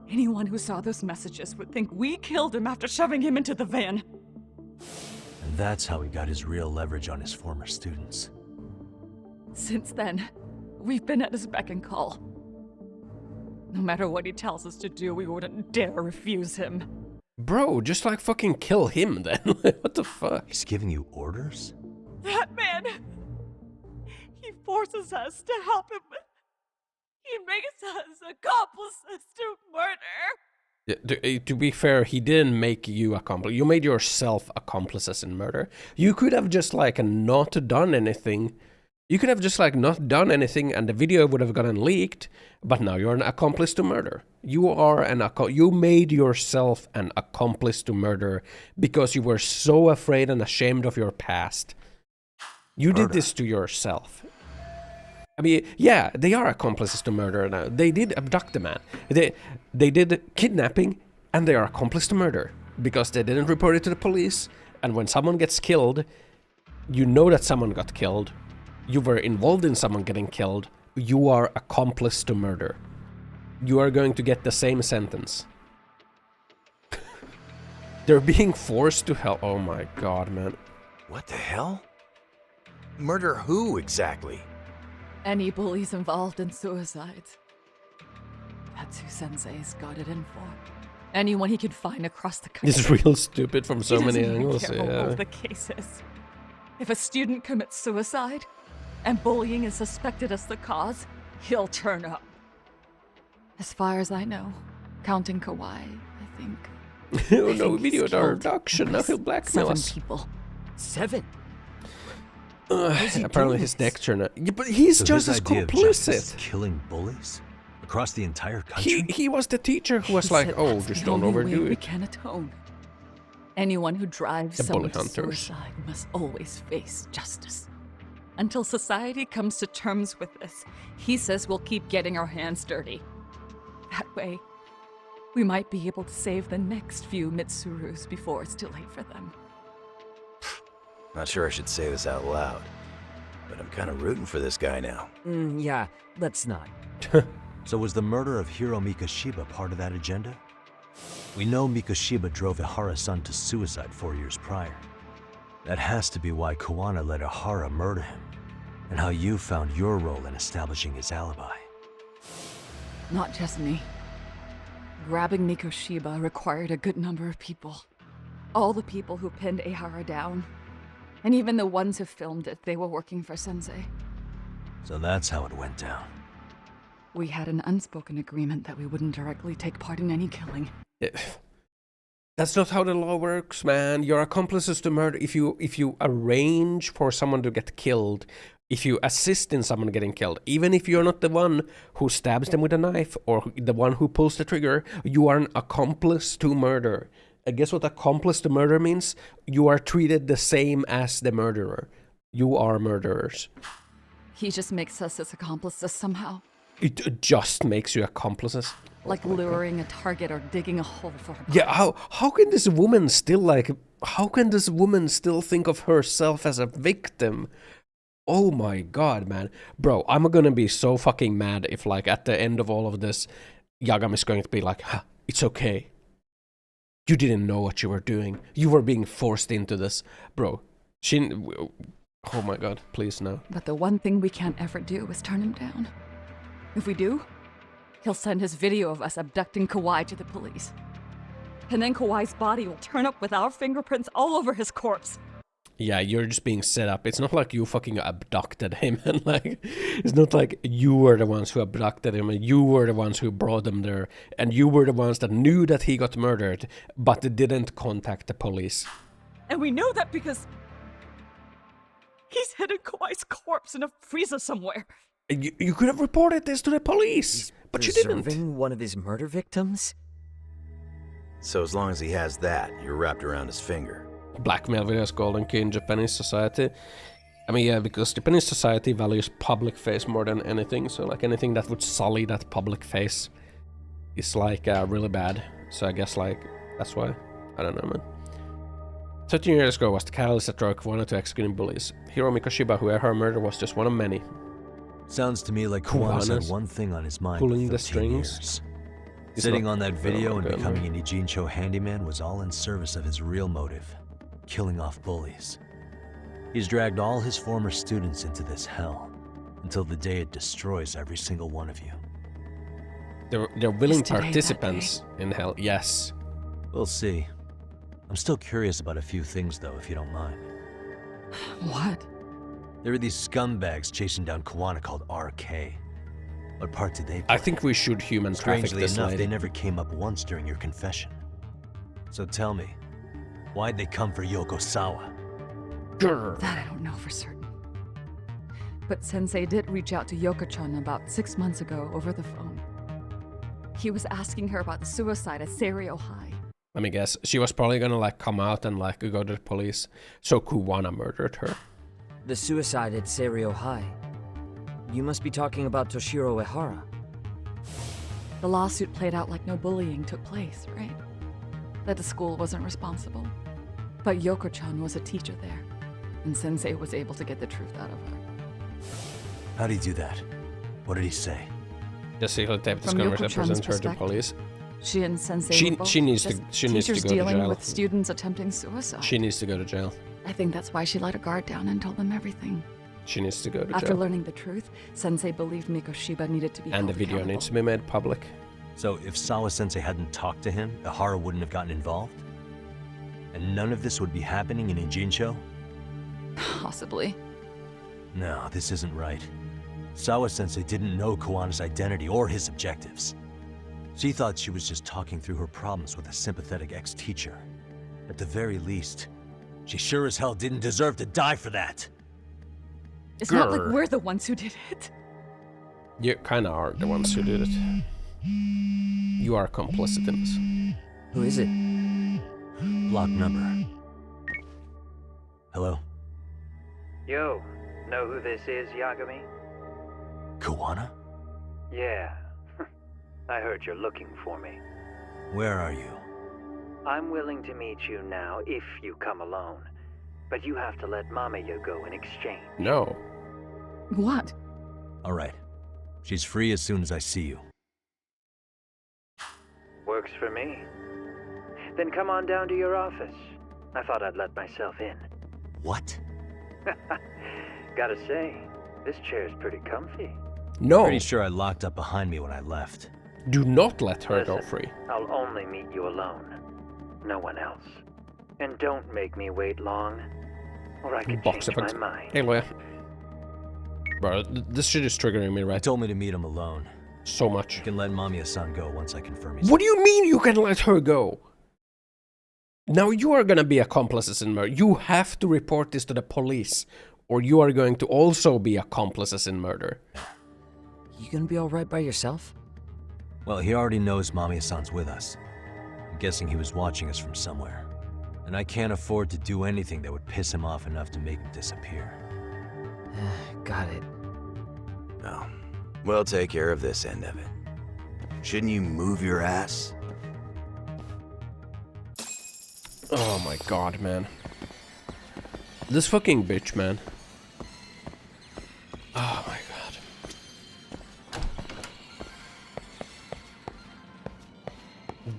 Anyone who saw those messages would think we killed him after shoving him into the van. And that's how he got his real leverage on his former students. Since then, we've been at his beck and call. No matter what he tells us to do, we wouldn't dare refuse him. Bro, just like fucking kill him then. What the fuck? He's giving you orders? That man! He forces us to help him. He makes us accomplices to murder. Yeah, to be fair, he didn't make you accomplice. You made yourself accomplices in murder. You could have just like not done anything. You could have just like not done anything and the video would have gotten leaked, but now you're an accomplice to murder. You are you made yourself an accomplice to murder because you were so afraid and ashamed of your past. You did this to yourself. I mean, yeah, they are accomplices to murder now. They did abduct the man. They did kidnapping and they are accomplices to murder because they didn't report it to the police. And when someone gets killed, you know that someone got killed. You were involved in someone getting killed. You are accomplice to murder. You are going to get the same sentence. They're being forced to hell. Oh my god, man. What the hell? Murder who exactly? Any bullies involved in suicides. That's who Sensei's got it in for. Anyone he could find across the country. It's real stupid from so He many doesn't even angles. care how old the case is. If a student commits suicide, and bullying is suspected as the cause, he'll turn up. As far as I know, counting Kawhi, I think. Oh no, video abduction. Now he'll blackmail 7 us. people. 7? Apparently his neck turned. Yeah, but he's So just his as idea of justice is complicit. killing bullies across the entire country. He was the teacher who was He like, said oh, that's just the don't only way overdo we it. can atone. Anyone who drives The someone bully to hunters. suicide must always face justice. Until society comes to terms with this, he says we'll keep getting our hands dirty. That way, we might be able to save the next few Mitsurus before it's too late for them. Not sure I should say this out loud, but I'm kind of rooting for this guy now. Yeah, let's not. So was the murder of Hiro Mikoshiba part of that agenda? We know Mikoshiba drove Ihara-san to suicide 4 years prior. That has to be why Kuwana let Ihara murder him, and how you found your role in establishing his alibi. Not just me. Grabbing Mikoshiba required a good number of people. All the people who pinned Ihara down. And even the ones who filmed it, they were working for Sensei. So that's how it went down. We had an unspoken agreement that we wouldn't directly take part in any killing. That's not how the law works, man. Your accomplices to murder. If you arrange for someone to get killed, if you assist in someone getting killed, even if you're not the one who stabs them with a knife or the one who pulls the trigger, you are an accomplice to murder. And guess what accomplice to murder means? You are treated the same as the murderer. You are murderers. He just makes us his accomplices somehow. It just makes you accomplices. Like luring a target or digging a hole for her. Yeah, how can this woman still think of herself as a victim? Oh my god, man. Bro, I'm gonna be so fucking mad if like at the end of all of this, Yagami's going to be like, it's okay. You didn't know what you were doing. You were being forced into this. Bro, oh my god, please no. But the one thing we can't ever do is turn him down. If we do, he'll send his video of us abducting Kawhi to the police. And then Kawhi's body will turn up with our fingerprints all over his corpse. Yeah, you're just being set up. It's not like you fucking abducted him, and like, it's not like you were the ones who abducted him, and you were the ones who brought him there, and you were the ones that knew that he got murdered, but didn't contact the police. And we know that because he's hidden Kawhi's corpse in a freezer somewhere. You could have reported this to the police, but you didn't. Preserving one of his murder victims? So as long as he has that, you're wrapped around his finger. Blackmail video is golden key in Japanese society. I mean, yeah, because Japanese society values public face more than anything. So like anything that would sully that public face is like really bad. So I guess like that's why. I don't know, man. 13 years ago was the catalyst that drove Kuwana to executing bullies. Hiro Mikoshiba, who her murder was just one of many. Sounds to me like Kuwana's had one thing on his mind. Pulling for the 13 strings. years. Sitting on that video and becoming an Ijincho handyman was all in service of his real motive. Killing off bullies. He's dragged all his former students into this hell, until the day it destroys every single one of you. They're willing participants in hell, yes. We'll see. I'm still curious about a few things though, if you don't mind. What? There are these scumbags chasing down Kuwana called RK. What part did they play? I think we should human traffic Strangely this enough, lady. they never came up once during your confession. So tell me, why'd they come for Yokosawa? That I don't know for certain. But Sensei did reach out to Yoko-chan about 6 months ago over the phone. He was asking her about the suicide at Seiryo High. Let me guess. She was probably gonna like come out and like go to the police. So Kuwana murdered her. The suicide at Seiryo High. You must be talking about Toshiro Ehara. The lawsuit played out like no bullying took place, right? That the school wasn't responsible. But Yoko-chan was a teacher there, and Sensei was able to get the truth out of her. How'd he do that? What did he say? The secret tape From discovers Yoko-chan's represents her to perspective, police. She and Sensei She were both needs to just she needs to teachers go to dealing jail. with students attempting suicide. She needs to go to jail. I think that's why she let her guard down and told them everything. She needs to go to After jail. learning the truth, Sensei believed Mikoshiba needed to be And the held video accountable. needs to be made public. So if Sawa-sensei hadn't talked to him, Ihara wouldn't have gotten involved? And none of this would be happening in Ijincho? Possibly. No, this isn't right. Sawa-sensei didn't know Kuwana's identity or his objectives. She thought she was just talking through her problems with a sympathetic ex-teacher. At the very least, she sure as hell didn't deserve to die for that. It's not like we're the ones who did it. You kinda are the ones who did it. You are complicit in this. Who is it? Block number. Hello? Yo, know who this is, Yagami? Kuwana? Yeah. I heard you're looking for me. Where are you? I'm willing to meet you now if you come alone. But you have to let Mamayo go in exchange. No. What? Alright. She's free as soon as I see you. Works for me. Then come on down to your office. I thought I'd let myself in. What? Gotta say, this chair's pretty comfy. No. Pretty sure I locked up behind me when I left. Do not let her go free. I'll only meet you alone. No one else. And don't make me wait long, or I could change my mind. Anyway. Bro, this shit is triggering me, right? He told me to meet him alone. So much. You can let Mamiya-san go once I confirm he's... What do you mean you can let her go? Now you are gonna be accomplices in murder. You have to report this to the police, or you are going to also be accomplices in murder. You gonna be alright by yourself? Well, he already knows Mamiya-san's with us. I'm guessing he was watching us from somewhere. And I can't afford to do anything that would piss him off enough to make him disappear. Got it. No. We'll take care of this end of it. Shouldn't you move your ass? Oh my god, man. This fucking bitch, man. Oh my god.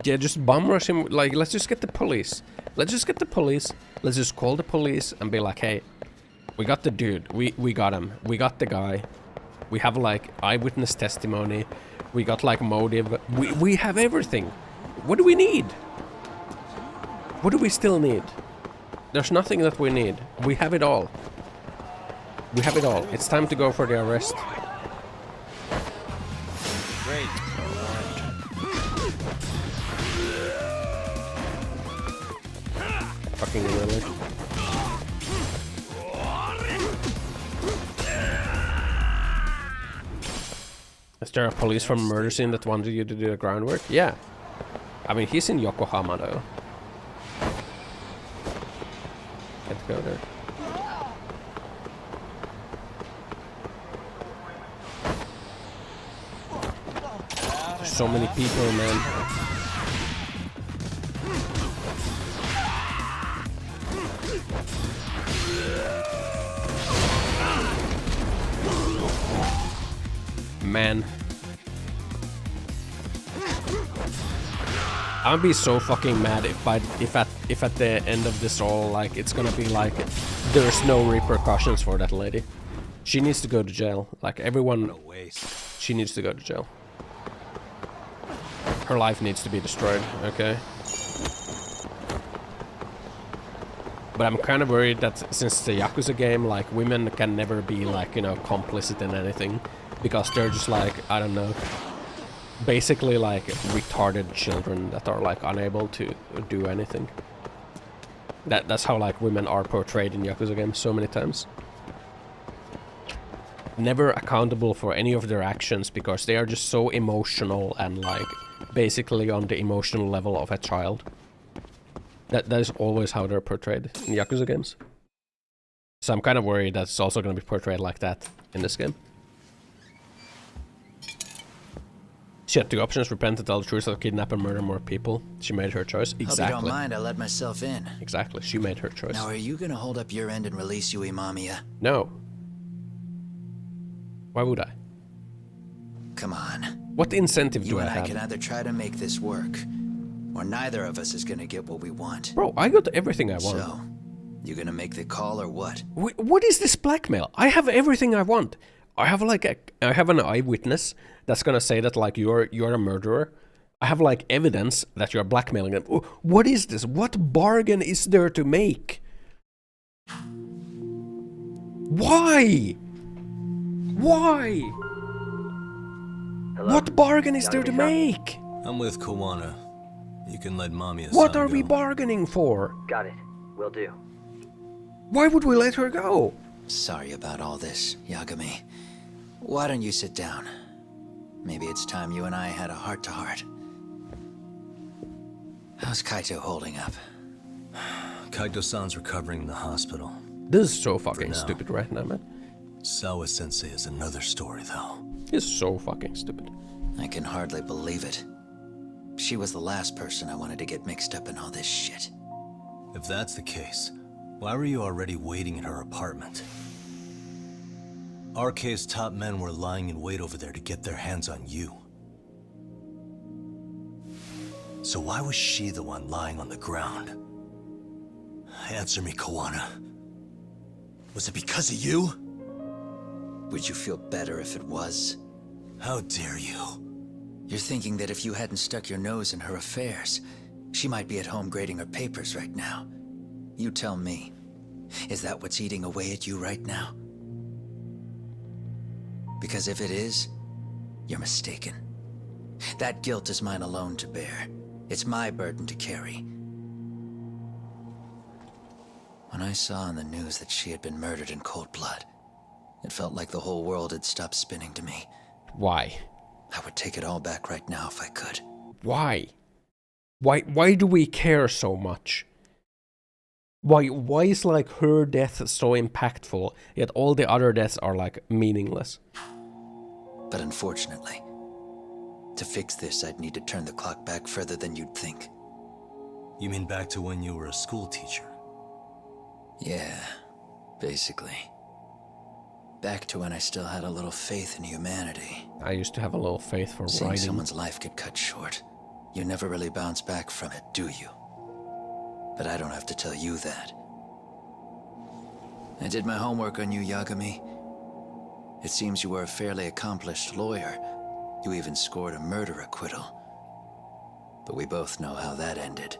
Yeah, just bum rush him. Like, let's just get the police. Let's just get the police. Let's just call the police and be like, hey, we got the dude. We got him. We got the guy. We have like eyewitness testimony. We got like motive. We have everything. What do we need? What do we still need? There's nothing that we need. We have it all. We have it all. It's time to go for the arrest. Great. Fucking really. Is there a police from a murder scene that wanted you to do the groundwork? Yeah. I mean, he's in Yokohama though. Can't go there. So many people, man. Man. I'll be so fucking mad if at the end of this all, like, it's gonna be like there's no repercussions for that lady. She needs to go to jail. Like, everyone, she needs to go to jail. Her life needs to be destroyed, okay? But I'm kind of worried that since it's a Yakuza game, like, women can never be, like, you know, complicit in anything. Because they're just like, I don't know, basically like retarded children that are like unable to do anything. That's how like women are portrayed in Yakuza games so many times. Never accountable for any of their actions because they are just so emotional and like basically on the emotional level of a child. That is always how they're portrayed in Yakuza games. So I'm kind of worried that it's also going to be portrayed like that in this game. She had two options: repent and tell the truth, or kidnap and murder more people. She made her choice. Exactly. Hope you don't mind I let myself in. Exactly. She made her choice. Now, are you gonna hold up your end and release Yui Mamiya? No. Why would I? Come on. What incentive do I have? You and I can either try to make this work, or neither of us is gonna get what we want. Bro, I got everything I want. So, you gonna make the call or what? What is this blackmail? I have everything I want. I have like I have an eyewitness that's gonna say that like you're a murderer. I have like evidence that you're blackmailing them. What is this? What bargain is there to make? Why? Why? Hello? What bargain is there to make? I'm with Kawana. You can let Mommy Assan What are go. we bargaining for? Got it. Will do. Why would we let her go? Sorry about all this, Yagami. Why don't you sit down? Maybe it's time you and I had a heart-to-heart. How's Kaito holding up? Kaito-san's recovering in the hospital. This is so fucking stupid right now, man. Sawa-sensei is another story, though. It's so fucking stupid. I can hardly believe it. She was the last person I wanted to get mixed up in all this shit. If that's the case, why were you already waiting in her apartment? RK's top men were lying in wait over there to get their hands on you. So why was she the one lying on the ground? Answer me, Kawana. Was it because of you? Would you feel better if it was? How dare you? You're thinking that if you hadn't stuck your nose in her affairs, she might be at home grading her papers right now. You tell me. Is that what's eating away at you right now? Because if it is, you're mistaken. That guilt is mine alone to bear. It's my burden to carry. When I saw on the news that she had been murdered in cold blood, it felt like the whole world had stopped spinning to me. Why? I would take it all back right now if I could. Why? Why do we care so much? Why is like her death so impactful, yet all the other deaths are like meaningless? But unfortunately, to fix this, I'd need to turn the clock back further than you'd think. You mean back to when you were a school teacher? Yeah, basically. Back to when I still had a little faith in humanity. I used to have a little faith for Seeing writing. someone's life get cut short, you never really bounce back from it, do you? But I don't have to tell you that. I did my homework on you, Yagami. It seems you were a fairly accomplished lawyer. You even scored a murder acquittal. But we both know how that ended.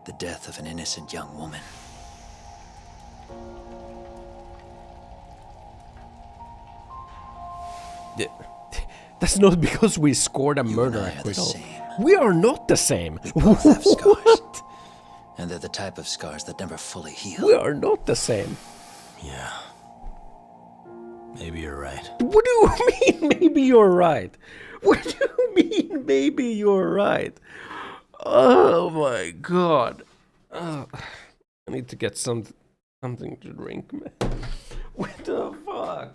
The death of an innocent young woman. That's not because we scored a murder acquittal. We are not the same. We both have scars. And they're the type of scars that never fully heal. We are not the same. Yeah. Maybe you're right. What do you mean, maybe you're right? What do you mean, maybe you're right? Oh my god. I need to get something to drink, man. What the fuck?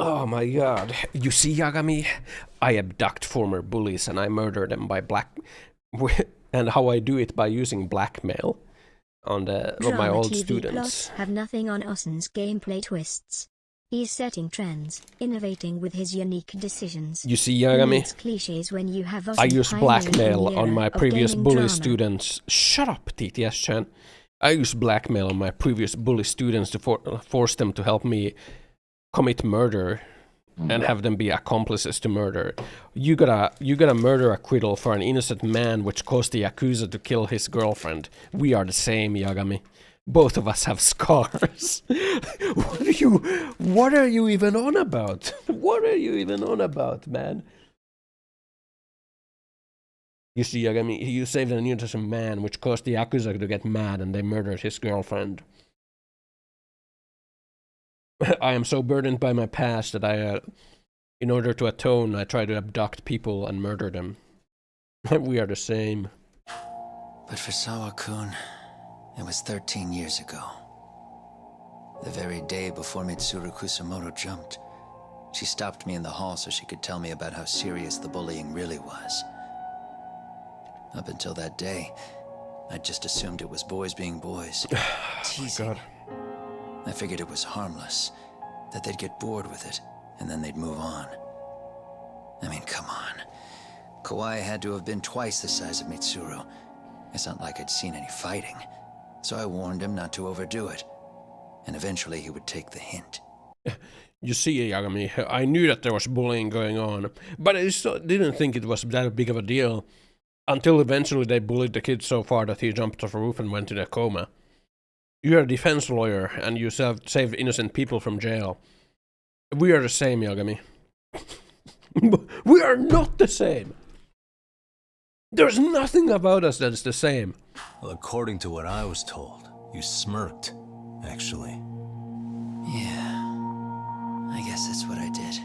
Oh my god. You see, Yagami? I abduct former bullies and I murder them by and how I do it by using blackmail on my old TV students. plots have nothing on Ossan's gameplay twists. He's setting trends, innovating with his unique decisions. You see, Yagami? It's cliches when you have Ossan I use blackmail on my previous bully drama. students. Shut up, TTS-chan. I use blackmail on my previous bully students to force them to help me commit murder and have them be accomplices to murder. You got a murder acquittal for an innocent man which caused the Yakuza to kill his girlfriend. We are the same, Yagami. Both of us have scars. What are you even on about? What are you even on about, man? You see, Yagami, you saved an innocent man which caused the Yakuza to get mad and they murdered his girlfriend. I am so burdened by my past that I, in order to atone, I try to abduct people and murder them. We are the same. But for Sawa-kun, it was 13 years ago. The very day before Mitsuru Kusamoto jumped, she stopped me in the hall so she could tell me about how serious the bullying really was. Up until that day, I just assumed it was boys being boys. Teasing. God. I figured it was harmless, that they'd get bored with it, and then they'd move on. I mean, come on. Kawai had to have been twice the size of Mitsuru. It's not like I'd seen any fighting. So I warned him not to overdo it. And eventually he would take the hint. You see, Yagami, I knew that there was bullying going on, but I didn't think it was that big of a deal. Until eventually they bullied the kid so far that he jumped off a roof and went in a coma. You're a defense lawyer, and you save innocent people from jail. We are the same, Yagami. We are not the same! There's nothing about us that is the same. Well, according to what I was told, you smirked, actually. Yeah, I guess that's what I did.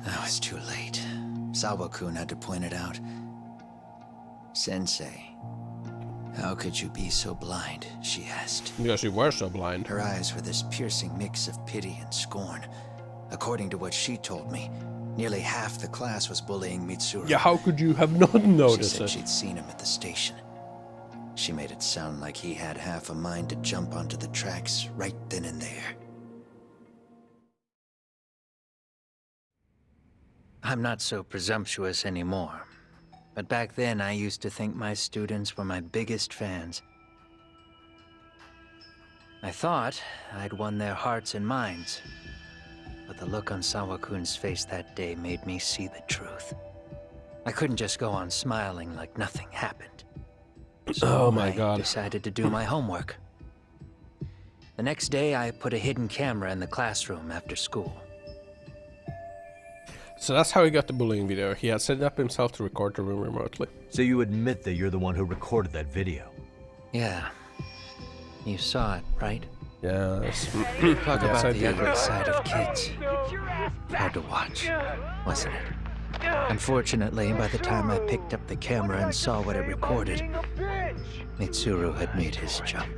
I was too late. Sawa-kun had to point it out. Sensei, how could you be so blind, she asked. Because you were so blind. Her eyes were this piercing mix of pity and scorn. According to what she told me, nearly half the class was bullying Mitsuru. Yeah, how could you have not noticed She said it? she'd seen him at the station. She made it sound like he had half a mind to jump onto the tracks right then and there. I'm not so presumptuous anymore. But back then, I used to think my students were my biggest fans. I thought I'd won their hearts and minds. But the look on Sawa-kun's face that day made me see the truth. I couldn't just go on smiling like nothing happened. So oh my God. I decided to do my homework. The next day, I put a hidden camera in the classroom after school. So that's how he got the bullying video. He had set it up himself to record the room remotely. So you admit that you're the one who recorded that video? Yeah. You saw it, right? Yes. Talk Yes, about I the did. ugly side of kids. Hard to watch, wasn't it? Unfortunately, by the time I picked up the camera and saw what it recorded, Mitsuru had made his jump.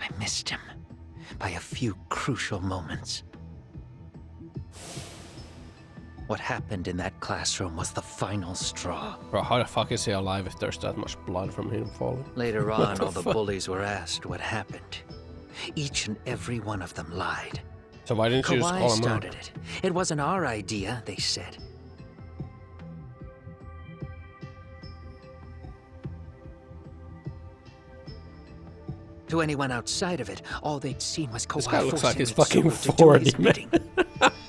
I missed him by a few crucial moments. What happened in that classroom was the final straw. Bro, how the fuck is he alive if there's that much blood from him falling? Later What on, the all the fuck? bullies were asked what happened. Each and every one of them lied. So why didn't you just Kawai call him out? started it. It wasn't our idea, they said. To anyone outside of it, all they'd seen was Kawhi This guy looks like forcing he's Mitsuru fucking to do 40, his man. bidding.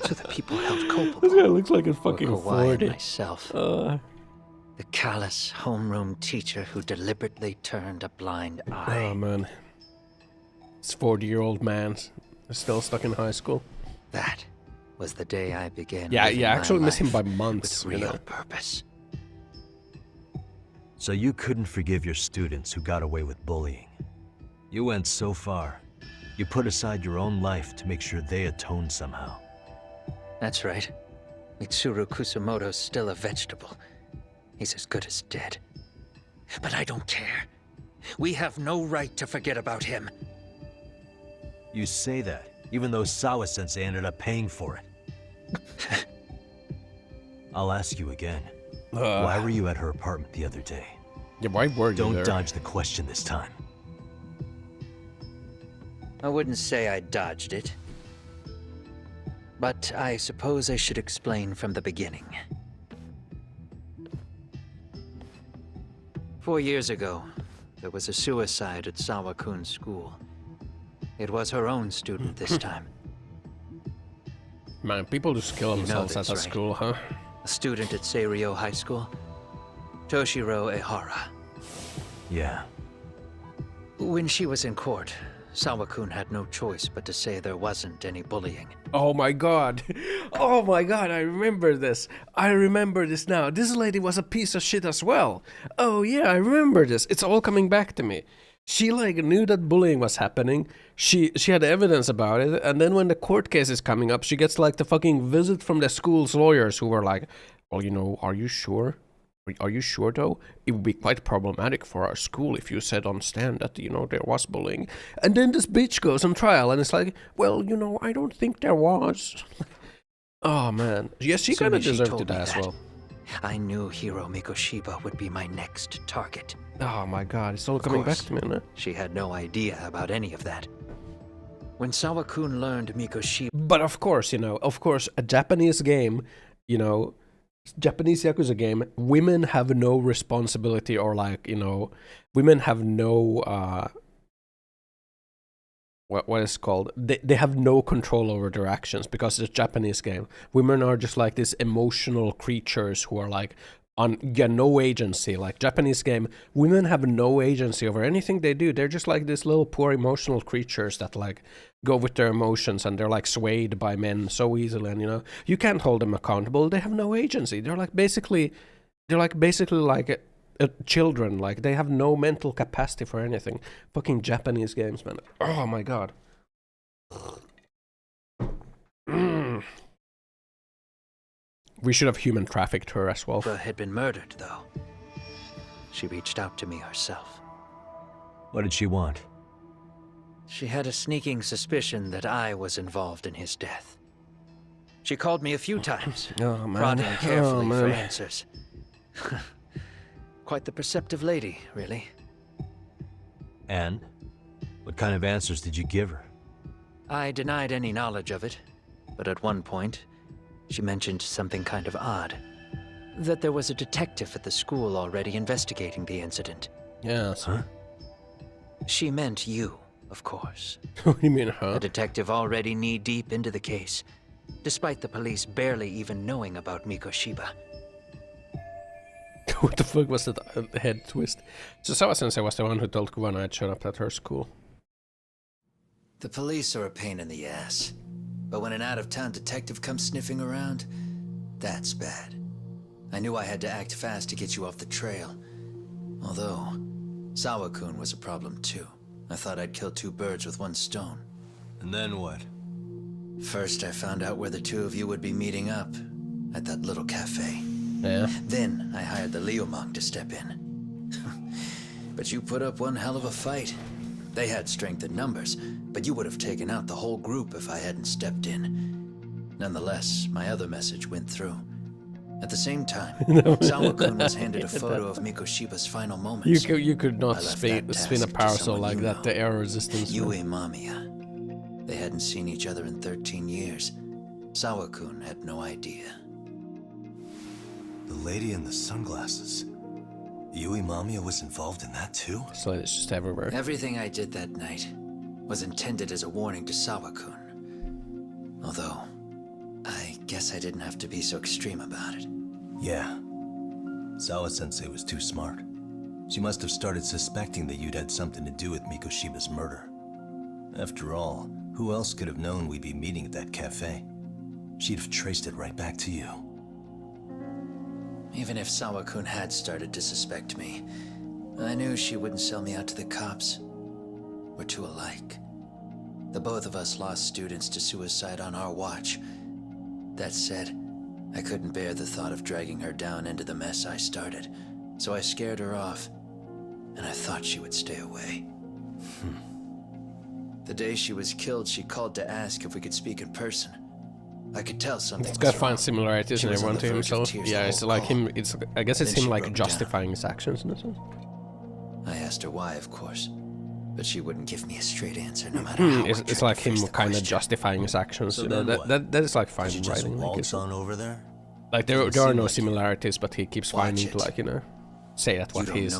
So the people held culpable. This guy looks like he's were fucking Kawhi 40. and myself. The callous homeroom teacher who deliberately turned a blind eye. Oh man. This 40-year-old man is still stuck in high school. That was the day I began. Yeah, living yeah, I my actually miss him life by months. with you real know? purpose. So you couldn't forgive your students who got away with bullying. You went so far. You put aside your own life to make sure they atoned somehow. That's right. Mitsuru Kusumoto's still a vegetable. He's as good as dead. But I don't care. We have no right to forget about him. You say that, even though Sawa-sensei ended up paying for it. I'll ask you again. Why were you at her apartment the other day? Yeah, why were you Don't there? dodge the question this time. I wouldn't say I dodged it. But I suppose I should explain from the beginning. 4 years ago, there was a suicide at Sawa-kun's school. It was her own student this time. Man, people just kill You know themselves at this, that right? school, huh? A student at Seiryo High School, Toshiro Ehara. Yeah. When she was in court, Sawa-kun had no choice but to say there wasn't any bullying. Oh my god. Oh my god, I remember this. I remember this now. This lady was a piece of shit as well. Oh yeah, I remember this. It's all coming back to me. She like knew that bullying was happening. She had evidence about it, and then when the court case is coming up, she gets like the fucking visit from the school's lawyers who were like, well, you know, are you sure? Are you sure though? It would be quite problematic for our school if you said on stand that, you know, there was bullying. And then this bitch goes on trial and it's like, well, you know, I don't think there was. Oh man. Yes, she Soon kind of as she deserved told to me die as that, well. I knew Hiro Mikoshiba would be my next target. Oh my god, it's all coming back to me now. She had no idea about any of that. When Sawa-kun learned Mikoshiba... But of course, you know, a Japanese game, you know, Japanese Yakuza game, women have no responsibility or like, you know, women have no, what is it called? They have no control over their actions because it's a Japanese game. Women are just like these emotional creatures who are like, no agency. Like Japanese game, women have no agency over anything they do. They're just like these little poor emotional creatures that like go with their emotions, and they're like swayed by men so easily, and you know, you can't hold them accountable. They have no agency. They're like basically like children. Like they have no mental capacity for anything. Fucking Japanese games, man. Oh my god. We should have human trafficked her as well. had been murdered, though. She reached out to me herself. What did she want? She had a sneaking suspicion that I was involved in his death. She called me a few times, prodding carefully for answers. Quite the perceptive lady, really. And? What kind of answers did you give her? I denied any knowledge of it, but at one point, she mentioned something kind of odd. That there was a detective at the school already investigating the incident. Yes. Huh? She meant you, of course. What do you mean, huh? A detective already knee-deep into the case, despite the police barely even knowing about Mikoshiba. What the fuck was that head twist? So Sawa-sensei was the one who told Kuwana I'd shown up at her school. The police are a pain in the ass. But when an out-of-town detective comes sniffing around, that's bad. I knew I had to act fast to get you off the trail. Although, Sawa-kun was a problem too. I thought I'd kill two birds with one stone. And then what? First, I found out where the two of you would be meeting up. At that little cafe. Yeah. Then, I hired the Leomong to step in. But you put up one hell of a fight. They had strength in numbers, but you would have taken out the whole group if I hadn't stepped in. Nonetheless, my other message went through. At the same time, Sawa-kun was handed a photo of Mikoshiba's final moments. You could not spin a parasol like that, the air resistance. Yue Mamiya. They hadn't seen each other in 13 years. Sawa-kun had no idea. The lady in the sunglasses. Yue Mamiya was involved in that too? So it's just everywhere. Everything I did that night was intended as a warning to Sawa-kun. Although, I guess I didn't have to be so extreme about it. Yeah. Sawa-sensei was too smart. She must have started suspecting that you'd had something to do with Mikoshiba's murder. After all, who else could have known we'd be meeting at that cafe? She'd have traced it right back to you. Even if Sawa-kun had started to suspect me, I knew she wouldn't sell me out to the cops. We're too alike. The both of us lost students to suicide on our watch. That said, I couldn't bear the thought of dragging her down into the mess I started, so I scared her off, and I thought she would stay away. The day she was killed, she called to ask if we could speak in person. I could tell something. It's got fine similarities in everyone to himself. Yeah, it's like him. I guess it's him like justifying his actions in a sense. I asked her why, of course, but she wouldn't give me a straight answer, no matter how. It's like him kind of justifying his actions. So that is like fine writing. Waltz on over there? Like there are no similarities, but he keeps finding to like say that what he's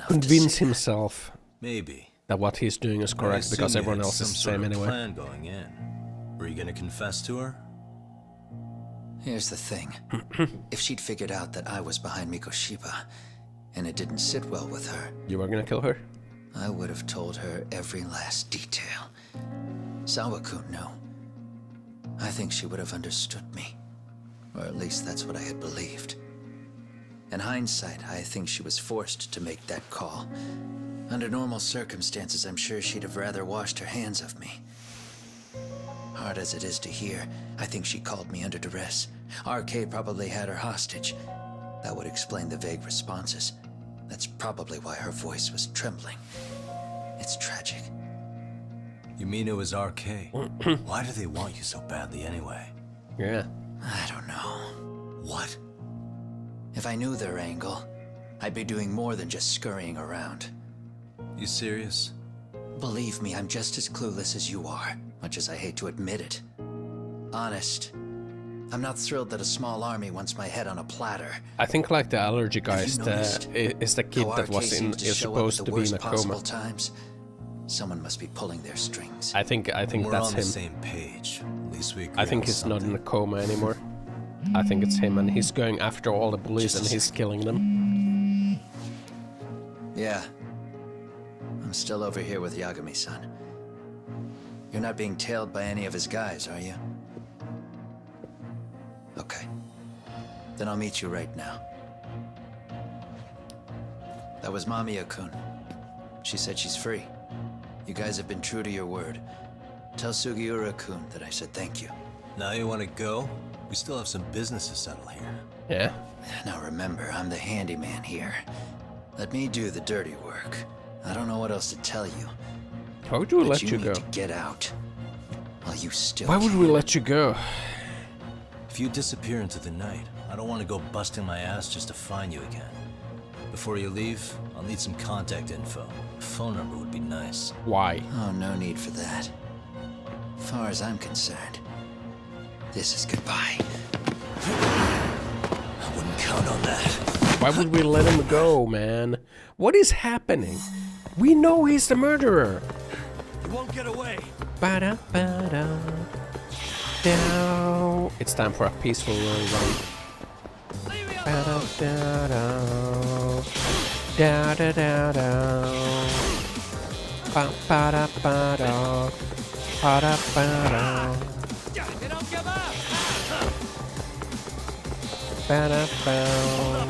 convince himself maybe that what he's doing is correct because everyone else is the same anyway. Plan going in. Were you gonna confess to her? Here's the thing. If she'd figured out that I was behind Mikoshiba, and it didn't sit well with her... You were gonna kill her? I would have told her every last detail. Sawa-kun knew. I think she would have understood me. Or at least that's what I had believed. In hindsight, I think she was forced to make that call. Under normal circumstances, I'm sure she'd have rather washed her hands of me. Hard as it is to hear, I think she called me under duress. RK probably had her hostage. That would explain the vague responses. That's probably why her voice was trembling. It's tragic. You mean it was RK? Why do they want you so badly anyway? Yeah. I don't know. What? If I knew their angle, I'd be doing more than just scurrying around. You serious? Believe me, I'm just as clueless as you are, much as I hate to admit it. Honest. I'm not thrilled that a small army wants my head on a platter. I think like the allergy guy is the kid that was is supposed to be in a coma. Times? Someone must be pulling their strings. I think We're that's on him. the same page. At least we agree I think on he's not something. in a coma anymore. I think it's him, and he's going after all the bullies and he's killing them. Yeah. I'm still over here with Yagami-san. You're not being tailed by any of his guys, are you? Okay. Then I'll meet you right now. That was Mamiya-kun. She said she's free. You guys have been true to your word. Tell Sugiura-kun that I said thank you. Now you want to go? We still have some business to settle here. Yeah. Now remember, I'm the handyman here. Let me do the dirty work. I don't know what else to tell you. Why would we But let you need go? to get out. While you still Why would we let you go? If you disappear into the night, I don't want to go busting my ass just to find you again. Before you leave, I'll need some contact info. A phone number would be nice. Why? Oh, no need for that. Far as I'm concerned, this is goodbye. I wouldn't count on that. Why would we let him go, man? What is happening? We know he's the murderer. You won't get away. Ba-da, ba-da. Down. It's time for a peaceful run. Ba-da, da-da. Da-da-da-da. Ba-ba-da-ba-da. Ba-da-ba-da. Ba-da-ba.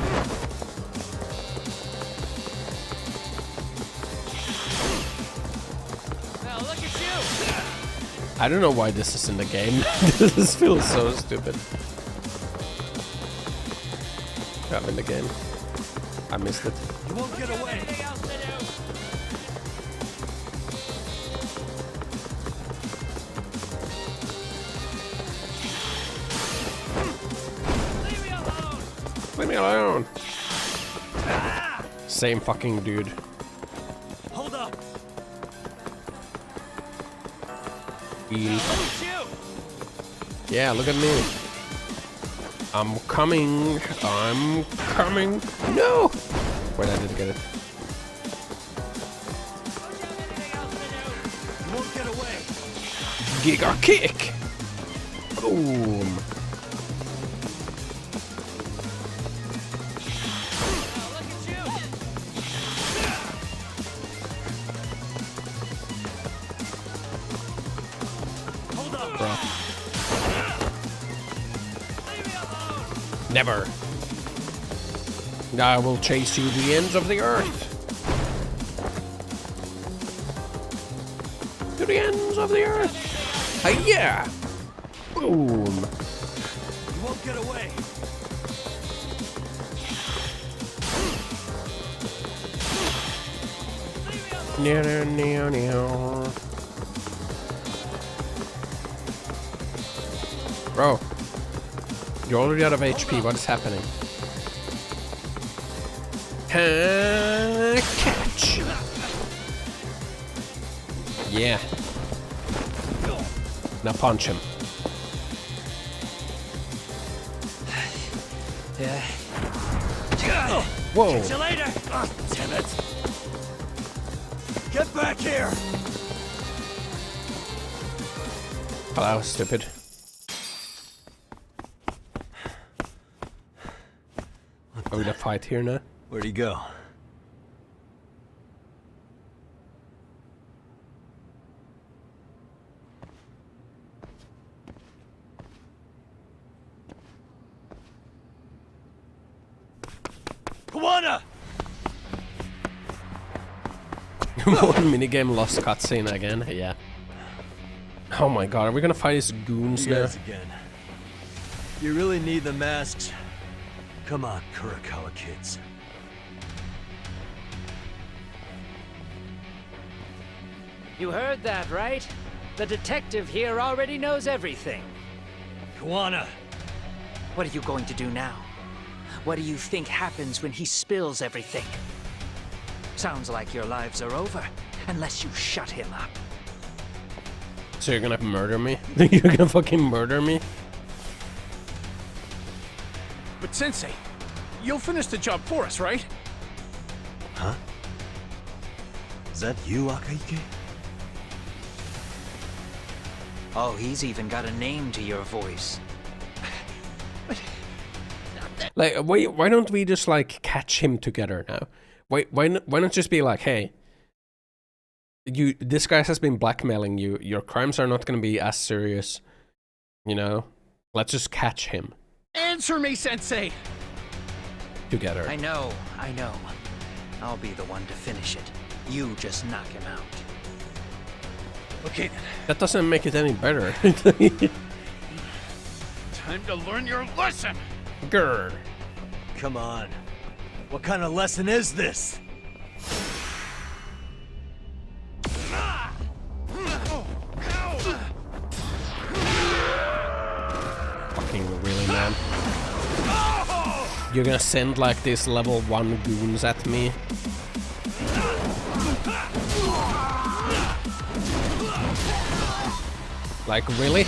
I don't know why this is in the game. This feels so stupid. I'm in the game. I missed it. You won't get away. Leave me alone. Same fucking dude. Hold up. Yeah, look at me. I'm coming. I'm coming. No! Wait, I didn't get it. You won't get away. Giga kick! Boom! Never. I will chase you to the ends of the earth. To the ends of the earth. Yeah. Boom. You won't get away. Bro. You're already out of HP, what is happening? Catch! Yeah. Now punch him. Yeah. Whoa. Catch you later. Oh, damn it. Get back here. Oh, that was stupid. Are we gonna fight here now? Where'd he go? Kawana! One minigame lost cutscene again, yeah. Oh my god, are we gonna fight these goons You now? guys again. You really need the masks? Come on, Kurakawa kids. You heard that, right? The detective here already knows everything. Kawana! What are you going to do now? What do you think happens when he spills everything? Sounds like your lives are over, unless you shut him up. So you're gonna murder me? You're gonna fucking murder me? But Sensei, you'll finish the job for us, right? Huh? Is that you, Akaike? Oh, he's even got a name to your voice. Like, why don't we just like catch him together now? Why not just be like, hey, this guy has been blackmailing you. Your crimes are not gonna be as serious, you know. Let's just catch him. Answer me, Sensei! Together. I know. I'll be the one to finish it. You just knock him out. Okay then. That doesn't make it any better. Time to learn your lesson! Grr. Come on. What kind of lesson is this? Fucking really, man. You're gonna send like these level 1 goons at me? Like, really?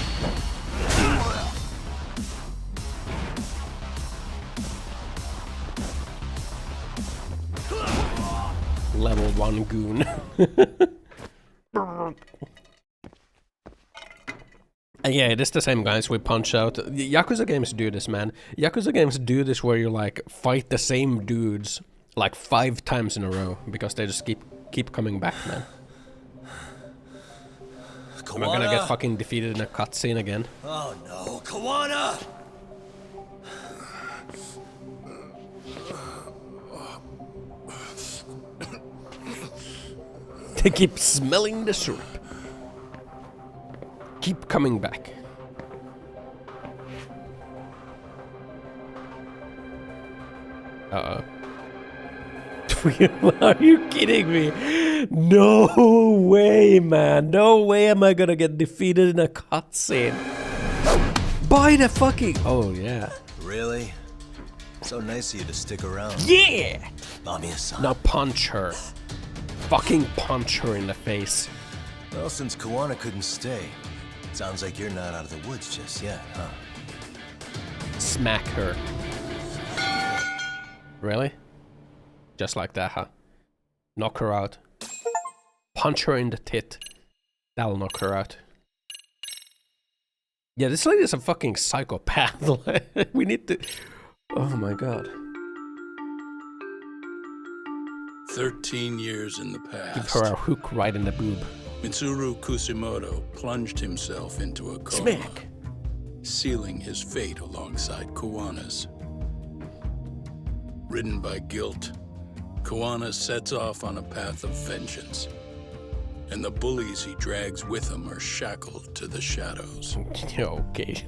Level 1 goon. Yeah, it is the same guys we punch out. Yakuza games do this, man. Yakuza games do this where you like fight the same dudes like 5 times in a row because they just keep coming back, man. Am I gonna get fucking defeated in a cutscene again? Oh no, Kawana! They keep smelling the syrup. Keep coming back. Uh-oh. Are you kidding me? No way, man. No way am I gonna get defeated in a cutscene. By the fucking... Oh, yeah. Really? So nice of you to stick around. Yeah! Mamiya-san. Now punch her. Fucking punch her in the face. Well, since Kawana couldn't stay, sounds like you're not out of the woods just yet, huh? Smack her. Really? Just like that, huh? Knock her out. Punch her in the tit. That'll knock her out. Yeah, this lady's a fucking psychopath. We need to... Oh my god. 13 years in the past. Give her a hook right in the boob. Mitsuru Kusumoto plunged himself into a coma, Smack. sealing his fate alongside Kawana's. Ridden by guilt, Kawana sets off on a path of vengeance, and the bullies he drags with him are shackled to the shadows. Okay.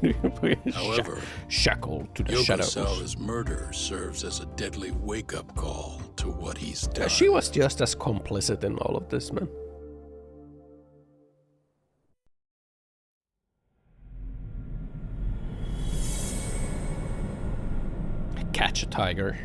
However, shackled to the shadows. Yokosawa's murder serves as a deadly wake-up call to what he's done. She was just as complicit in all of this, man. Catch a tiger.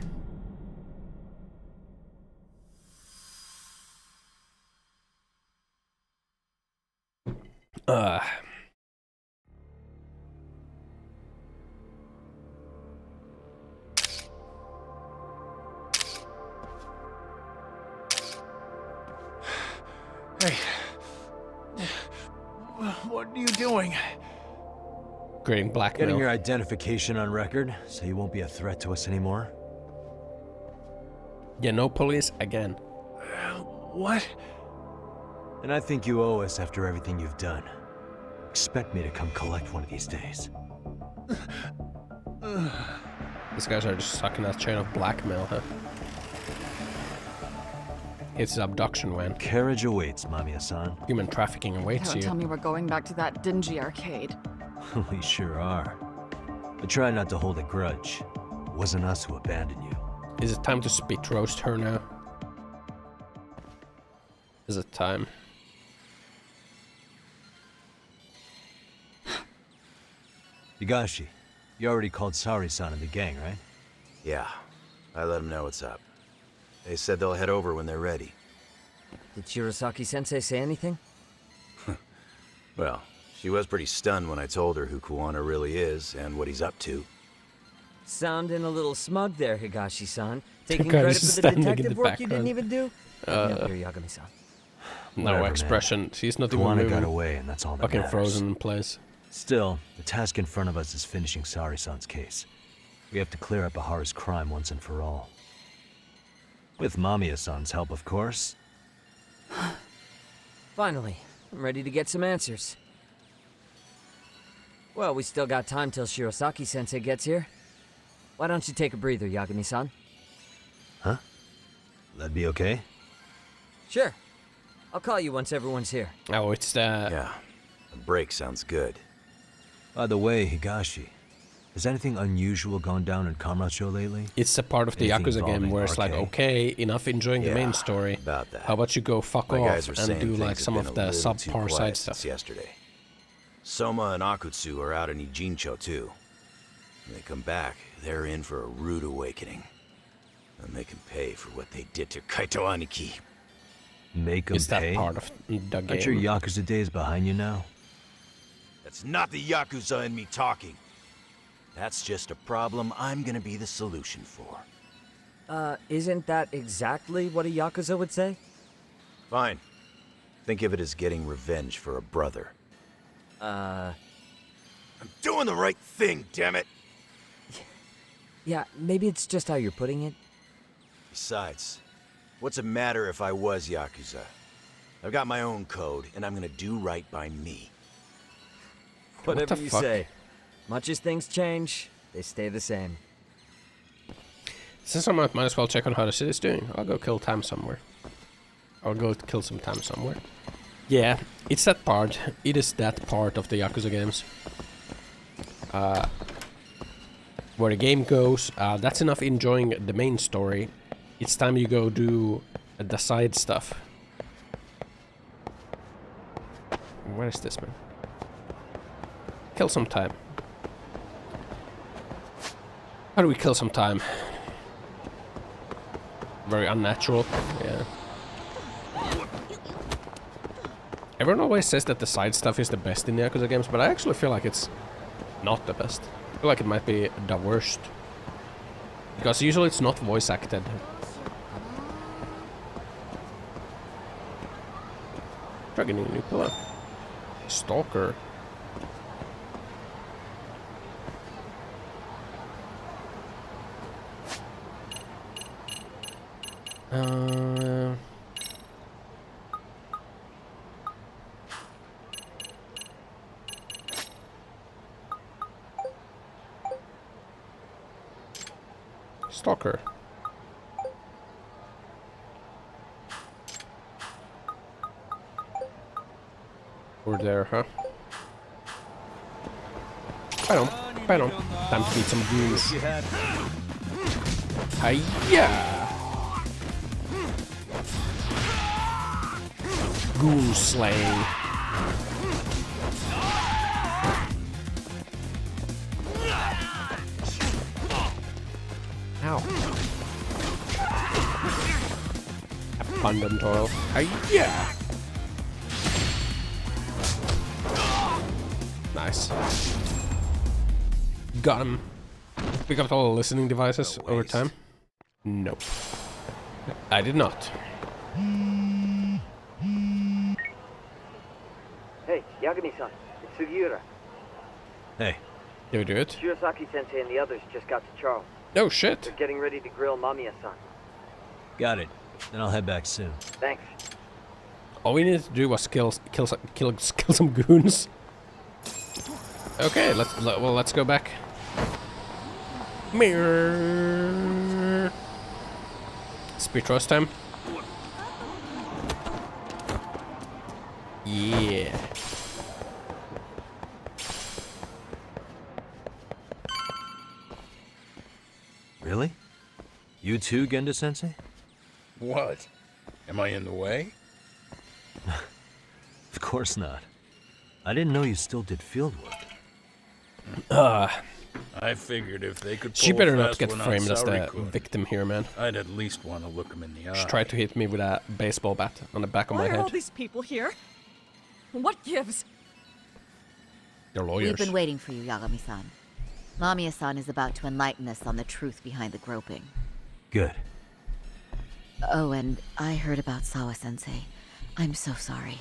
Hey. What are you doing? Creating blackmail. Getting your identification on record, so you won't be a threat to us anymore? Yeah, no police again. What? And I think you owe us after everything you've done. Expect me to come collect one of these days. These guys are just stuck in that chain of blackmail, huh? It's abduction, man. Carriage awaits, Mamiya-san. Human trafficking awaits Don't you. tell me we're going back to that dingy arcade. We sure are. But try not to hold a grudge. It wasn't us who abandoned you. Is it time to spit roast her now? Is it time? Higashi, you already called Sari-san and the gang, right? Yeah, I let them know what's up. They said they'll head over when they're ready. Did Shirosaki-sensei say anything? Well, she was pretty stunned when I told her who Kuwana really is and what he's up to. Sounding a little smug there, Higashi-san. Taking credit for the detective work you didn't even do? Yagami-san. No expression. She's not even moving. Got away, and that's all that fucking matters. frozen in place. Still, the task in front of us is finishing Sari-san's case. We have to clear up Ahara's crime once and for all. With Mamiya-san's help, of course. Finally, I'm ready to get some answers. Well, we still got time till Shirosaki-sensei gets here. Why don't you take a breather, Yagami-san? Huh? That'd be okay? Sure. I'll call you once everyone's here. Oh, it's the... Yeah, a break sounds good. By the way, Higashi, has anything unusual gone down in Kamurocho lately? It's a part of the Yakuza game where it's like, okay, enough enjoying the main story. About that. How about you go fuck My off guys are and do saying like things some have of been the a little too subpar quiet side since stuff. yesterday. Soma and Akutsu are out in Ijincho too. When they come back, they're in for a rude awakening. And they can pay for what they did to Kaito Aniki. Make them Is that pay? part of the game? Aren't your Yakuza days behind you now? That's not the Yakuza in me talking. That's just a problem I'm gonna be the solution for. Isn't that exactly what a Yakuza would say? Fine. Think of it as getting revenge for a brother. I'm doing the right thing, damn it! Yeah, maybe it's just how you're putting it. Besides, what's it matter if I was Yakuza? I've got my own code, and I'm gonna do right by me. Whatever you say. Much as things change, they stay the same. Since I might as well check on how the city's doing, I'll go kill time somewhere. I'll go kill some time somewhere. Yeah, it's that part. It is that part of the Yakuza games. Where the game goes, that's enough enjoying the main story. It's time you go do the side stuff. Where is this man? Kill some time. How do we kill some time? Very unnatural, yeah. Everyone always says that the side stuff is the best in the Yakuza games, but I actually feel like it's not the best. I feel like it might be the worst. Because usually it's not voice acted. Try getting a new pillow. Stalker. Stalker. We're there, huh? Right on. Right on. Time to beat some goons. Hiya! Ghoul slaying. Ow. Abundant oil. Hiya! Nice. Got him. We got all the listening devices over time? Nope. I did not. Hey, Yagami-san, it's Sugiura. Hey. Did we do it? Shirosaki-sensei and the others just got to Charles. Oh shit. They're getting ready to grill Mamiya-san. Got it. Then I'll head back soon. Thanks. All we needed to do was kill some goons. Okay, let's go back. Mirror. Speed roast time. Yeah. Really? You too, Genda-sensei? What? Am I in the way? Of course not. I didn't know you still did field work. I figured if they could pull She better not fast get one on framed as the Saurikun, victim here, man. I'd at least want to look him in the eye. She tried to hit me with a baseball bat on the back of my Why are all head. these people here? What gives? They're lawyers. We've been waiting for you, Yagami-san. Mamiya-san is about to enlighten us on the truth behind the groping. Good. Oh, and I heard about Sawa-sensei. I'm so sorry.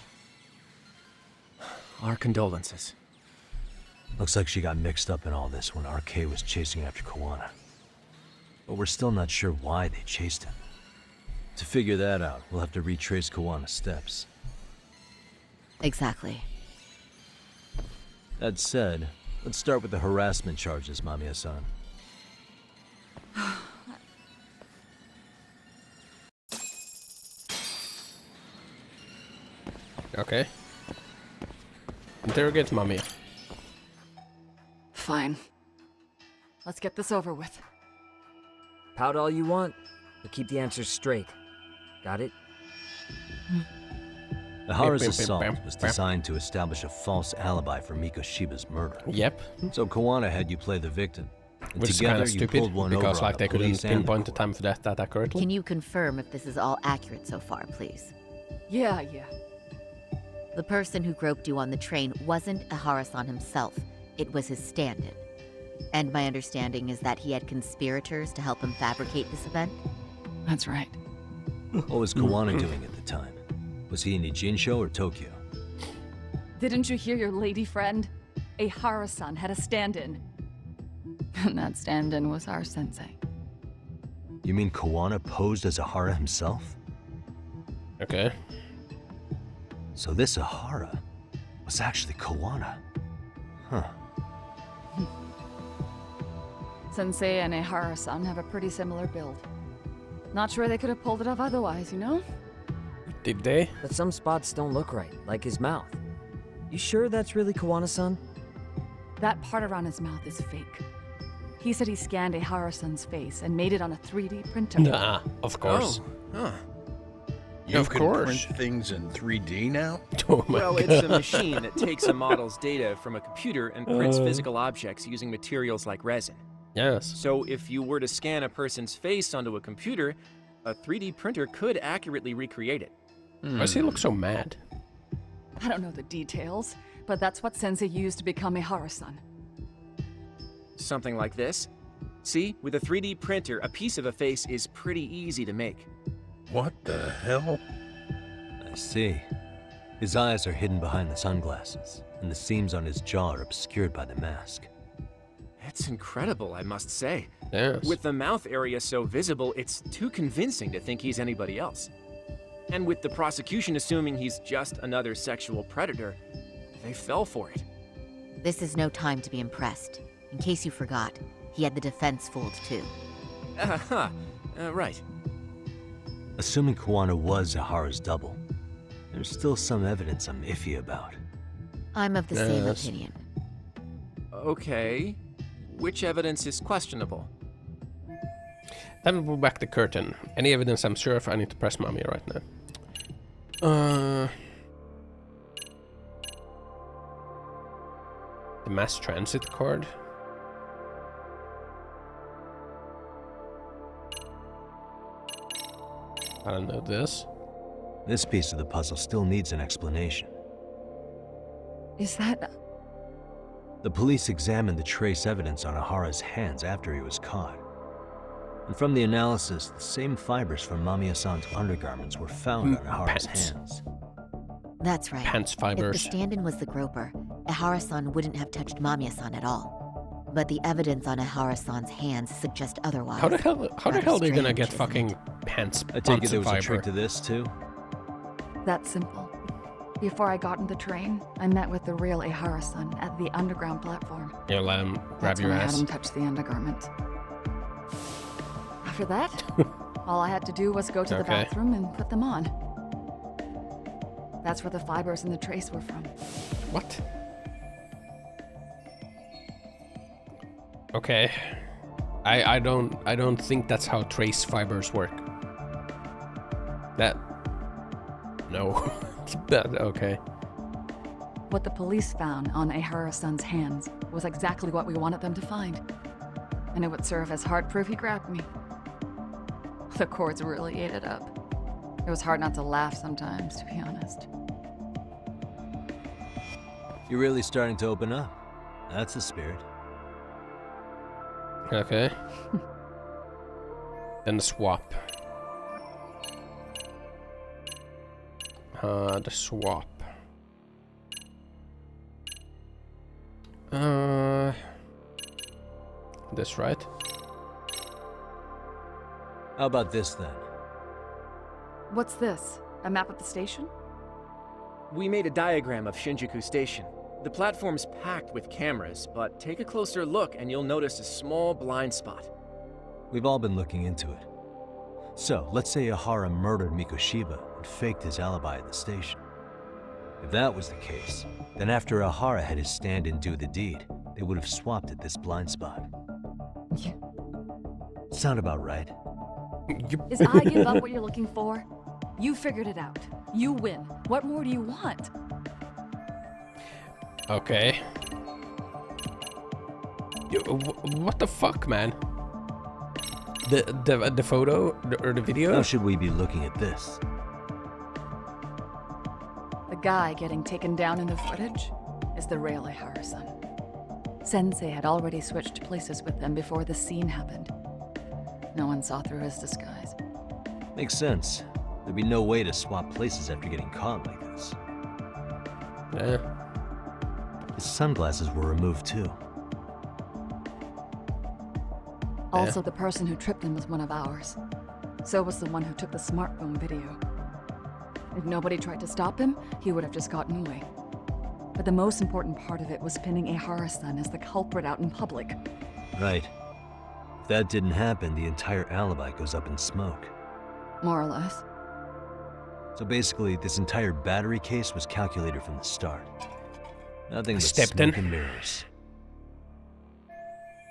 Our condolences. Looks like she got mixed up in all this when RK was chasing after Kawana. But we're still not sure why they chased him. To figure that out, we'll have to retrace Kawana's steps. Exactly. That said, let's start with the harassment charges, Mamiya-san. Okay. Interrogate Mamiya. Fine. Let's get this over with. Pout all you want, but keep the answers straight. Got it? Ahara's assault was designed to establish a false alibi for Mikoshiba's murder. Yep. So Kawana had you play the victim. And Which is together kind of you stupid, pulled one because over like on they the police couldn't and the pinpoint the court. time of death that accurately. Can you confirm if this is all accurate so far, please? Yeah. The person who groped you on the train wasn't Ahara-san himself. It was his stand-in. And my understanding is that he had conspirators to help him fabricate this event? That's right. What was Kawana doing at the time? Was he in Ijinsho or Tokyo? Didn't you hear your lady friend? Ahara-san had a stand-in. And that stand-in was our sensei. You mean Kawana posed as Ahara himself? Okay. So this Ahara was actually Kawana. Huh. Sensei and Ahara-san have a pretty similar build. Not sure they could have pulled it off otherwise, you know? Did they? But some spots don't look right, like his mouth. You sure that's really Kawana-san? That part around his mouth is fake. He said he scanned Ahara-san's face and made it on a 3D printer. Nah, of course. Oh, huh. You Of can course. print things in 3D now? Oh my Well, God. it's a machine that takes a model's data from a computer and prints Uh. physical objects using materials like resin. Yes. So if you were to scan a person's face onto a computer, a 3D printer could accurately recreate it. Why does he look so mad? I don't know the details, but that's what Sensei used to become Ahara-san. Something like this. See, with a 3D printer, a piece of a face is pretty easy to make. What the hell? I see. His eyes are hidden behind the sunglasses, and the seams on his jaw are obscured by the mask. It's incredible, I must say. Yes. With the mouth area so visible, it's too convincing to think he's anybody else. And with the prosecution assuming he's just another sexual predator, they fell for it. This is no time to be impressed. In case you forgot, he had the defense fooled too. Right. Assuming Kawana was Ahara's double, there's still some evidence I'm iffy about. I'm of the same Yes. opinion. Okay. Which evidence is questionable? Time to pull back the curtain. Any evidence I'm sure of, I need to press Mamiya right now. The mass transit card. I don't know this. This piece of the puzzle still needs an explanation. Is that... The police examined the trace evidence on Ahara's hands after he was caught. And from the analysis, the same fibers from Mamiya-san's undergarments were found on Ahara's hands. That's right. Pants If fibers. the stand-in was the groper, Ahara-san wouldn't have touched Mamiya-san at all. But the evidence on Ahara-san's hands suggests otherwise. How the hell are they gonna get fucking pants? I take it there was a fiber? trick to this too? That's simple. Before I got on the train, I met with the real Ahara-san at the underground platform. You let him grab That's your when I had ass. him touch the undergarment. After that, all I had to do was go to the Okay. bathroom and put them on. That's where the fibers in the trace were from. What? Okay. I don't think that's how trace fibers work. That... No. That, okay. What the police found on Ahara-san's hands was exactly what we wanted them to find. And it would serve as hard proof he grabbed me. The cords really ate it up. It was hard not to laugh sometimes, to be honest. You're really starting to open up. That's the spirit. Okay. Then the swap. The swap. This, right? How about this then? What's this? A map of the station? We made a diagram of Shinjuku Station. The platform's packed with cameras, but take a closer look and you'll notice a small blind spot. We've all been looking into it. So, let's say Ihara murdered Mikoshiba and faked his alibi at the station. If that was the case, then after Ihara had his stand-in do the deed, they would have swapped at this blind spot. Yeah. Sound about right? Is I give up what you're looking for? You figured it out. You win. What more do you want? Okay. What the fuck, man? The photo or the video? How should we be looking at this? The guy getting taken down in the footage is the real Ihara-san. Sensei had already switched places with them before the scene happened. No one saw through his disguise. Makes sense. There'd be no way to swap places after getting caught like this. Yeah. His sunglasses were removed too. Also, the person who tripped him was one of ours. So was the one who took the smartphone video. If nobody tried to stop him, he would have just gotten away. But the most important part of it was pinning Ihara-san as the culprit out in public. Right. If that didn't happen, the entire alibi goes up in smoke. More or less. So basically, this entire battery case was calculated from the start. Nothing but stepped smoke in. and mirrors.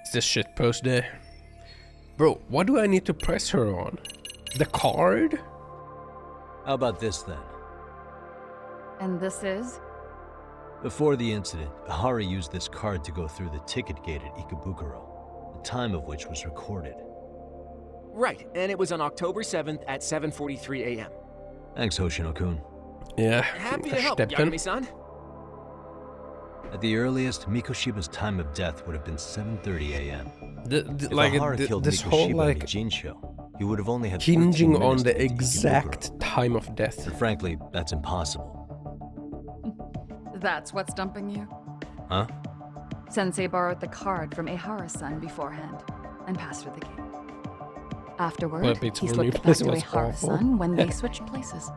Is this shit post day? Bro, what do I need to press her on? The card? How about this then? And this is? Before the incident, Ihara used this card to go through the ticket gate at Ikebukuro, the time of which was recorded. Right, and it was on October 7th at 7:43 a.m. Thanks, Hoshino-kun. Yeah. Happy to help, Yagami-san. At the earliest, Mikoshiba's time of death would have been 7:30 a.m. If like Ihara killed this Mikoshiba whole in like the Jin show, he would have only had hinging 14 on minutes to the get to exact Ikebukuro. time of death. And frankly, that's impossible. That's what's dumping you? Huh? Sensei borrowed the card from Ihara-san beforehand and passed her the key. Afterward, he slipped back to Ihara-san when they switched places.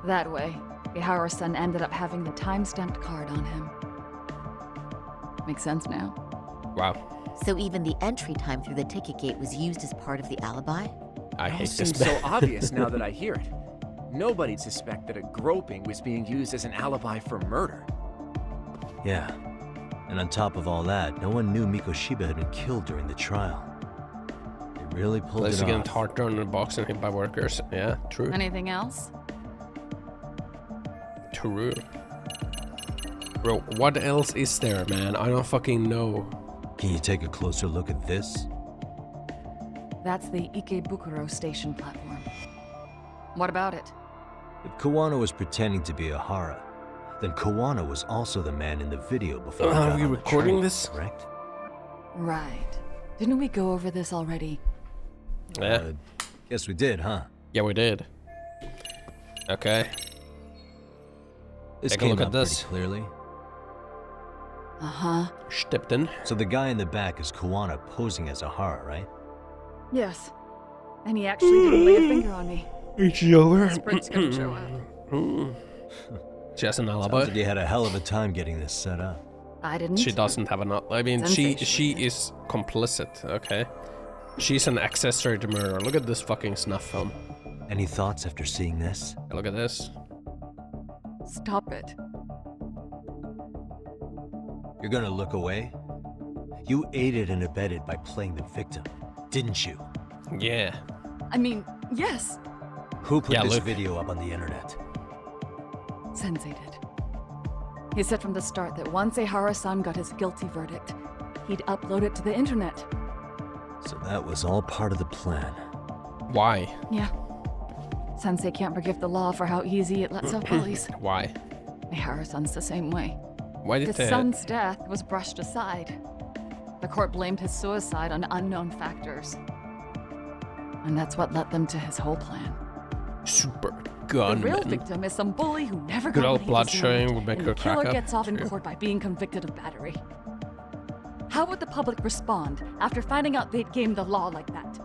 That way, Ihara-san ended up having the time-stamped card on him. Makes sense now. Wow. So even the entry time through the ticket gate was used as part of the alibi? I It all hate this. seems so obvious now that I hear it. Nobody'd suspect that a groping was being used as an alibi for murder. Yeah. And on top of all that, no one knew Mikoshiba had been killed during the trial. They really pulled Place it again, off. hard turn in the box and hit by workers. Yeah, true. Anything else? True. Bro, what else is there, man? I don't fucking know. Can you take a closer look at this? That's the Ikebukuro station platform. What about it? If Kawano was pretending to be Ihara, then Kawano was also the man in the video before he got Are we on the recording train, this? correct? Right. Didn't we go over this already? Yeah. Guess we did, huh? Yeah, we did. Okay. This Take a came look at out this. pretty clearly. Uh-huh. Stepped in. So the guy in the back is Kawano posing as Ihara, right? Yes. And he actually didn't lay a finger on me. It's over. This prick's gonna show up. She has an Sounds alibi. like you had a hell of a time getting this set up. I didn't. She doesn't have an alibi. I mean, Sensei she is complicit, okay? She's an accessory to murder. Look at this fucking snuff film. Any thoughts after seeing this? Look at this. Stop it. You're gonna look away? You aided and abetted by playing the victim, didn't you? Yeah. I mean, yes. Who put Yeah, this look. video up on the internet? Sensei did. He said from the start that once Ihara-san got his guilty verdict, he'd upload it to the internet. So that was all part of the plan. Why? Yeah. Sensei can't forgive the law for how easy it lets off bullies. Why? Ihara-san's the same way. Why did His son's death was brushed aside. The court blamed his suicide on unknown factors. And that's what led them to his whole plan. Super The real gunman? victim is some bully who never Good got old what he blood deserved, showing would make and her the killer crack up. gets off in True. court by being convicted of battery. How would the public respond after finding out they'd gamed the law like that?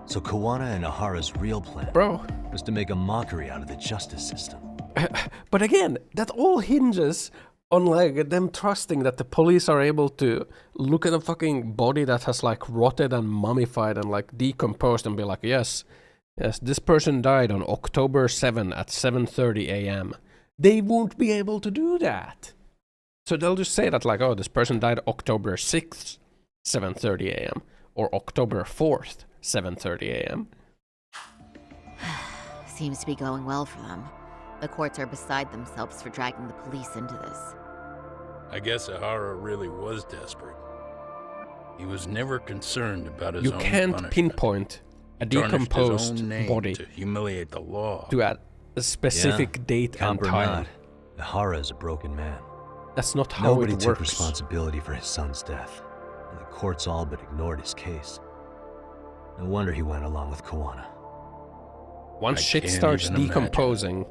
So Kawana and Ahara's real plan was to make a mockery out of the justice system. But again, that all hinges on like them trusting that the police are able to look at a fucking body that has like rotted and mummified and like decomposed and be like, yes, this person died on October 7 at 7:30 a.m. They won't be able to do that. So they'll just say that like, oh, this person died October 6th, 7:30 a.m. or October 4th, 7:30 a.m. Seems to be going well for them. The courts are beside themselves for dragging the police into this. I guess Ahara really was desperate. He was never concerned about his You own can't punishment. pinpoint a Tarnished his decomposed own name body to humiliate the law. to a specific date and Camp or time. not, Ahara is a broken man. That's not how Nobody it took works. responsibility for his son's death, and the courts all but ignored his case. No wonder he went along with Kawana. Once I shit can't starts even imagine. decomposing,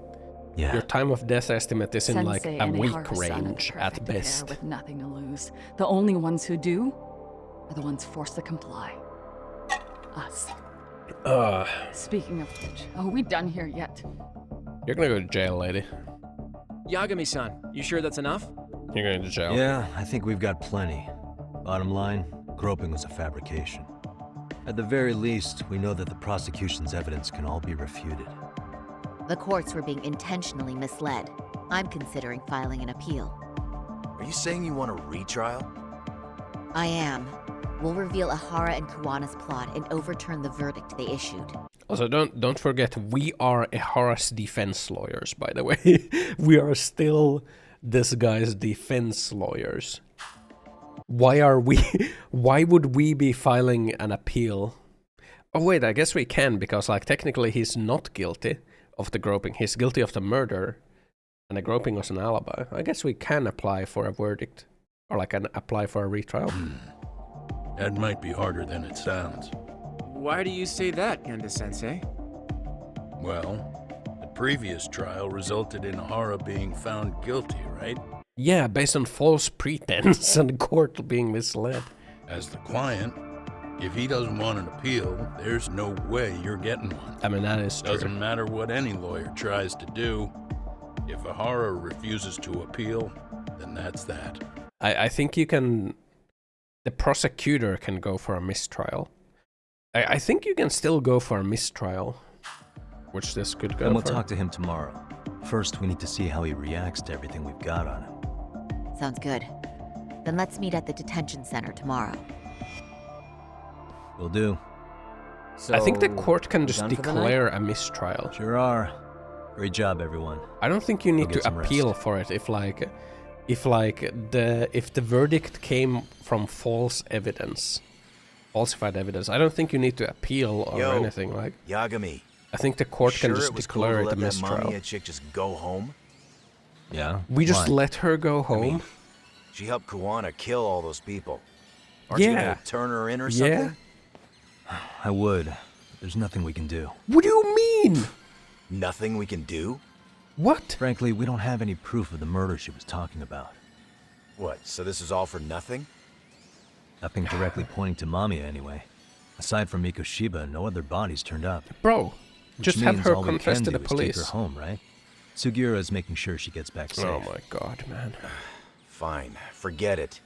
your time of death estimate is in like Sensei a and week Ihara-san are the range perfect at pair best. with nothing to lose. The only ones who do are the ones forced to comply. Us. Speaking of which, are we done here yet? You're gonna go to jail, lady. Yagami-san, you sure that's enough? You're going to jail. Yeah, I think we've got plenty. Bottom line, groping was a fabrication. At the very least, we know that the prosecution's evidence can all be refuted. The courts were being intentionally misled. I'm considering filing an appeal. Are you saying you want a retrial? I am. We'll reveal Ahara and Kawana's plot and overturn the verdict they issued. Also, don't forget, we are Ahara's defense lawyers, by the way. We are still this guy's defense lawyers. Why would we be filing an appeal? Oh wait, I guess we can, because like technically he's not guilty of the groping. He's guilty of the murder, and the groping was an alibi. I guess we can apply for a verdict, or like apply for a retrial. That might be harder than it sounds. Why do you say that, Genda-sensei? Well, the previous trial resulted in Ahara being found guilty, right? Yeah, based on false pretense and the court being misled. As the client, if he doesn't want an appeal, there's no way you're getting one. I mean, that is true. Doesn't matter what any lawyer tries to do. If Ahara refuses to appeal, then that's that. I think you can... The prosecutor can go for a mistrial. I think you can still go for a mistrial, which this could go And we'll for. talk to him tomorrow. First, we need to see how he reacts to everything we've got on him. Sounds good. Then let's meet at the detention center tomorrow. Will do. I think the court can just done for the night? declare a mistrial. Sure are. Great job, everyone. I don't think you need Go get to some appeal rest. for it if the verdict came from false evidence, falsified evidence. I don't think you need to appeal or Yo, anything like. Yagami. I think the court Sure can just it was declare cool it to a let that mistrial. Mamiya chick just go home? Yeah. We just Why? let her go home. I mean, she helped Kawana kill all those people. Aren't you Yeah. gonna turn her in or Yeah. something? I would. There's nothing we can do. What do you mean? Nothing we can do? What? Frankly, we don't have any proof of the murder she was talking about. What, so this is all for nothing? Nothing directly pointing to Mamiya anyway. Aside from Mikoshiba, no other bodies turned up. Bro, Which just have means her all we confess can to the do is take her police. home, right? Sugiura is making sure she gets back safe. Oh my god, man. Fine, forget it.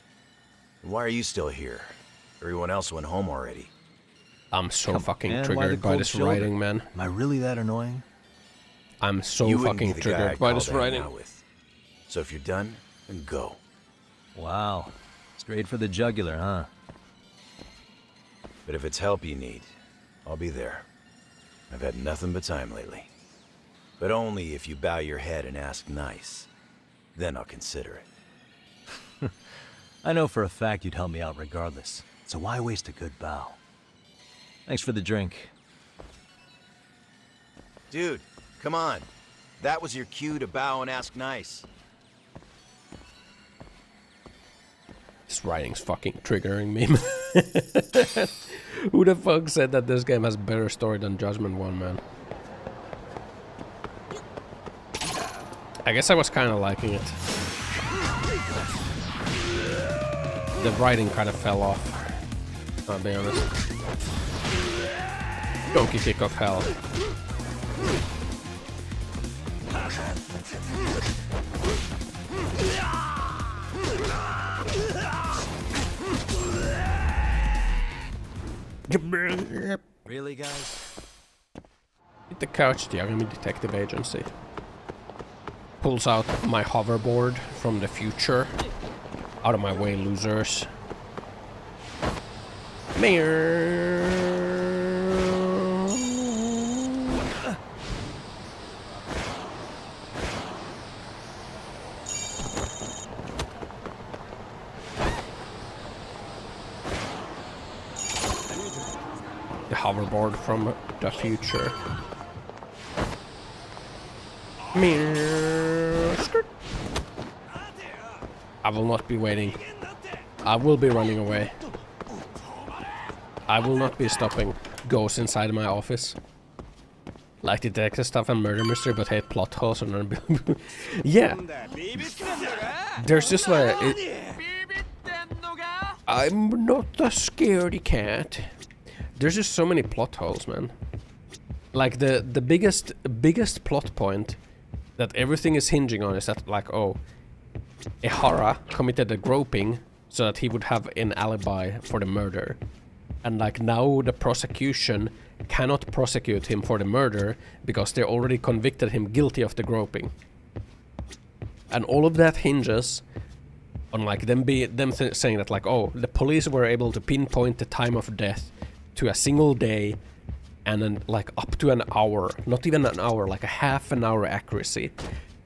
Why are you still here? Everyone else went home already. I'm so fucking And why the triggered by cold this shoulder? writing, man. Am I really that annoying? I'm so You wouldn't fucking be the guy triggered I'd by call this to hang writing. out with. So if you're done, then go. Wow. Straight for the jugular, huh? But if it's help you need, I'll be there. I've had nothing but time lately. But only if you bow your head and ask nice. Then I'll consider it. I know for a fact you'd help me out regardless. So why waste a good bow? Thanks for the drink. Dude, come on. That was your cue to bow and ask nice. This writing's fucking triggering me. Who the fuck said that this game has better story than Judgment 1, man? I guess I was kind of liking it. The writing kind of fell off, I'll be honest. Donkey kick of hell. Really, guys? Hit the couch, the enemy detective agency. Pulls out my hoverboard from the future. Out of my way, losers. The hoverboard from the future. I will not be waiting. I will be running away. I will not be stopping. Ghosts inside my office. Like detective stuff and murder mystery, but hate plot holes and yeah. There's just like I'm not a scaredy cat. There's just so many plot holes, man. Like the biggest plot point that everything is hinging on is that, like, oh, Ehara committed a groping so that he would have an alibi for the murder. And like now the prosecution cannot prosecute him for the murder because they already convicted him guilty of the groping. And all of that hinges on like them saying that, like, oh, the police were able to pinpoint the time of death to a single day and then like up to an hour, not even an hour, like a half an hour accuracy.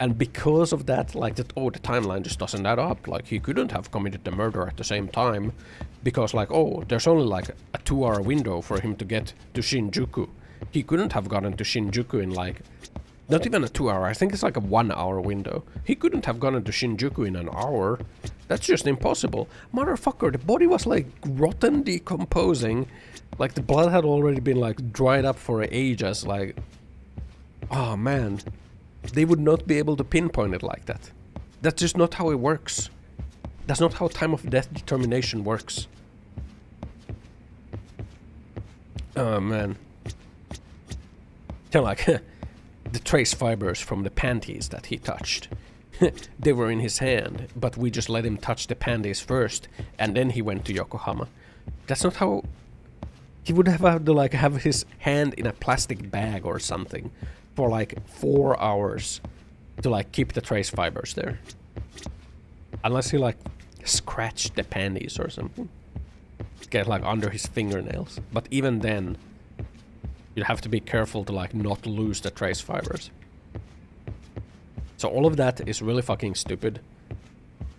And because of that, like that, oh, the timeline just doesn't add up. Like he couldn't have committed the murder at the same time because, like, oh, there's only like a 2-hour window for him to get to Shinjuku. He couldn't have gotten to Shinjuku in like, not even a 2-hour, I think it's like a 1-hour window. He couldn't have gotten to Shinjuku in an hour. That's just impossible. Motherfucker, the body was like rotten, decomposing. Like the blood had already been like dried up for ages. Like, oh man. They would not be able to pinpoint it like that. That's just not how it works. That's not how time of death determination works. Oh man. Kind of like the trace fibers from the panties that he touched. They were in his hand, but we just let him touch the panties first, and then he went to Yokohama. That's not how... He would have had to like have his hand in a plastic bag or something for like 4 hours to like keep the trace fibers there. Unless he like scratched the panties or something. Get like under his fingernails. But even then, you'd have to be careful to like not lose the trace fibers. So all of that is really fucking stupid.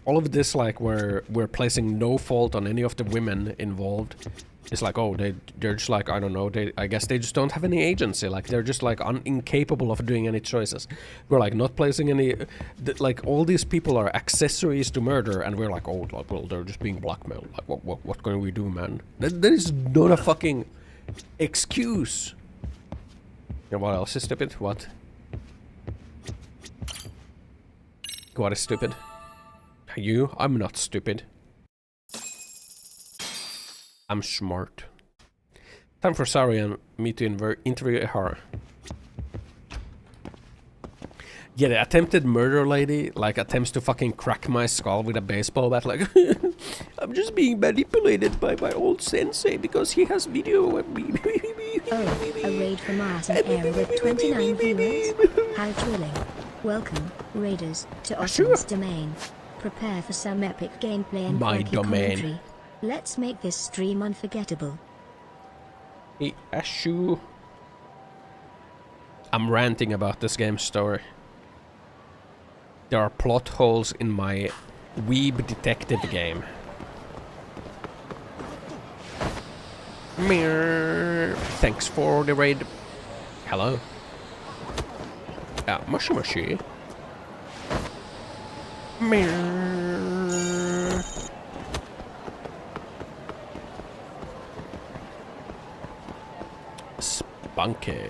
All of this, like, where we're placing no fault on any of the women involved. It's like, oh, they're just like, I don't know, I guess they just don't have any agency. Like, they're just like incapable of doing any choices. We're like not placing any, like, all these people are accessories to murder, and we're like, oh, like, well, they're just being blackmailed. Like, what can we do, man? That is not a fucking excuse. And what else is stupid? What? What is stupid? You? I'm not stupid. I'm smart. Time for Sari and me to interview her. Yeah, the attempted murder lady, like, attempts to fucking crack my skull with a baseball bat, like, I'm just being manipulated by my old sensei because he has video of me. Oh, a raid from Martin Era with 29 viewers. How thrilling. Welcome, raiders, to Ossan's domain. Prepare for some epic gameplay and my quirky domain. commentary. Let's make this stream unforgettable. Hey, Ashu. I'm ranting about this game's story. There are plot holes in my weeb detective game. Meow. Thanks for the raid. Hello. Mushy mushy. Meow. Spunky.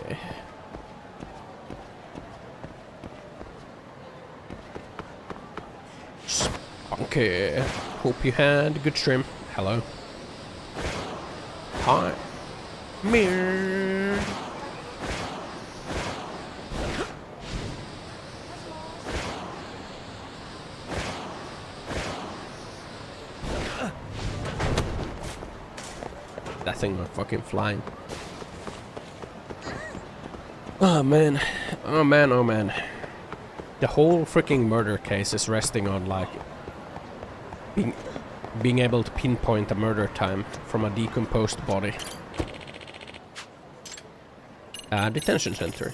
Spunky. Hope you had a good stream. Hello. Hi. Meow. That thing went fucking flying. Oh man. Oh man, oh man. The whole freaking murder case is resting on like being able to pinpoint a murder time from a decomposed body. Detention center.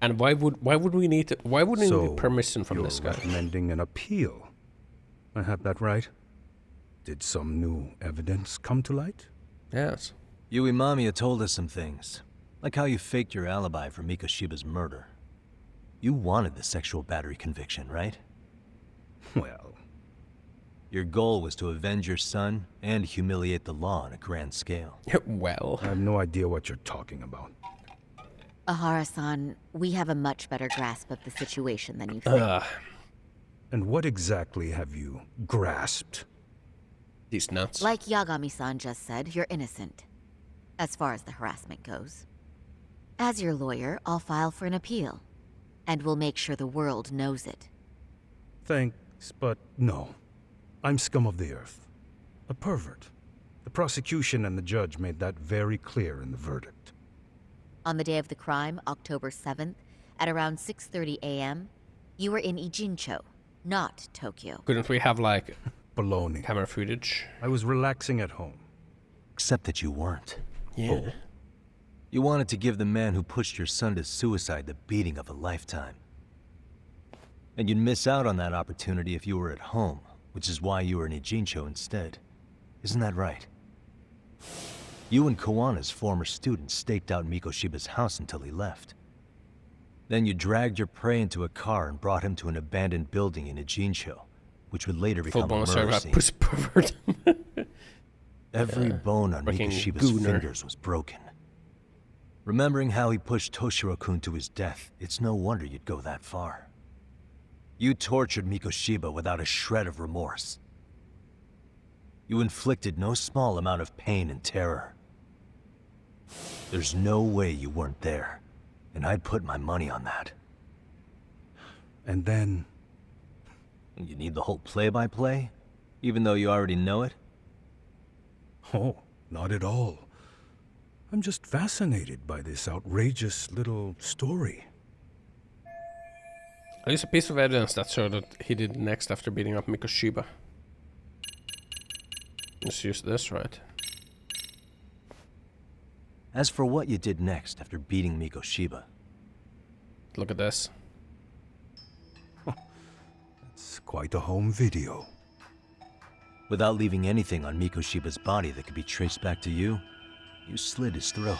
And why would we need why wouldn't we need permission from this guy? Recommending an appeal. I have that right? Did some new evidence come to light? Yes. Yui Mamiya told us some things, like how you faked your alibi for Mikoshiba's murder. You wanted the sexual battery conviction, right? Well... Your goal was to avenge your son and humiliate the law on a grand scale. Well... I have no idea what you're talking about. Ahara-san, we have a much better grasp of the situation than you think. And what exactly have you grasped? These nuts. Like Yagami-san just said, you're innocent. As far as the harassment goes. As your lawyer, I'll file for an appeal. And we'll make sure the world knows it. Thanks, but no. I'm scum of the earth. A pervert. The prosecution and the judge made that very clear in the verdict. On the day of the crime, October 7th, at around 6:30 a.m., you were in Ijincho, not Tokyo. Couldn't we have, like, baloney camera footage? I was relaxing at home. Except that you weren't. Yeah. Oh. You wanted to give the man who pushed your son to suicide the beating of a lifetime. And you'd miss out on that opportunity if you were at home, which is why you were in Ijincho instead. Isn't that right? You and Kawana's former student staked out Mikoshiba's house until he left. Then you dragged your prey into a car and brought him to an abandoned building in Ijincho, which would later become a murder scene. Pervert. Every bone on Mikoshiba's fingers was broken. Remembering how he pushed Toshiro-kun to his death, it's no wonder you'd go that far. You tortured Mikoshiba without a shred of remorse. You inflicted no small amount of pain and terror. There's no way you weren't there, and I'd put my money on that. And then... You need the whole play-by-play, even though you already know it? Oh, not at all. I'm just fascinated by this outrageous little story. There's a piece of evidence that showed that he did next after beating up Mikoshiba. Let's use this, right? As for what you did next after beating Mikoshiba... Look at this. It's quite a home video. Without leaving anything on Mikoshiba's body that could be traced back to you, you slit his throat.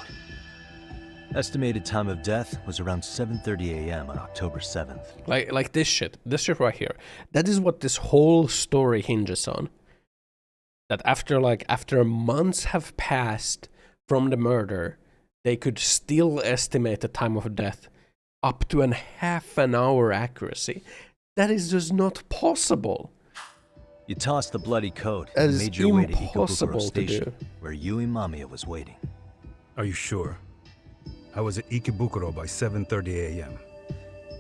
Estimated time of death was around 7:30 a.m. on October 7th. Like this shit right here. That is what this whole story hinges on. That after months have passed from the murder, they could still estimate the time of death up to half an hour accuracy. That is just not possible. You tossed the bloody coat and made your way to Ikebukuro Station, where Yui Mamiya was waiting. Are you sure? I was at Ikebukuro by 7:30 a.m.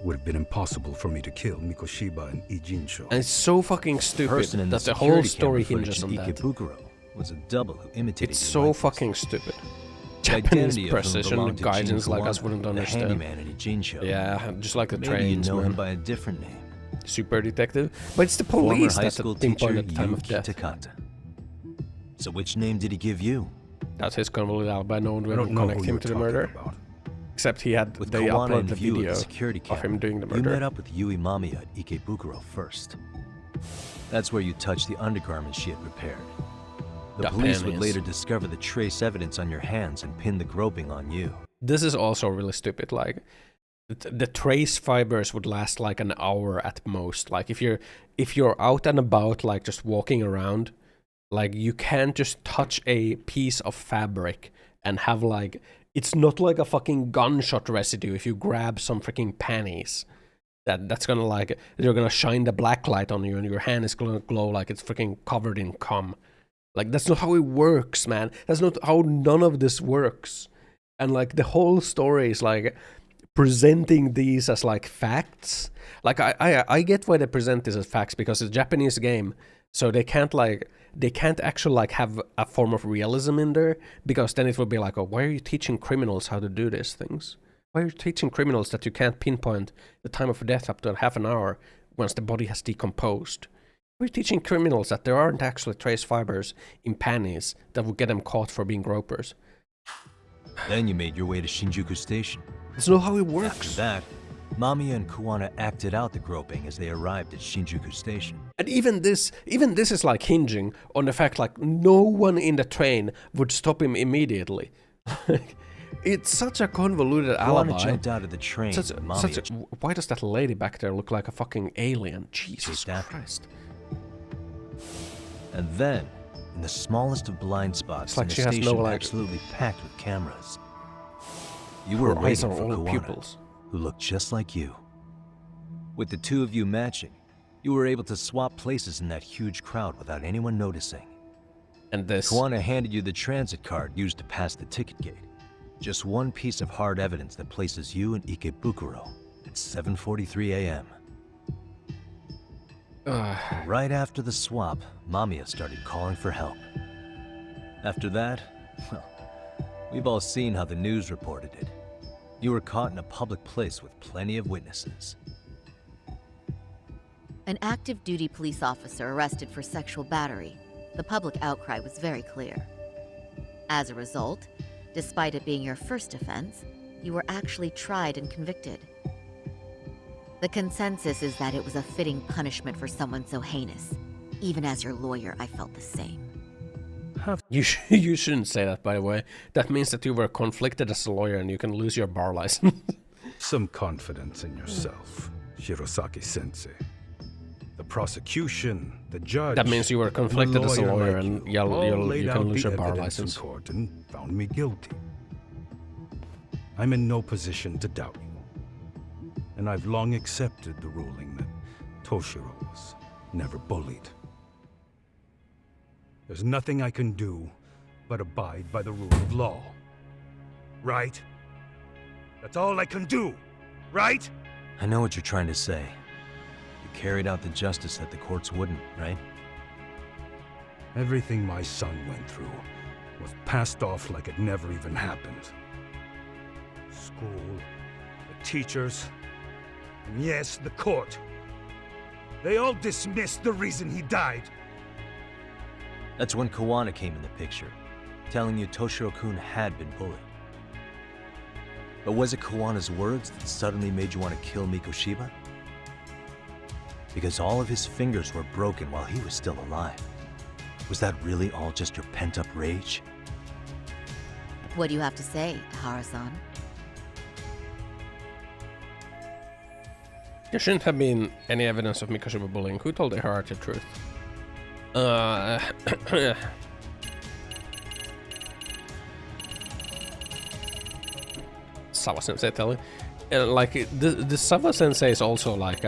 Would have been impossible for me to kill Mikoshiba and Ijincho. And it's so fucking stupid that the whole story hinges on that. Ikebukuro was a double who imitated It's so fucking stupid. Japanese precision guidance like us wouldn't understand. Yeah, just like the trains, you know man. him by a different name. Super detective, but it's the police Former high that's school pinpointed teacher the time of Yuki death. Takata. So which name did he give you? That's his convoluted alibi. No one I will don't know connect who him you're to the talking murder. about. Except they uploaded the video of him doing the murder. You met up with Yui Mamiya at Ikebukuro first. That's where you touched the undergarments she had prepared. The police would later discover the trace evidence on your hands and pin the groping on you. This is also really stupid. Like, the trace fibers would last like an hour at most. Like, if you're out and about, like just walking around, like you can't just touch a piece of fabric and have like, it's not like a fucking gunshot residue if you grab some freaking panties. That's gonna like, you're gonna shine the black light on you and your hand is gonna glow like it's freaking covered in cum. Like, that's not how it works, man. That's not how none of this works. And like the whole story is like presenting these as like facts. Like I get why they present this as facts, because it's a Japanese game, so they can't actually like have a form of realism in there, because then it would be like, oh, why are you teaching criminals how to do these things? Why are you teaching criminals that you can't pinpoint the time of death up to half an hour once the body has decomposed? Why are you teaching criminals that there aren't actually trace fibers in panties that would get them caught for being gropers? Then you made your way to Shinjuku Station. That's not how it works. After that, Mamiya and Kuwana acted out the groping as they arrived at Shinjuku Station. And even this is like hinging on the fact like no one in the train would stop him immediately. It's such a convoluted alibi. Kuwana jumped out of the train. Why does that lady back there look like a fucking alien? Jesus Christ. And then, in the smallest of blind spots, like in she a has station no, like, absolutely packed with cameras, you were waiting for Kuwana, who looked just like you. With the two of you matching, you were able to swap places in that huge crowd without anyone noticing. And this... Kuwana handed you the transit card used to pass the ticket gate. Just one piece of hard evidence that places you in Ikebukuro at 7:43 a.m. Right after the swap, Mamiya started calling for help. After that, well, we've all seen how the news reported it. You were caught in a public place with plenty of witnesses. An active duty police officer arrested for sexual battery. The public outcry was very clear. As a result, despite it being your first offense, you were actually tried and convicted. The consensus is that it was a fitting punishment for someone so heinous. Even as your lawyer, I felt the same. You shouldn't say that, by the way. That means that you were conflicted as a lawyer and you can lose your bar license. Some confidence in yourself, Shirosaki-sensei. The prosecution, the judge... That means you were conflicted as a lawyer and you can lose your bar license. In court and found me guilty. I'm in no position to doubt you. And I've long accepted the ruling that Toshiro was never bullied. There's nothing I can do but abide by the rule of law. Right? That's all I can do, right? I know what you're trying to say. You carried out the justice that the courts wouldn't, right? Everything my son went through was passed off like it never even happened. School, the teachers, and yes, the court. They all dismissed the reason he died. That's when Kuwana came in the picture, telling you Toshiro-kun had been bullied. But was it Kuwana's words that suddenly made you want to kill Mikoshiba? Because all of his fingers were broken while he was still alive. Was that really all just your pent-up rage? What do you have to say, Tahara-san? There shouldn't have been any evidence of Mikoshiba bullying. Who told her the truth? Sawa-sensei telling. Like, the Sawa-sensei is also like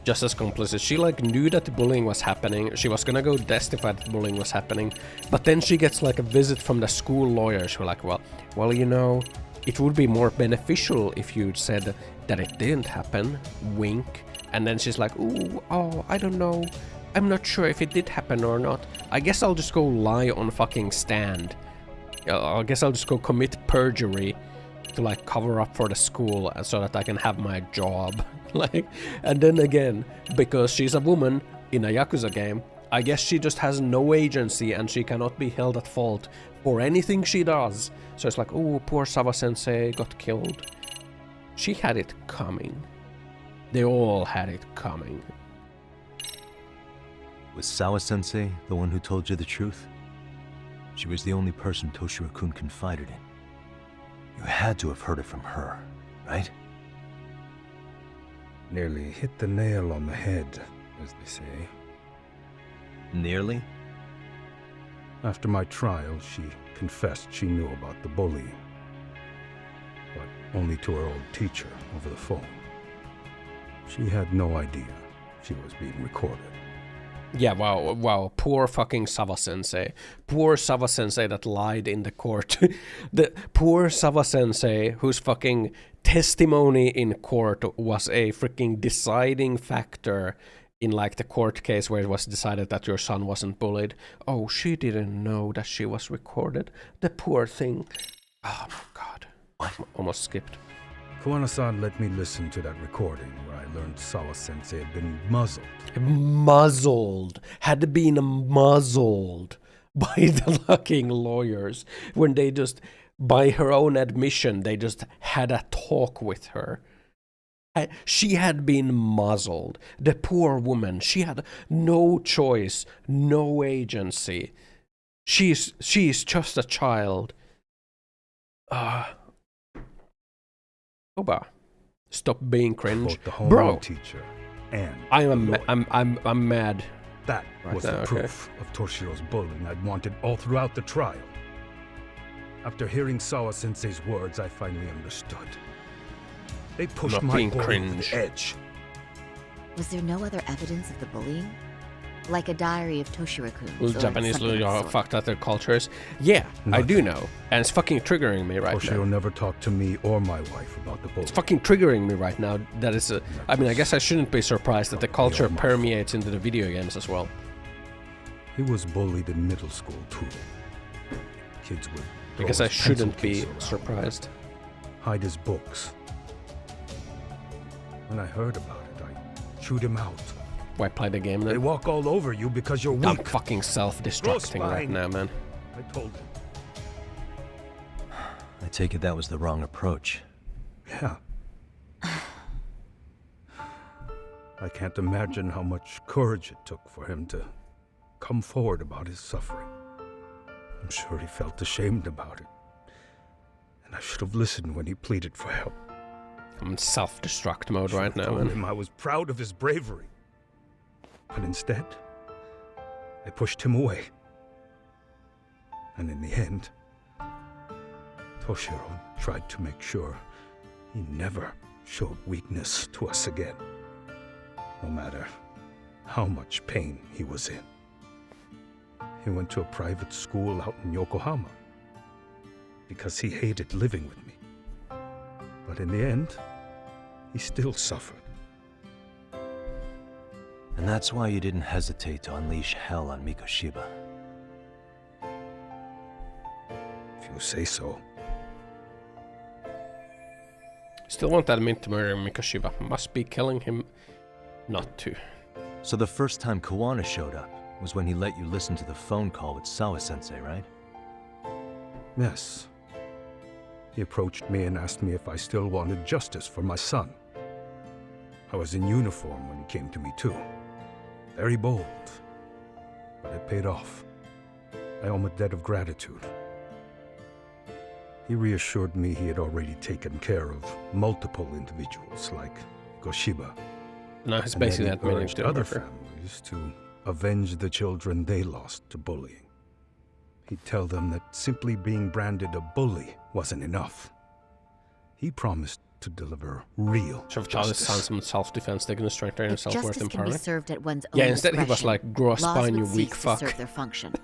just as complicit. She like knew that the bullying was happening. She was gonna go testify that the bullying was happening. But then she gets like a visit from the school lawyer. She was like, well, you know, it would be more beneficial if you said that it didn't happen. Wink. And then she's like, ooh, oh, I don't know. I'm not sure if it did happen or not. I guess I'll just go lie on fucking stand. I guess I'll just go commit perjury to like cover up for the school so that I can have my job. Like, and then again, because she's a woman in a Yakuza game, I guess she just has no agency and she cannot be held at fault for anything she does. So it's like, oh, poor Sawa-sensei got killed. She had it coming. They all had it coming. Was Sawa-sensei the one who told you the truth? She was the only person Toshiro-kun confided in. You had to have heard it from her, right? Nearly hit the nail on the head, as they say. Nearly? After my trial, she confessed she knew about the bullying. But only to her old teacher over the phone. She had no idea she was being recorded. Yeah, wow, poor fucking Sawa-sensei. Poor Sawa-sensei that lied in the court. The poor Sawa-sensei whose fucking testimony in court was a freaking deciding factor in like the court case where it was decided that your son wasn't bullied. Oh, she didn't know that she was recorded. The poor thing. Oh my god. Almost skipped. Kuwana-san let me listen to that recording where I learned Sawa-sensei had been muzzled. Had been muzzled by the fucking lawyers when they just, by her own admission, they just had a talk with her. She had been muzzled. The poor woman, she had no choice, no agency. She's just a child. Oba, stop being cringe, bro. Teacher and I'm mad. That right was now, the proof of Toshiro's bullying I'd wanted all throughout the trial. After hearing Sawa-sensei's words, I finally understood. They pushed my boy over the edge. Was there no other evidence of the bullying? Like a diary of Toshiro-kun? Well, Japanese are fucked at their cultures. Yeah, nothing. I do know. And it's fucking triggering me right now. Toshiro never talked to me or my wife about the bullying. It's fucking triggering me right now. That is a... I mean, I guess I shouldn't be surprised that the culture permeates into the video games as well. He was bullied in middle school too. Kids would... I guess I shouldn't be surprised. Hide his books. When I heard about it, I chewed him out. Why play the game then? They walk all over you because you're weak. I'm fucking self-destructing right now, man. I told him. I take it that was the wrong approach. Yeah. I can't imagine how much courage it took for him to come forward about his suffering. I'm sure he felt ashamed about it. And I should have listened when he pleaded for help. I'm in self-destruct mode right now, man. man. I was proud of his bravery. But instead, I pushed him away. And in the end, Toshiro tried to make sure he never showed weakness to us again. No matter how much pain he was in. He went to a private school out in Yokohama because he hated living with me. But in the end, he still suffered. And that's why you didn't hesitate to unleash hell on Mikoshiba. If you say so. Still won't admit to murdering Mikoshiba. Must be killing him not to. So the first time Kawana showed up was when he let you listen to the phone call with Sawa-sensei, right? Yes. He approached me and asked me if I still wanted justice for my son. I was in uniform when he came to me too. Very bold, but it paid off. I owe him a debt of gratitude. He reassured me he had already taken care of multiple individuals like Goshiba. No, he's basically admitting to other families to avenge the children they lost to bullying. He'd tell them that simply being branded a bully wasn't enough. He promised to deliver real justice. Sounds some self-defense. They're gonna strengthen their self-worth Justice can be served at one's own instead he was like, grow a spine, you weak fuck. Serve their function.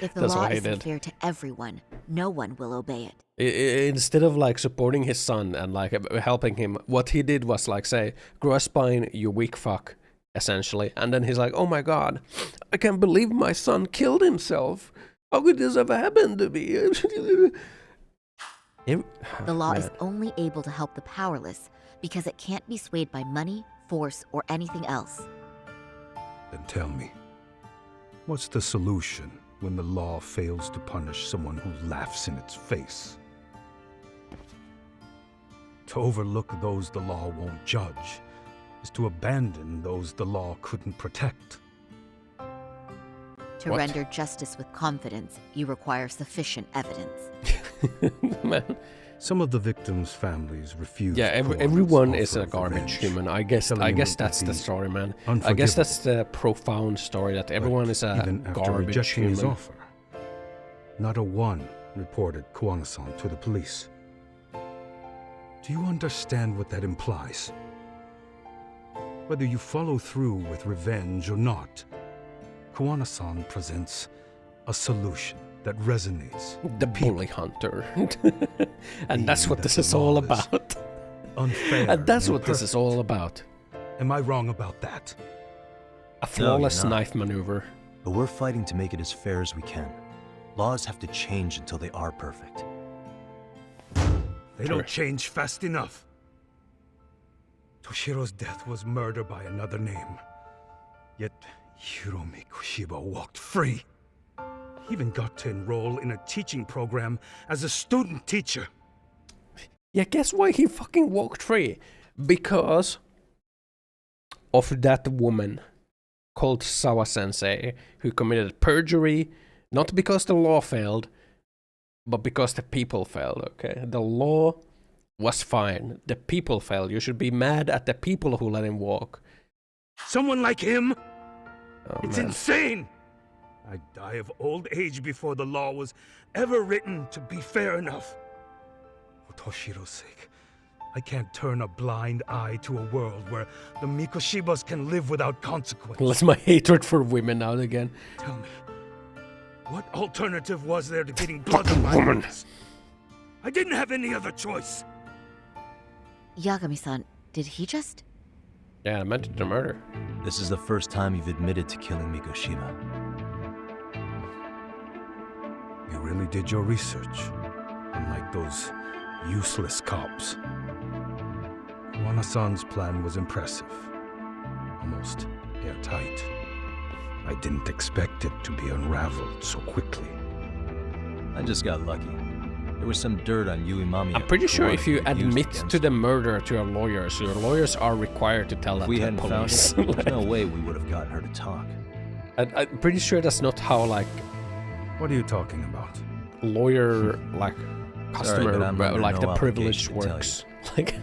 If the law isn't fair to everyone, no one will obey it. Instead of like supporting his son and like helping him, what he did was like say, grow a spine, you weak fuck, essentially. And then he's like, oh my god, I can't believe my son killed himself. How could this ever happen to me? The law is only able to help the powerless because it can't be swayed by money, force, or anything else. Then tell me, What's the solution when the law fails to punish someone who laughs in its face? To overlook those the law won't judge is to abandon those the law couldn't protect. To render justice with confidence, you require sufficient evidence. Man. Some of the victims' families refuse. Yeah, everyone is a garbage human. I guess that's the story, man. I guess that's the profound story, that everyone is a garbage human. His offer, not a one reported Kuwana-san to the police. Do you understand what that implies? Whether you follow through with revenge or not, Kuwana-san presents a solution that resonates. The bully hunter. And that's what this is all about. Unfair. And that's what this is all about. Am I wrong about that? A flawless knife maneuver. But we're fighting to make it as fair as we can. Laws have to change until they are perfect. They don't change fast enough. Toshiro's death was murder by another name. Yet Hiromi Kushiba walked free. He even got to enroll in a teaching program as a student teacher. Yeah, guess why he fucking walked free? Because of that woman called Sawa-sensei who committed perjury, not because the law failed, but because the people failed, okay? The law was fine. The people failed. You should be mad at the people who let him walk. Someone like him? Oh, it's man. insane! I'd die of old age before the law was ever written to be fair enough. For Toshiro's sake, I can't turn a blind eye to a world where the Mikoshibas can live without consequence. Let's my hatred for women out again. Tell me, what alternative was there to getting blood on my hands? I didn't have any other choice. Yagami-san, did he just... Yeah, I meant the murder. This is the first time you've admitted to killing Mikoshiba. You really did your research, unlike those useless cops. Kuwana-san's plan was impressive, almost airtight. I didn't expect it to be unraveled so quickly. I just got lucky. There was some dirt on Yui Mami. I'm pretty sure if you admit to the murder to your lawyers are required to tell that to the police. Found it, there's no way we would have gotten her to talk. I'm pretty sure that's not how, like... What are you talking about? Lawyer, like, customer, Sorry, like no the privilege obligation to tell works. Like...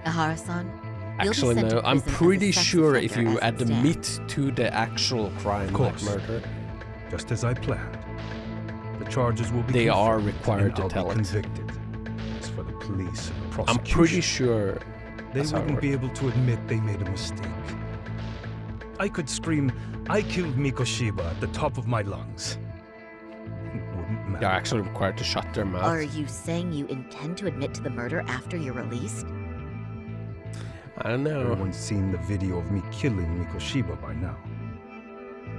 Ahara-san, Actually, no. I'm pretty sure if you admit to the actual crime, like murder... Just as I planned. The charges will be they are required to tell it. Convicted. As for the police and the prosecution, I'm pretty sure they wouldn't be able to admit they made a mistake. I could scream, "I killed Mikoshiba" at the top of my lungs. It wouldn't matter. They're actually required to shut their mouth. Are you saying you intend to admit to the murder after you're released? I don't know. Everyone's seen the video of me killing Mikoshiba by now.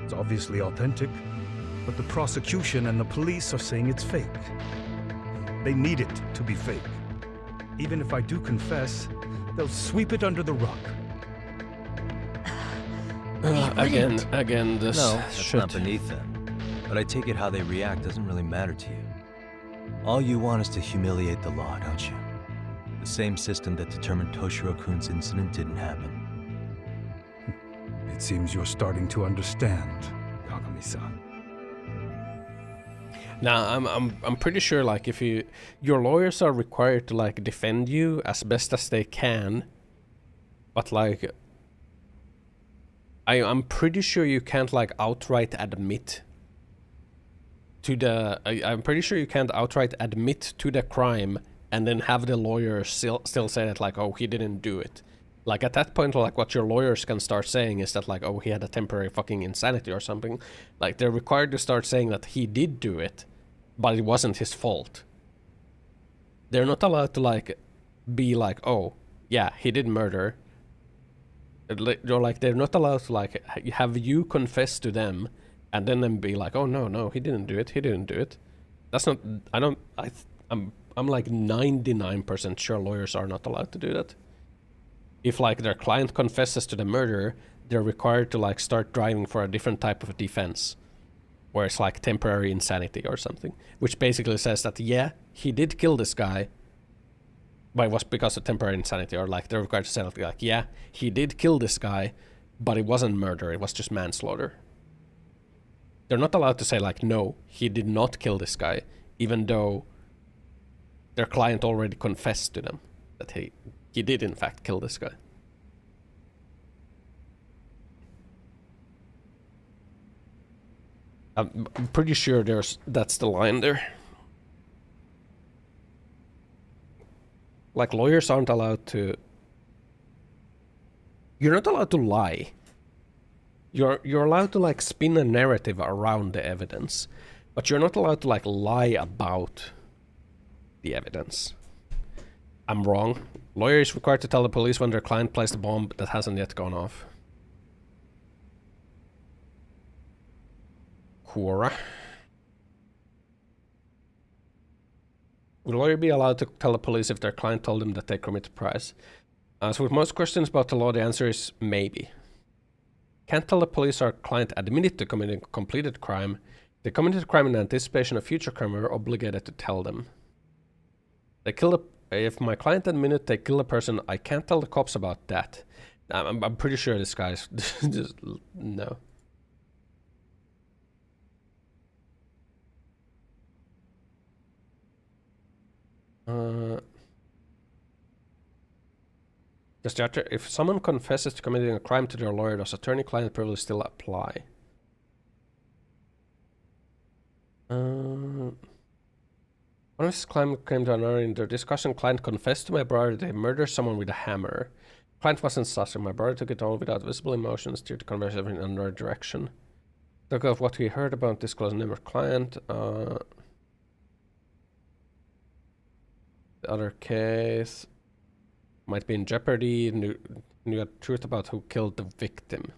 It's obviously authentic, but the prosecution and the police are saying it's fake. They need it to be fake. Even if I do confess, they'll sweep it under the rug. Again, this No, that's shit. not beneath them. But I take it how they react doesn't really matter to you. All you want is to humiliate the law, don't you? The same system that determined Toshiro-kun's incident didn't happen. It seems you're starting to understand, Kagami-san. Now, I'm pretty sure, like, if your lawyers are required to, like, defend you as best as they can, but, like, I'm pretty sure you can't, like, outright admit to the... I'm pretty sure you can't outright admit to the crime and then have the lawyer still say that, like, oh, he didn't do it. Like, at that point, like, what your lawyers can start saying is that, like, oh, he had a temporary fucking insanity or something. Like, they're required to start saying that he did do it, but it wasn't his fault. They're not allowed to, like, be like, oh, yeah, he did murder. They're like, they're not allowed to, like, have you confess to them and then be like, oh, no, he didn't do it. That's not, I'm like 99% sure lawyers are not allowed to do that. If, like, their client confesses to the murder, they're required to, like, start driving for a different type of defense. where it's like temporary insanity or something, which basically says that, yeah, he did kill this guy, but it was because of temporary insanity, or like they're required to say like, yeah, he did kill this guy, but it wasn't murder, it was just manslaughter. They're not allowed to say like, no, he did not kill this guy, even though their client already confessed to them that he did in fact kill this guy. I'm pretty sure that's the line there. Like, lawyers aren't allowed to... You're not allowed to lie. You're allowed to, like, spin a narrative around the evidence, but you're not allowed to, like, lie about the evidence. I'm wrong. Lawyer is required to tell the police when their client placed a bomb that hasn't yet gone off. Quora. Will a lawyer be allowed to tell the police if their client told them that they committed crimes? So with most questions about the law, the answer is maybe. Can't tell the police our client admitted to committing a completed crime. If they committed a crime in anticipation of future crime, we're obligated to tell them. If my client admitted they killed a person, I can't tell the cops about that. I'm pretty sure this guy's just no. If someone confesses to committing a crime to their lawyer, does attorney-client privilege still apply? One of his client came to an error in their discussion. Client confessed to my brother they murdered someone with a hammer. Client wasn't sus, and my brother took it on without visible emotion, steered the conversation in another direction. Talk of what he heard about disclosed name of client. The other case might be in jeopardy. Knew the truth about who killed the victim.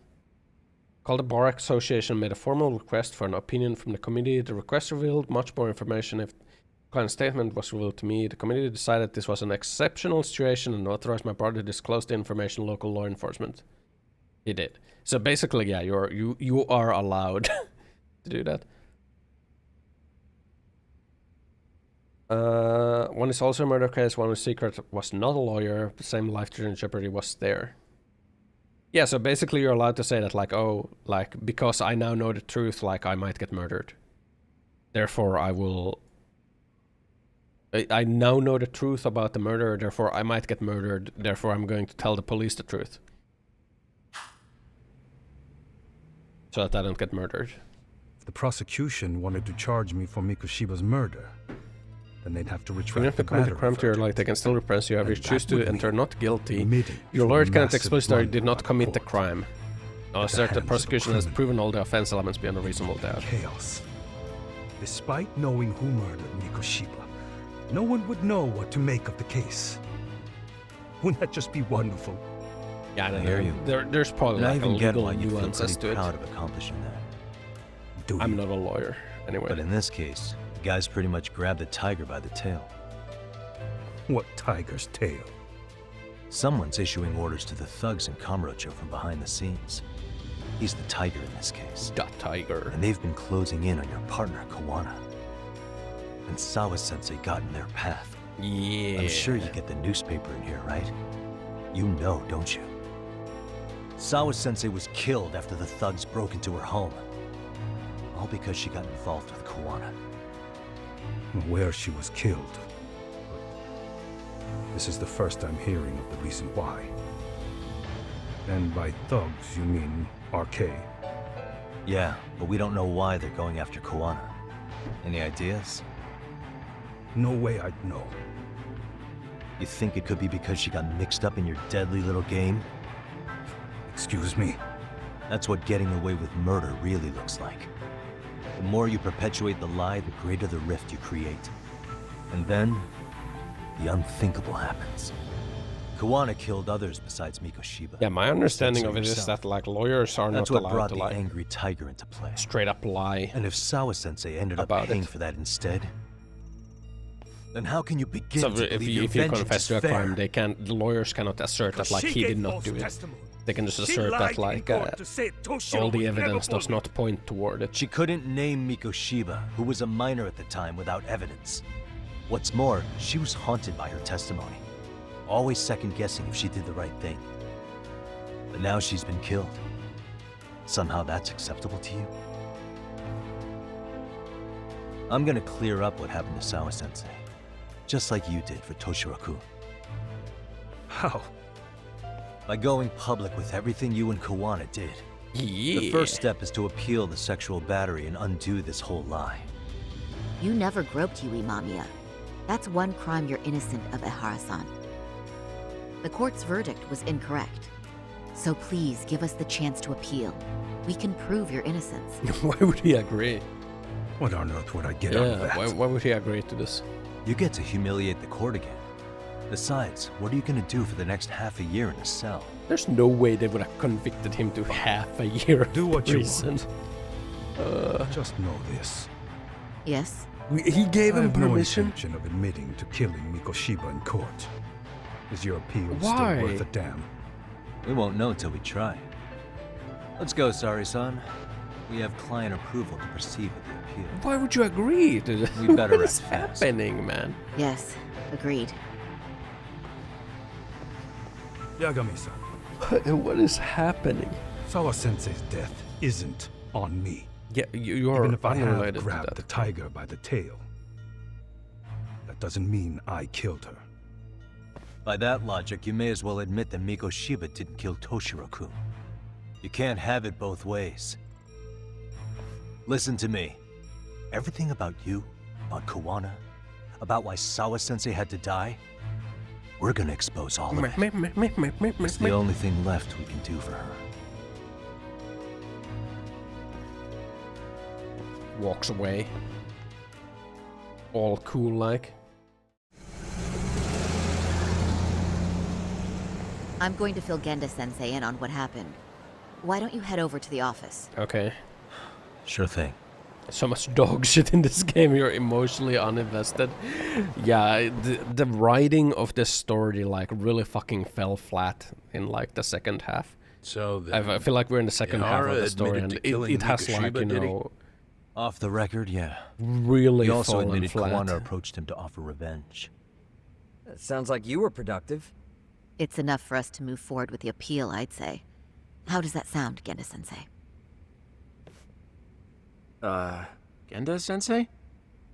Called the Bar Association, made a formal request for an opinion from the committee. The request revealed much more information. If the client's statement was revealed to me, the committee decided this was an exceptional situation and authorized my brother to disclose the information to local law enforcement. He did. So basically, yeah, you are allowed to do that. One is also a murder case, one was secret, was not a lawyer, the same life-threatening jeopardy was there. Yeah, so basically you're allowed to say that, like, oh, like, because I now know the truth, like, I might get murdered. Therefore, I now know the truth about the murder, therefore I might get murdered, therefore I'm going to tell the police the truth. So that I don't get murdered. If the prosecution wanted to charge me for Mikoshiba's murder, then they'd have to retract even if the they commit a battery crime to your life, they can still repress you. If you choose to enter not guilty, your lawyer cannot explicitly did not commit the crime. Or assert the prosecution has proven all the offense elements beyond a reasonable doubt. Chaos. Despite knowing who murdered Mikoshiba, no one would know what to make of the case. Wouldn't that just be wonderful? Yeah, I hear you. There's probably and like I even a get legal why you feel nuances pretty to proud it. of accomplishing that. I'm not a lawyer, anyway. But in this case, the guys pretty much grabbed the tiger by the tail. What tiger's tail? Someone's issuing orders to the thugs in Kamurocho from behind the scenes. He's the tiger in this case. The tiger. And they've been closing in on your partner, Kawana. And Sawa-sensei got in their path. Yeah. I'm sure you get the newspaper in here, right? You know, don't you? Sawa-sensei was killed after the thugs broke into her home. All because she got involved with Kawana. Where she was killed. This is the first I'm hearing of the reason why. And by thugs, you mean RK? Yeah, but we don't know why they're going after Kawana. Any ideas? No way I'd know. You think it could be because she got mixed up in your deadly little game? Excuse me? That's what getting away with murder really looks like. The more you perpetuate the lie, the greater the rift you create. And then, the unthinkable happens. Kawana killed others besides Mikoshiba. Yeah, my understanding of it is that, like, lawyers are not allowed to, That's what brought the like, angry tiger into play. straight up lie. And if Sawa-sensei ended up paying for that instead, then how can you begin So to if believe you your vengeance confess is to a fair? crime, the lawyers cannot assert that, like, he did not do it. They can just She assert lied that in like court to say Toshiro all the was evidence never does not point toward it. She couldn't name Mikoshiba, who was a minor at the time, without evidence. What's more, she was haunted by her testimony, always second-guessing if she did the right thing. But now she's been killed. Somehow that's acceptable to you? I'm gonna clear up what happened to Sawa-sensei, just like you did for Toshiro-kun. How? By going public with everything you and Kawana did. The first step is to appeal the sexual battery and undo this whole lie. You never groped Yui Mamiya. That's one crime you're innocent of, Ehara-san. The court's verdict was incorrect. So please give us the chance to appeal. We can prove your innocence. Why would he agree? What on earth would I get out of that? Why would he agree to this? You get to humiliate the court again. Besides, what are you gonna do for the next half a year in a cell? There's no way they would have convicted him to half a year of Do what you prison. want. Just know this. Yes? He gave I him have no permission? intention of admitting to killing Mikoshiba in court. Is your appeal Why? still worth a damn? We won't know till we try. Let's go, Sari-san. We have client approval to proceed with the appeal. Why would you agree to this? We better What is act fast. happening, man? Yes, agreed. Yagami-san. What is happening? Sawa-sensei's death isn't on me. Yeah, you're Even if I have unrelated to grabbed that. the tiger by the tail, that doesn't mean I killed her. By that logic, you may as well admit that Mikoshiba didn't kill Toshiro-kun. You can't have it both ways. Listen to me. Everything about you, about Kawana, about why Sawa-sensei had to die, we're gonna expose all of it. It's the only thing left we can do for her. Walks away. All cool like. I'm going to fill Genda-sensei in on what happened. Why don't you head over to the office? Okay. Sure thing. So much dog shit in this game, you're emotionally uninvested. Yeah, the writing of this story like really fucking fell flat in like the second half. So I feel like we're in the second half of the story and it has like, you know... Off the record, yeah. Really He also fallen admitted flat. Kawana approached him to offer revenge. That sounds like you were productive. It's enough for us to move forward with the appeal, I'd say. How does that sound, Genda-sensei? Genda-sensei?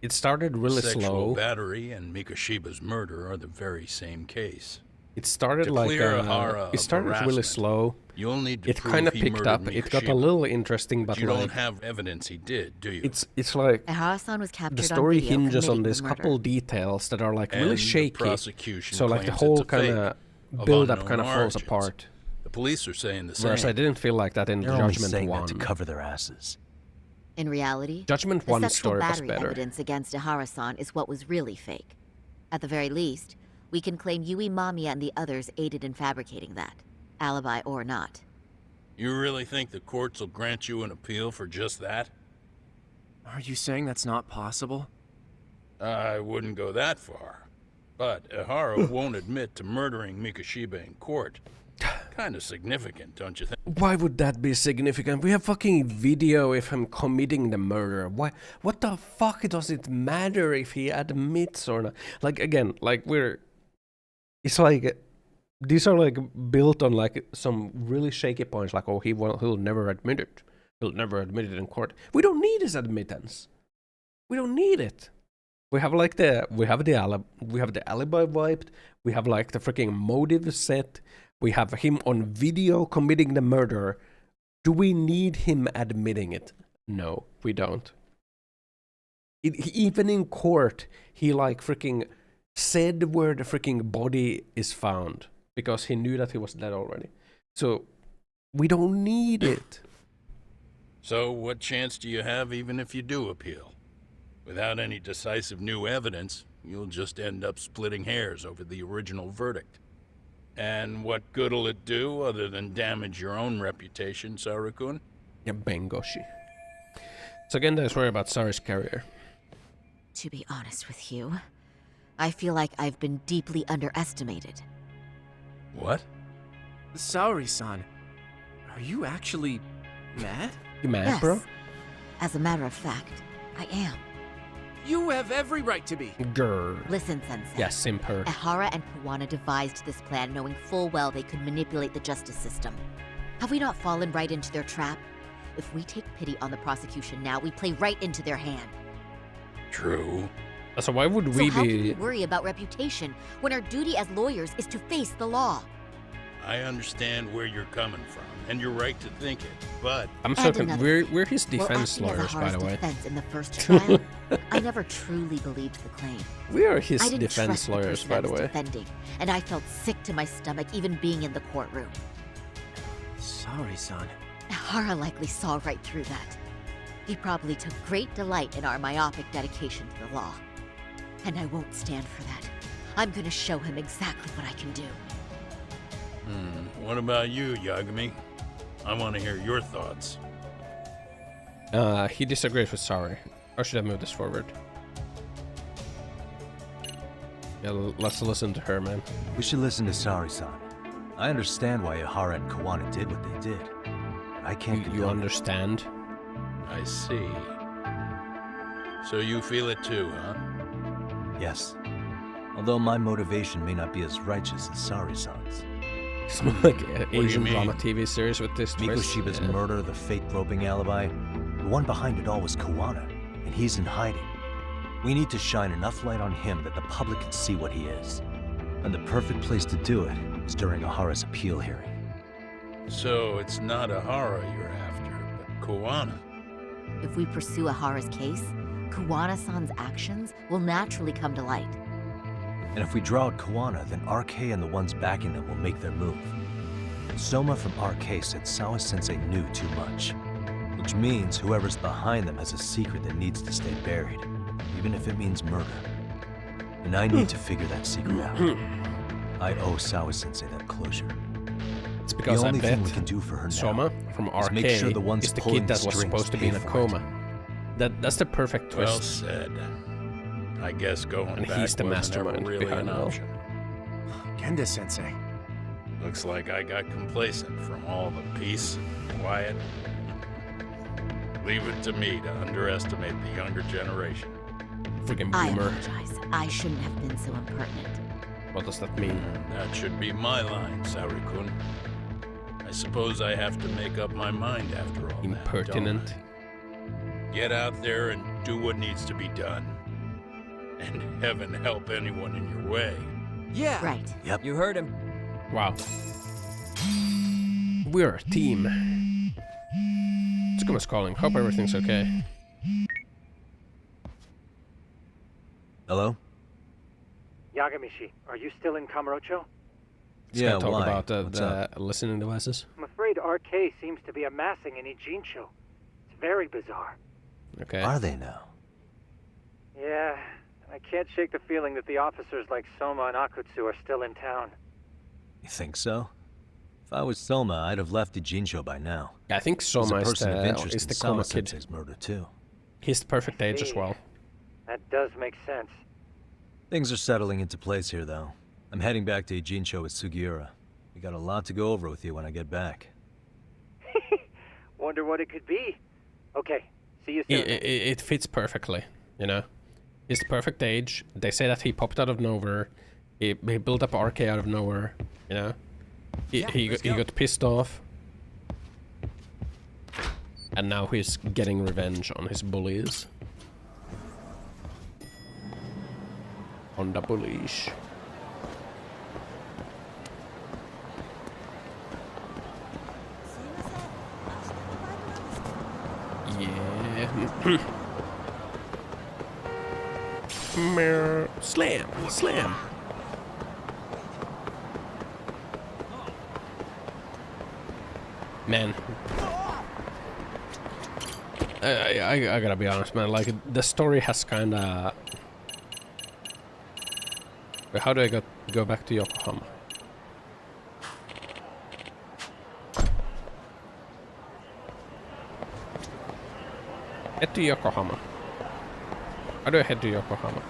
It started really Sexual slow. battery and Mikoshiba's murder are the very same case. It started To like clear Ehara it of started really harassment, slow. You'll need to It prove kind of he picked murdered up. It got a Mikoshiba. little interesting, but You like don't have evidence he did, do you? it's like Ehara-san was captured the story on video hinges on committing this the murder. couple details that are like And really the shaky. prosecution So like the claims whole it's a fake kind of of build up unknown kind of falls origins. apart. The police are saying the same. Whereas I didn't feel like that in They're only Judgment saying 1. that to cover their asses. In reality, Judgment the 1 sexual story was battery better. evidence against Ehara-san is what was really fake. At the very least, we can claim Yui Mamiya and the others aided in fabricating that, alibi or not. You really think the courts will grant you an appeal for just that? Are you saying that's not possible? I wouldn't go that far. But Ehara won't admit to murdering Mikoshiba in court. Kind of significant, don't you think? Why would that be significant? We have fucking video of him committing the murder. Why? What the fuck does it matter if he admits or not? Like again, like it's like these are like built on like some really shaky points. Like, oh, he'll never admit it. He'll never admit it in court. We don't need his admittance. We don't need it. We have like we have the alibi wiped. We have like the freaking motive set. We have him on video committing the murder. Do we need him admitting it? No, we don't. Even in court, he like freaking said where the freaking body is found because he knew that he was dead already. So we don't need it. So what chance do you have even if you do appeal? Without any decisive new evidence, you'll just end up splitting hairs over the original verdict. And what good'll it do other than damage your own reputation, Saru-kun? Yeah, Bengoshi. So again, there's worry about Sari's career. To be honest with you, I feel like I've been deeply underestimated. What? Saori-san, Are you actually mad? You mad, Yes. bro? As a matter of fact, I am. You have every right to be. Grr. Listen, Sensei. Yes, simper. Ehara and Kuwana devised this plan knowing full well they could manipulate the justice system. Have we not fallen right into their trap? If we take pity on the prosecution now, we play right into their hand. True. So why would So we how can be... we worry about reputation when our duty as lawyers is to face the law? I understand where you're coming from, and you're right to think it, but... I'm so And confused. another We're his While defense acting as lawyers, by Ahara's the way. defense in the first trial, I never truly believed the claim. We are his I didn't defense trust the lawyers, person by I the was way. defending, and I felt sick to my stomach even being in the courtroom. Sorry, son. Ehara likely saw right through that. He probably took great delight in our myopic dedication to the law. And I won't stand for that. I'm gonna show him exactly what I can do. What about you, Yagami? I want to hear your thoughts. He disagrees with Sari. Or should I move this forward? Yeah, let's listen to her, man. We should listen to Sari-san. I understand why Ehara and Kuwana did what they did. But I can't You understand? I see. So you feel it too, huh? Yes. Although my motivation may not be as righteous as Sari-san's. It's more like an What do you Asian mean? drama TV series with this twist. Mikoshiba's Yeah. murder, the fake groping alibi, the one behind it all was Kuwana, and he's in hiding. We need to shine enough light on him that the public can see what he is. And the perfect place to do it is during Ahara's appeal hearing. So it's not Ehara you're after, but Kuwana. If we pursue Ahara's case, Kuwana-san's actions will naturally come to light. And if we draw out Kuwana, then RK and the ones backing them will make their move. Soma from RK said Sawa-sensei knew too much. Which means whoever's behind them has a secret that needs to stay buried, even if it means murder. And I need to figure that secret out. I owe Sawa-sensei that closure. It's because the I only thing bet we can do for her Soma now from is RK make sure the ones is the pulling kid that was strings supposed to be pay in a for it. coma. That's the perfect twist. Well said. I guess going And back he's the wasn't ever mastermind really behind an it all. option. Kenda-sensei. Looks like I got complacent from all the peace and quiet. Leave it to me to underestimate the younger generation. Freaking I boomer. apologize. I shouldn't have been so impertinent. What does that mean? That should be my line, Saori-kun. I suppose I have to make up my mind after all Impertinent. that, don't I? Get out there and do what needs to be done. And heaven help anyone in your way. Yeah. Right. Yep. You heard him. Wow. We're a team. Tsukuma's calling. Hope everything's okay. Hello? Yagamishi, are you still in Kamurocho? Just Yeah, gonna talk why? about What's the up? listening devices. I'm afraid RK seems to be amassing in Ijincho. It's very bizarre. Okay. Are they now? Yeah, I can't shake the feeling that the officers like Soma and Akutsu are still in town. You think so? If I was Soma, I'd have left Ijincho by now. Yeah, I think Soma He's a is person of interest the in coma kid. Sawa-sensei's murder too. He's the perfect age as see. well. That does make sense. Things are settling into place here, though. I'm heading back to Ijincho with Sugiura. We got a lot to go over with you when I get back. Wonder what it could be. Okay, see you soon. It fits perfectly, you know? He's the perfect age. They say that he popped out of nowhere. He built up RK out of nowhere, you know? He got pissed off. And now he's getting revenge on his bullies. On the bullies. Yeah. Slam! Slam! Man. I gotta be honest, man. Like, the story has kinda... Wait, how do I go back to Yokohama? Head to Yokohama. How do I head to Yokohama?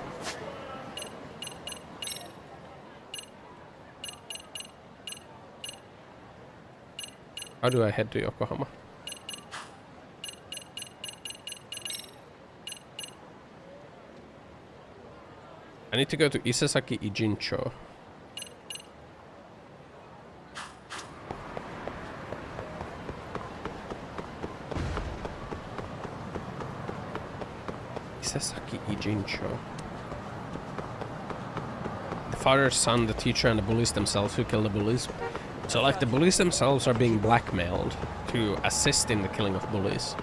How do I head to Yokohama? I need to go to Isesaki Ijincho. Isesaki Ijincho. The father, son, the teacher, and the bullies themselves who kill the bullies. So like the bullies themselves are being blackmailed to assist in the killing of bullies.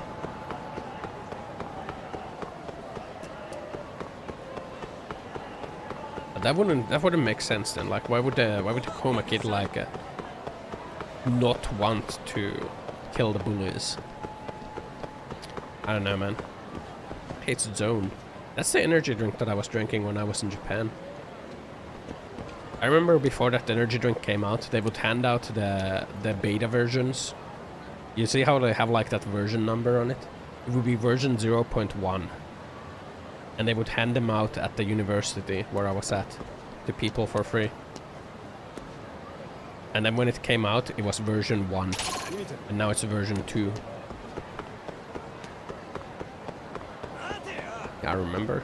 But that wouldn't make sense then. Like why would the coma kid like not want to kill the bullies? I don't know, man. Hates Zone. That's the energy drink that I was drinking when I was in Japan. I remember before that energy drink came out, they would hand out the beta versions. You see how they have like that version number on it? It would be version 0.1. And they would hand them out at the university where I was at to people for free. And then when it came out, it was version 1. And now it's version 2. I remember.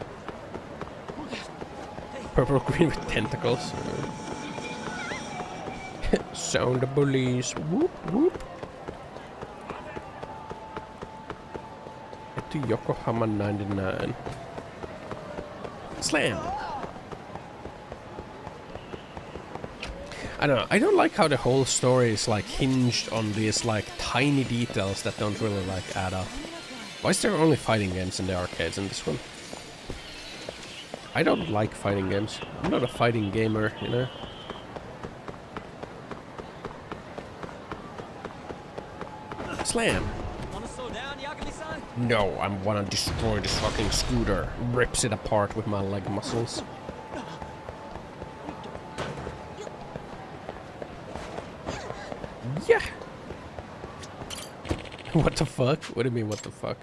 Purple green with tentacles. Sound the bullies. Whoop whoop. Get to Yokohama 99. Slam. I don't know. I don't like how the whole story is like hinged on these like tiny details that don't really like add up. Why is there only fighting games in the arcades in this one? I don't like fighting games. I'm not a fighting gamer, you know? Slam! No, I wanna destroy this fucking scooter. Rips it apart with my leg muscles. Yeah! What the fuck? What do you mean, what the fuck?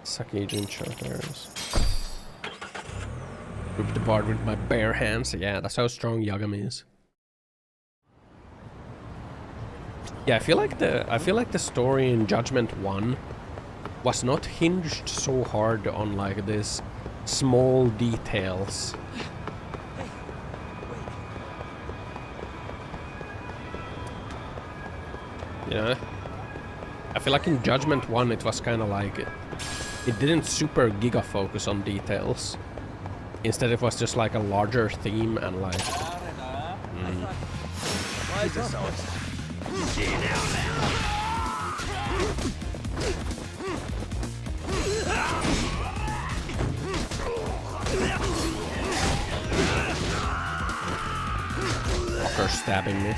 Saki Jincho, there it is. Rip the board with my bare hands. Yeah, that's how strong Yagami is. Yeah, I feel like the story in Judgment 1 was not hinged so hard on like this small details. Yeah. I feel like in Judgment 1 it was kind of like it didn't super giga focus on details. Instead it was just like a larger theme and like Why is this always fucker stabbing me.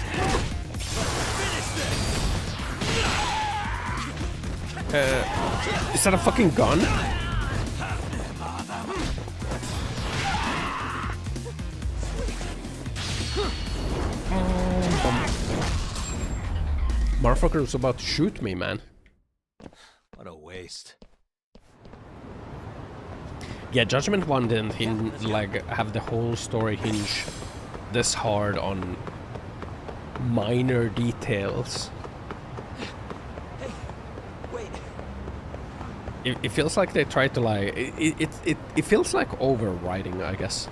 Is that a fucking gun? Motherfucker was about to shoot me, man. What a waste. Yeah, Judgment 1 didn't have the whole story hinge this hard on minor details. It feels like they tried to like it feels like overwriting, I guess.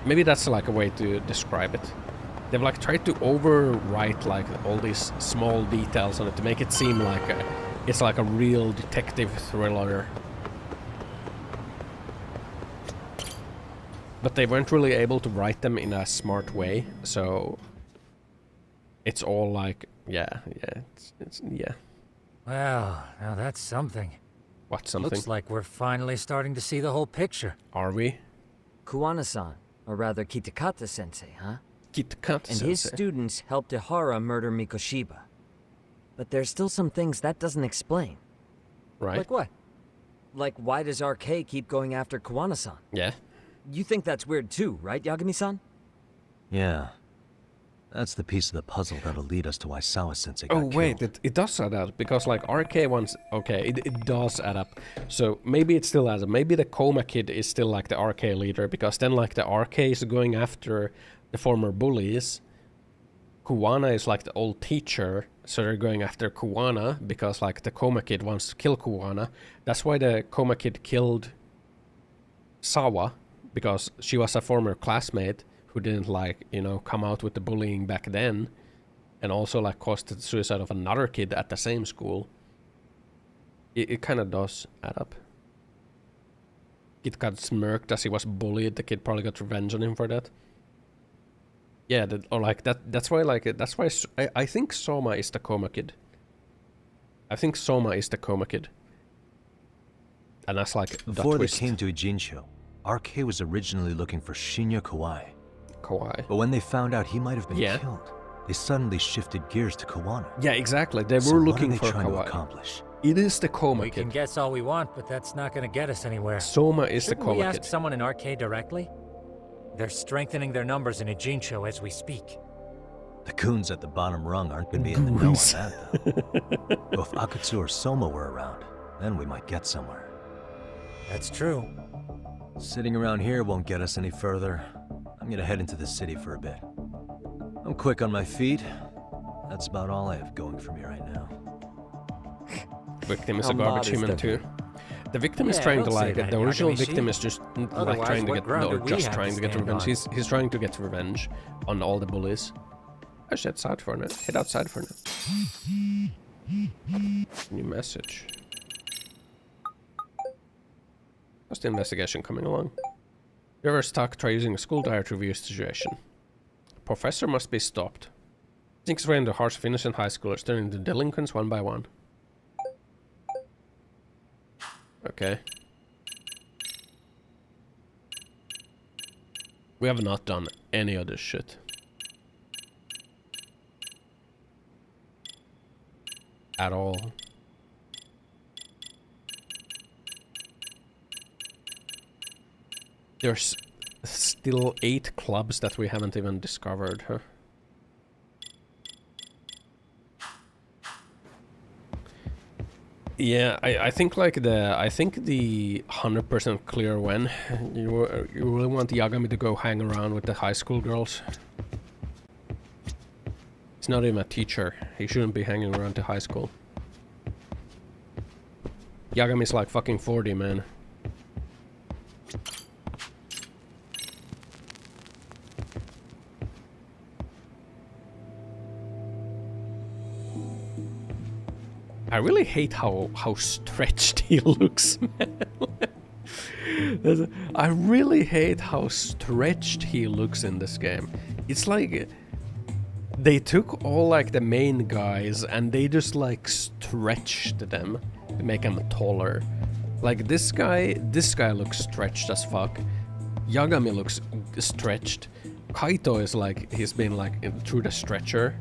Maybe that's like a way to describe it. They've like tried to overwrite like all these small details on it to make it seem like it's like a real detective thriller. But they weren't really able to write them in a smart way, so it's all like yeah. Well, now that's something. What's something? Looks like we're finally starting to see the whole picture. Are we? Kuwana-san, or rather Kitakata-sensei, huh? Kitakata-sensei. And his students helped Ihara murder Mikoshiba. But there's still some things that doesn't explain. Right. Like what? Like why does RK keep going after Kuwana-san? Yeah. You think that's weird too, right, Yagami-san? Yeah. That's the piece of the puzzle that'll lead us to why Sawa-sensei got Oh wait, killed. it does add up, because like RK once, okay, it does add up. So maybe it still adds up. Maybe the Coma Kid is still like the RK leader, because then like the RK is going after the former bullies. Kuwana is like the old teacher, so they're going after Kuwana because like the coma kid wants to kill Kuwana. That's why the coma kid killed Sawa, because she was a former classmate who didn't like, you know, come out with the bullying back then, and also like caused the suicide of another kid at the same school. It kind of does add up. Kid got smirked as he was bullied. The kid probably got revenge on him for that. Yeah, or like that. That's why, like, that's why I think Soma is the coma kid. I think Soma is the coma kid, and that's like before they came to Ijincho, RK was originally looking for Shinya Kawai. But when they found out he might have been killed, they suddenly shifted gears to Kuwana. Yeah, exactly. They were looking for trying Kawai. to accomplish? It is the coma We kid. can guess all we want, but that's not going to get us anywhere. Soma is the coma we ask kid. someone in RK directly? They're strengthening their numbers in Ijincho as we speak. The goons at the bottom rung aren't going to be in the know on that, though. If Akutsu or Soma were around, then we might get somewhere. That's true. Sitting around here won't get us any further. I'm gonna head into the city for a bit. I'm quick on my feet. That's about all I have going for me right now. Victim is a garbage human too. The victim is trying to like the original victim is just like trying to get trying to get revenge. He's trying to get revenge on all the bullies. I should head outside for now. Head outside for now. New message. How's the investigation coming along? Whoever stuck, try using a school diary to review the situation. Professor must be stopped. Thinks away in the hearts of innocent high schoolers, turning into delinquents one by one. Okay. We have not done any of this shit. At all. There's still 8 clubs that we haven't even discovered, huh? Yeah, I think like the 100% clear when you really want Yagami to go hang around with the high school girls. He's not even a teacher. He shouldn't be hanging around to high school. Yagami's like fucking 40, man. I really hate how stretched he looks, man. I really hate how stretched he looks in this game. It's like they took all like the main guys and they just like stretched them to make them taller. Like this guy looks stretched as fuck. Yagami looks stretched. Kaito is like he's been like through the stretcher.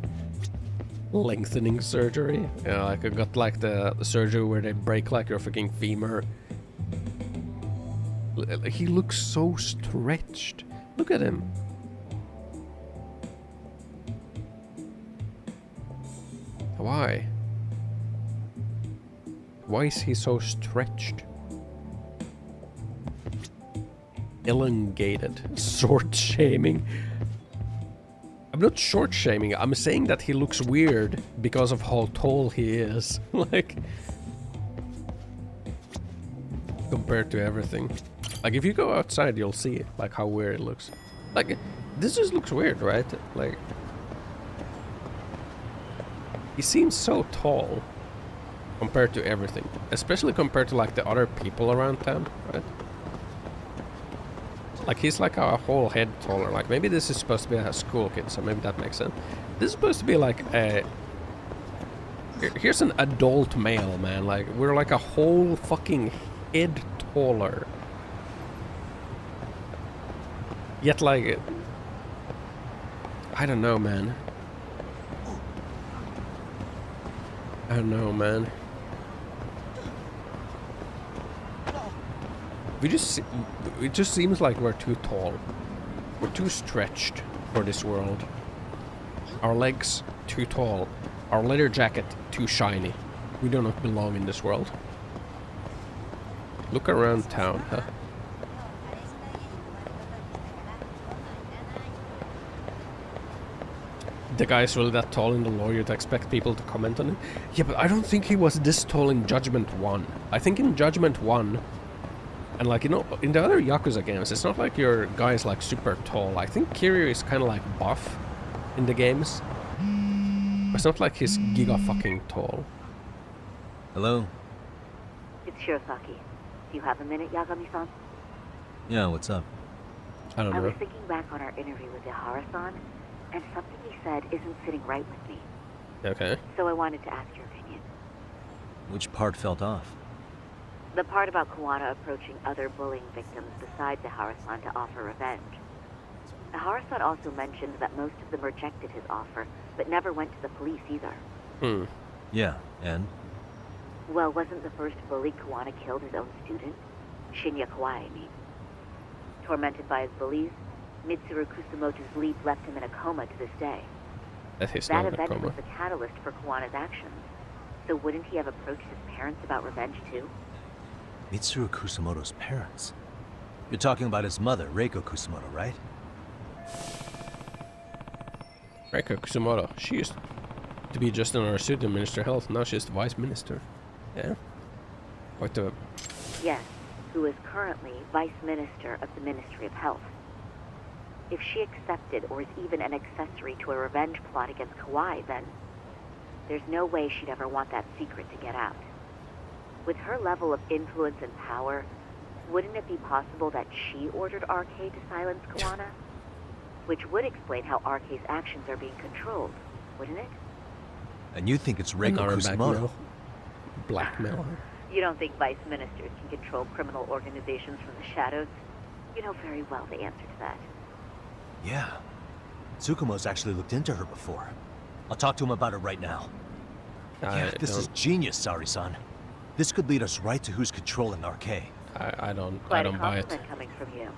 Lengthening surgery. Yeah, like I got like the surgery where they break like your fucking femur. He looks so stretched. Look at him. Why? Why is he so stretched? Elongated. Short shaming. I'm not short shaming, I'm saying that he looks weird because of how tall he is. Like, compared to everything. Like, if you go outside, you'll see like how weird it looks. Like, this just looks weird, right? Like, he seems so tall compared to everything, especially compared to like the other people around town, right? Like, he's like a whole head taller. Like, maybe this is supposed to be a school kid, so maybe that makes sense. This is supposed to be like a... Here's an adult male, man. Like, we're like a whole fucking head taller. Yet, like... I don't know, man. I don't know, man. It just seems like we're too tall. We're too stretched for this world. Our legs too tall. Our leather jacket too shiny. We do not belong in this world. Look around town, huh? the guy's really that tall in the lore, you'd expect people to comment on it. Yeah, but I don't think he was this tall in Judgment 1. I think in Judgment 1, and like, you know, in the other Yakuza games, it's not like your guy is like super tall. I think Kiryu is kind of like buff in the games. It's not like he's giga fucking tall. Hello? It's Shirosaki. Do you have a minute, Yagami-san? Yeah, what's up? I don't know. I was thinking back on our interview with Ihara-san, and something he said isn't sitting right with me. Okay. So I wanted to ask your opinion. Which part felt off? The part about Kuwana approaching other bullying victims besides Ihara-san to offer revenge. Ihara-san also mentioned that most of them rejected his offer, but never went to the police either. Yeah, and? Well, wasn't the first bully Kuwana killed his own student? Shinya Kawai, I mean. Tormented by his bullies, Mitsuru Kusamoto's leap left him in a coma to this day. That event was the catalyst for Kuwana's actions. So wouldn't he have approached his parents about revenge too? Mitsuru Kusamoto's parents? You're talking about his mother, Reiko Kusamoto, right? Reiko Kusamoto. She used to be just another student minister of health. Now she's the vice minister. Yeah. What the... Yes, who is currently vice minister of the Ministry of Health. If she accepted or is even an accessory to a revenge plot against Kawai, then there's no way she'd ever want that secret to get out. With her level of influence and power, wouldn't it be possible that she ordered RK to silence Kuwana? Which would explain how RK's actions are being controlled, wouldn't it? And you think it's Reiko Kusamoto? Blackmail. You don't think vice ministers can control criminal organizations from the shadows? You know very well the answer to that. Yeah. Tsukumo's actually looked into her before. I'll talk to him about it right now. Yeah, this is genius, Sari-san. This could lead us right to who's controlling RK. I don't buy it. Coming from you.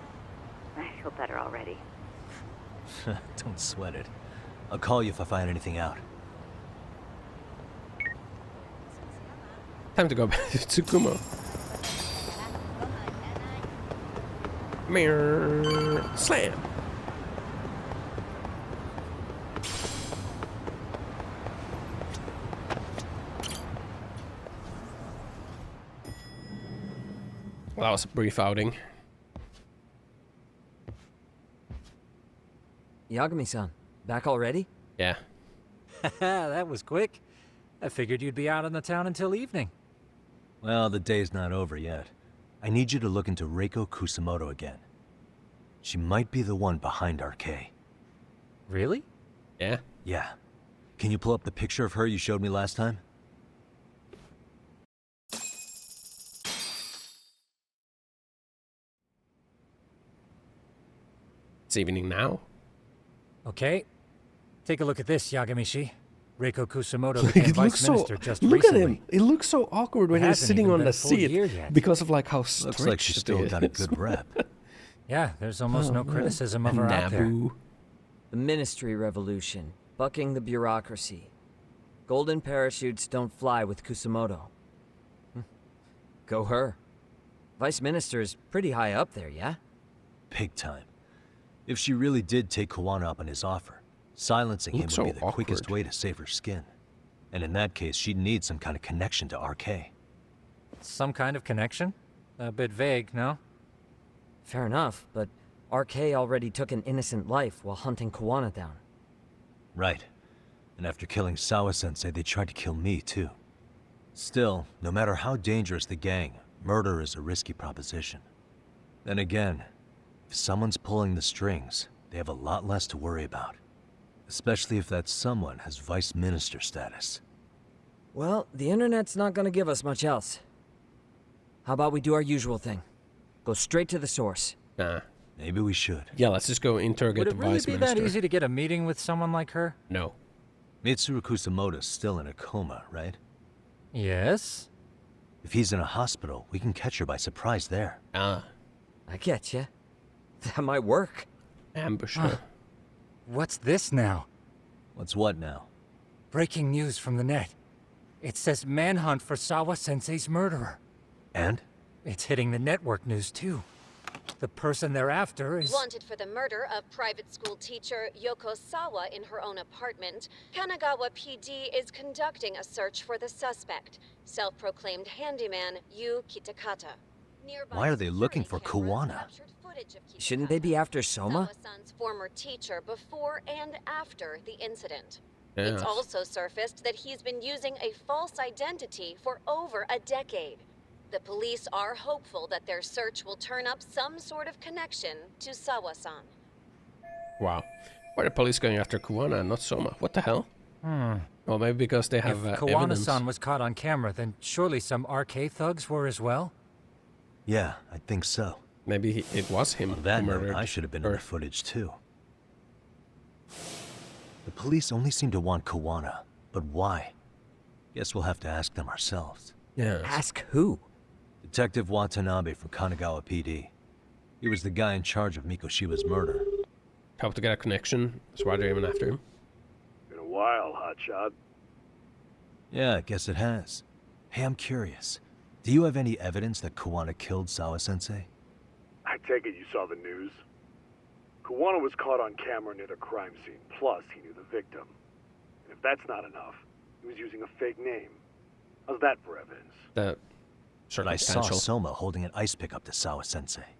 I feel better already. Don't sweat it. I'll call you if I find anything out. Time to go back to Tsukumo. Mirror slam. Well, that was a brief outing. Yagami-san, back already? Yeah. That was quick. I figured you'd be out in the town until evening. Well, the day's not over yet. I need you to look into Reiko Kusamoto again. She might be the one behind RK. Really? Yeah? Yeah. Can you pull up the picture of her you showed me last time? It's evening now. Okay. Take a look at this, Yagamishi. Reiko Kusamoto became vice minister just look recently. At him. It looks so awkward when he's sitting on the seat because of like how stretched looks like she's still got a good rep. Yeah, there's almost no criticism of her out there. The Ministry Revolution, bucking the bureaucracy. Golden parachutes don't fly with Kusamoto. Go her. Vice Minister's pretty high up there, yeah? Big time. If she really did take Kuwana up on his offer, silencing him would be the quickest way to save her skin. And in that case, she'd need some kind of connection to RK. Some kind of connection? A bit vague, no? Fair enough, but RK already took an innocent life while hunting Kuwana down. Right. And after killing Sawa-sensei, they tried to kill me, too. Still, no matter how dangerous the gang, murder is a risky proposition. Then again, if someone's pulling the strings, they have a lot less to worry about. Especially if that someone has vice minister status. Well, the internet's not gonna give us much else. How about we do our usual thing? Go straight to the source. Nah. Maybe we should. Yeah, let's just go interrogate the vice minister. Would it really be that easy to get a meeting with someone like her? No. Mitsuru Kusamoto's still in a coma, right? Yes. If he's in a hospital, we can catch her by surprise there. Ah. I get you. That might work. Ambush her. What's this now? What's what now? Breaking news from the net. It says manhunt for Sawa-sensei's murderer. And? It's hitting the network news too. the person they're after is... Wanted for the murder of private school teacher Yoko Sawa in her own apartment, Kanagawa PD is conducting a search for the suspect, self-proclaimed handyman Yu Kitakata. Why are they looking for Kuwana? Shouldn't they be after Soma? Sawa-san's former teacher before and after the incident. Yes. It's also surfaced that he's been using a false identity for over a decade. The police are hopeful that their search will turn up some sort of connection to Sawa-san. Wow. Why are the police going after Kuwana and not Soma? What the hell? Well, maybe because they have If evidence. Kuwana-san was caught on camera, then surely some RK thugs were as well? Yeah, I think so. Maybe it was him That who note, murdered I should have been her. in the footage too. The police only seem to want Kuwana, but why? Guess we'll have to ask them ourselves. Yeah. Ask who? Detective Watanabe from Kanagawa PD. He was the guy in charge of Mikoshiba's murder. Hope to get a connection. That's why they're even after him. Been a while, hotshot. Yeah, I guess it has. Hey, I'm curious. Do you have any evidence that Kuwana killed Sawa-sensei? I take it you saw the news. Kuwana was caught on camera near the crime scene, plus he knew the victim. And if that's not enough, he was using a fake name. How's that for evidence? That But I saw Soma holding an ice pick up to Sawa-sensei.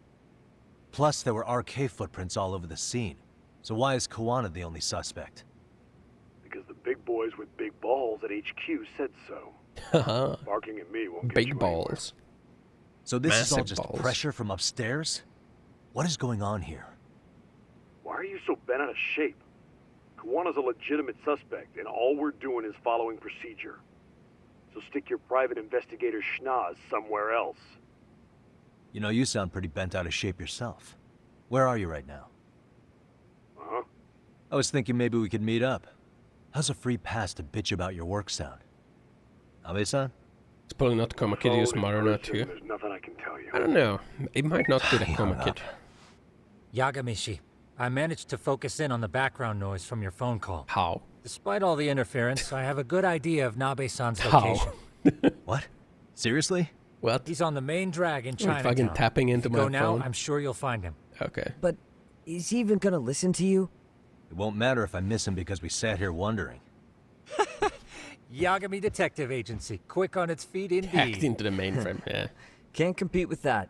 Plus, there were RK footprints all over the scene. So why is Kuwana the only suspect? Because the big boys with big balls at HQ said so. Barking at me won't get Big you balls. So this is all Massive just balls. pressure from upstairs? What is going on here? Why are you so bent out of shape? Kuwana's a legitimate suspect, and all we're doing is following procedure. So stick your private investigator schnoz somewhere else. You know, you sound pretty bent out of shape yourself. Where are you right now? Uh-huh. I was thinking maybe we could meet up. How's a free pass to bitch about your work sound? Abe-san? It's probably not Coma Kid use Maruna too. There's nothing I can tell you. I don't know. It might not be the Coma Kid. Yagamishi, I managed to focus in on the background noise from your phone call. How? Despite all the interference, I have a good idea of Nabe-san's How? location. What? Seriously? What? He's on the main drag in Like Chinatown. fucking tapping into If you my go now, phone? I'm sure you'll find him. Okay. But is he even gonna listen to you? It won't matter if I miss him because we sat here wondering. Yagami Detective Agency, quick on its feet indeed. Hacked into the mainframe, yeah. Can't compete with that.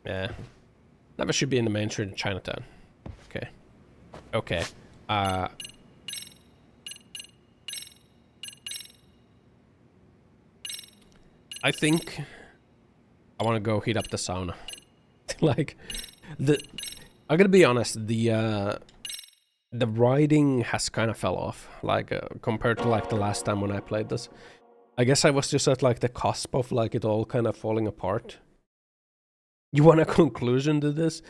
Yeah. Never should be in the main street in Chinatown. Okay. Okay. I think I want to go heat up the sauna. Like, I'm gonna be honest, the writing has kind of fell off, like compared to like the last time when I played this. I guess I was just at like the cusp of like it all kind of falling apart. You want a conclusion to this?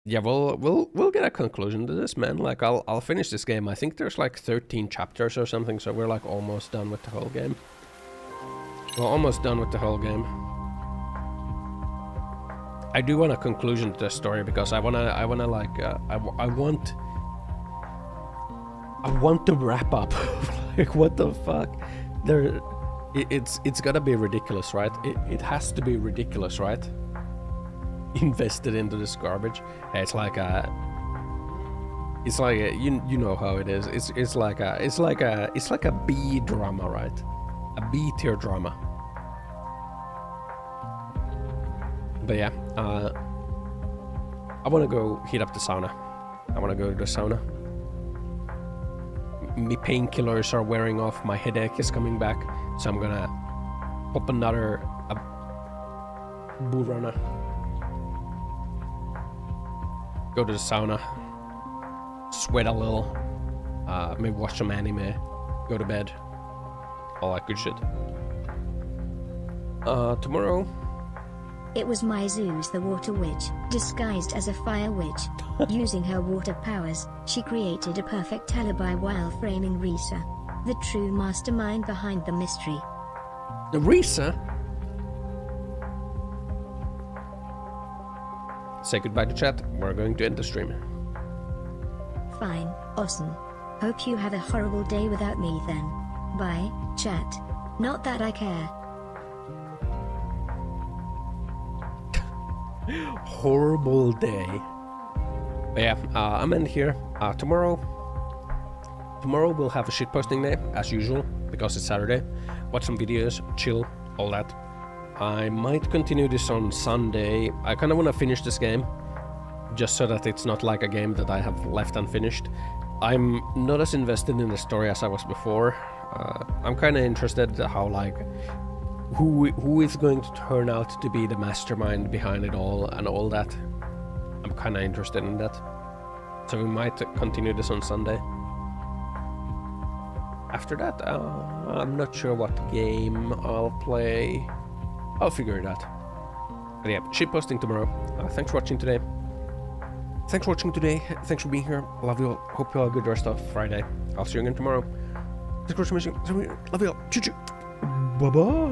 Yeah, we'll get a conclusion to this, man. Like I'll finish this game. I think there's like 13 chapters or something, so we're like almost done with the whole game. We're almost done with the whole game. I do want a conclusion to the story because I want to wrap up. Like, what the fuck? It's gotta be ridiculous, right? It has to be ridiculous, right? Invested into this garbage. It's like a you know how it is. It's like a B drama, right? A B tier drama. But yeah, I want to go heat up the sauna. I want to go to the sauna. My painkillers are wearing off. My headache is coming back, so I'm gonna pop another burana. Go to the sauna, sweat a little, maybe watch some anime, go to bed, all that good shit. Tomorrow. It was my Zeus the Water Witch, disguised as a Fire Witch. Using her water powers, she created a perfect alibi while framing Risa, the true mastermind behind the mystery. The Risa? Say goodbye to chat. We're going to end the stream. Fine, Ossan. Hope you have a horrible day without me then. Bye, chat. Not that I care. Horrible day. But yeah, I'm in here. Tomorrow we'll have a shitposting day, as usual, because it's Saturday. Watch some videos, chill, all that. I might continue this on Sunday. I kind of want to finish this game, just so that it's not like a game that I have left unfinished. I'm not as invested in the story as I was before. I'm kind of interested how, like, who is going to turn out to be the mastermind behind it all and all that. I'm kind of interested in that. So we might continue this on Sunday. After that, I'm not sure what game I'll play. I'll figure it out. But yeah, shitposting tomorrow. Thanks for watching today. Thanks for watching today. Thanks for being here. Love you all. Hope you all have a good rest of Friday. I'll see you again tomorrow. Thanks for watching. Love you all. Choo choo. Bye bye.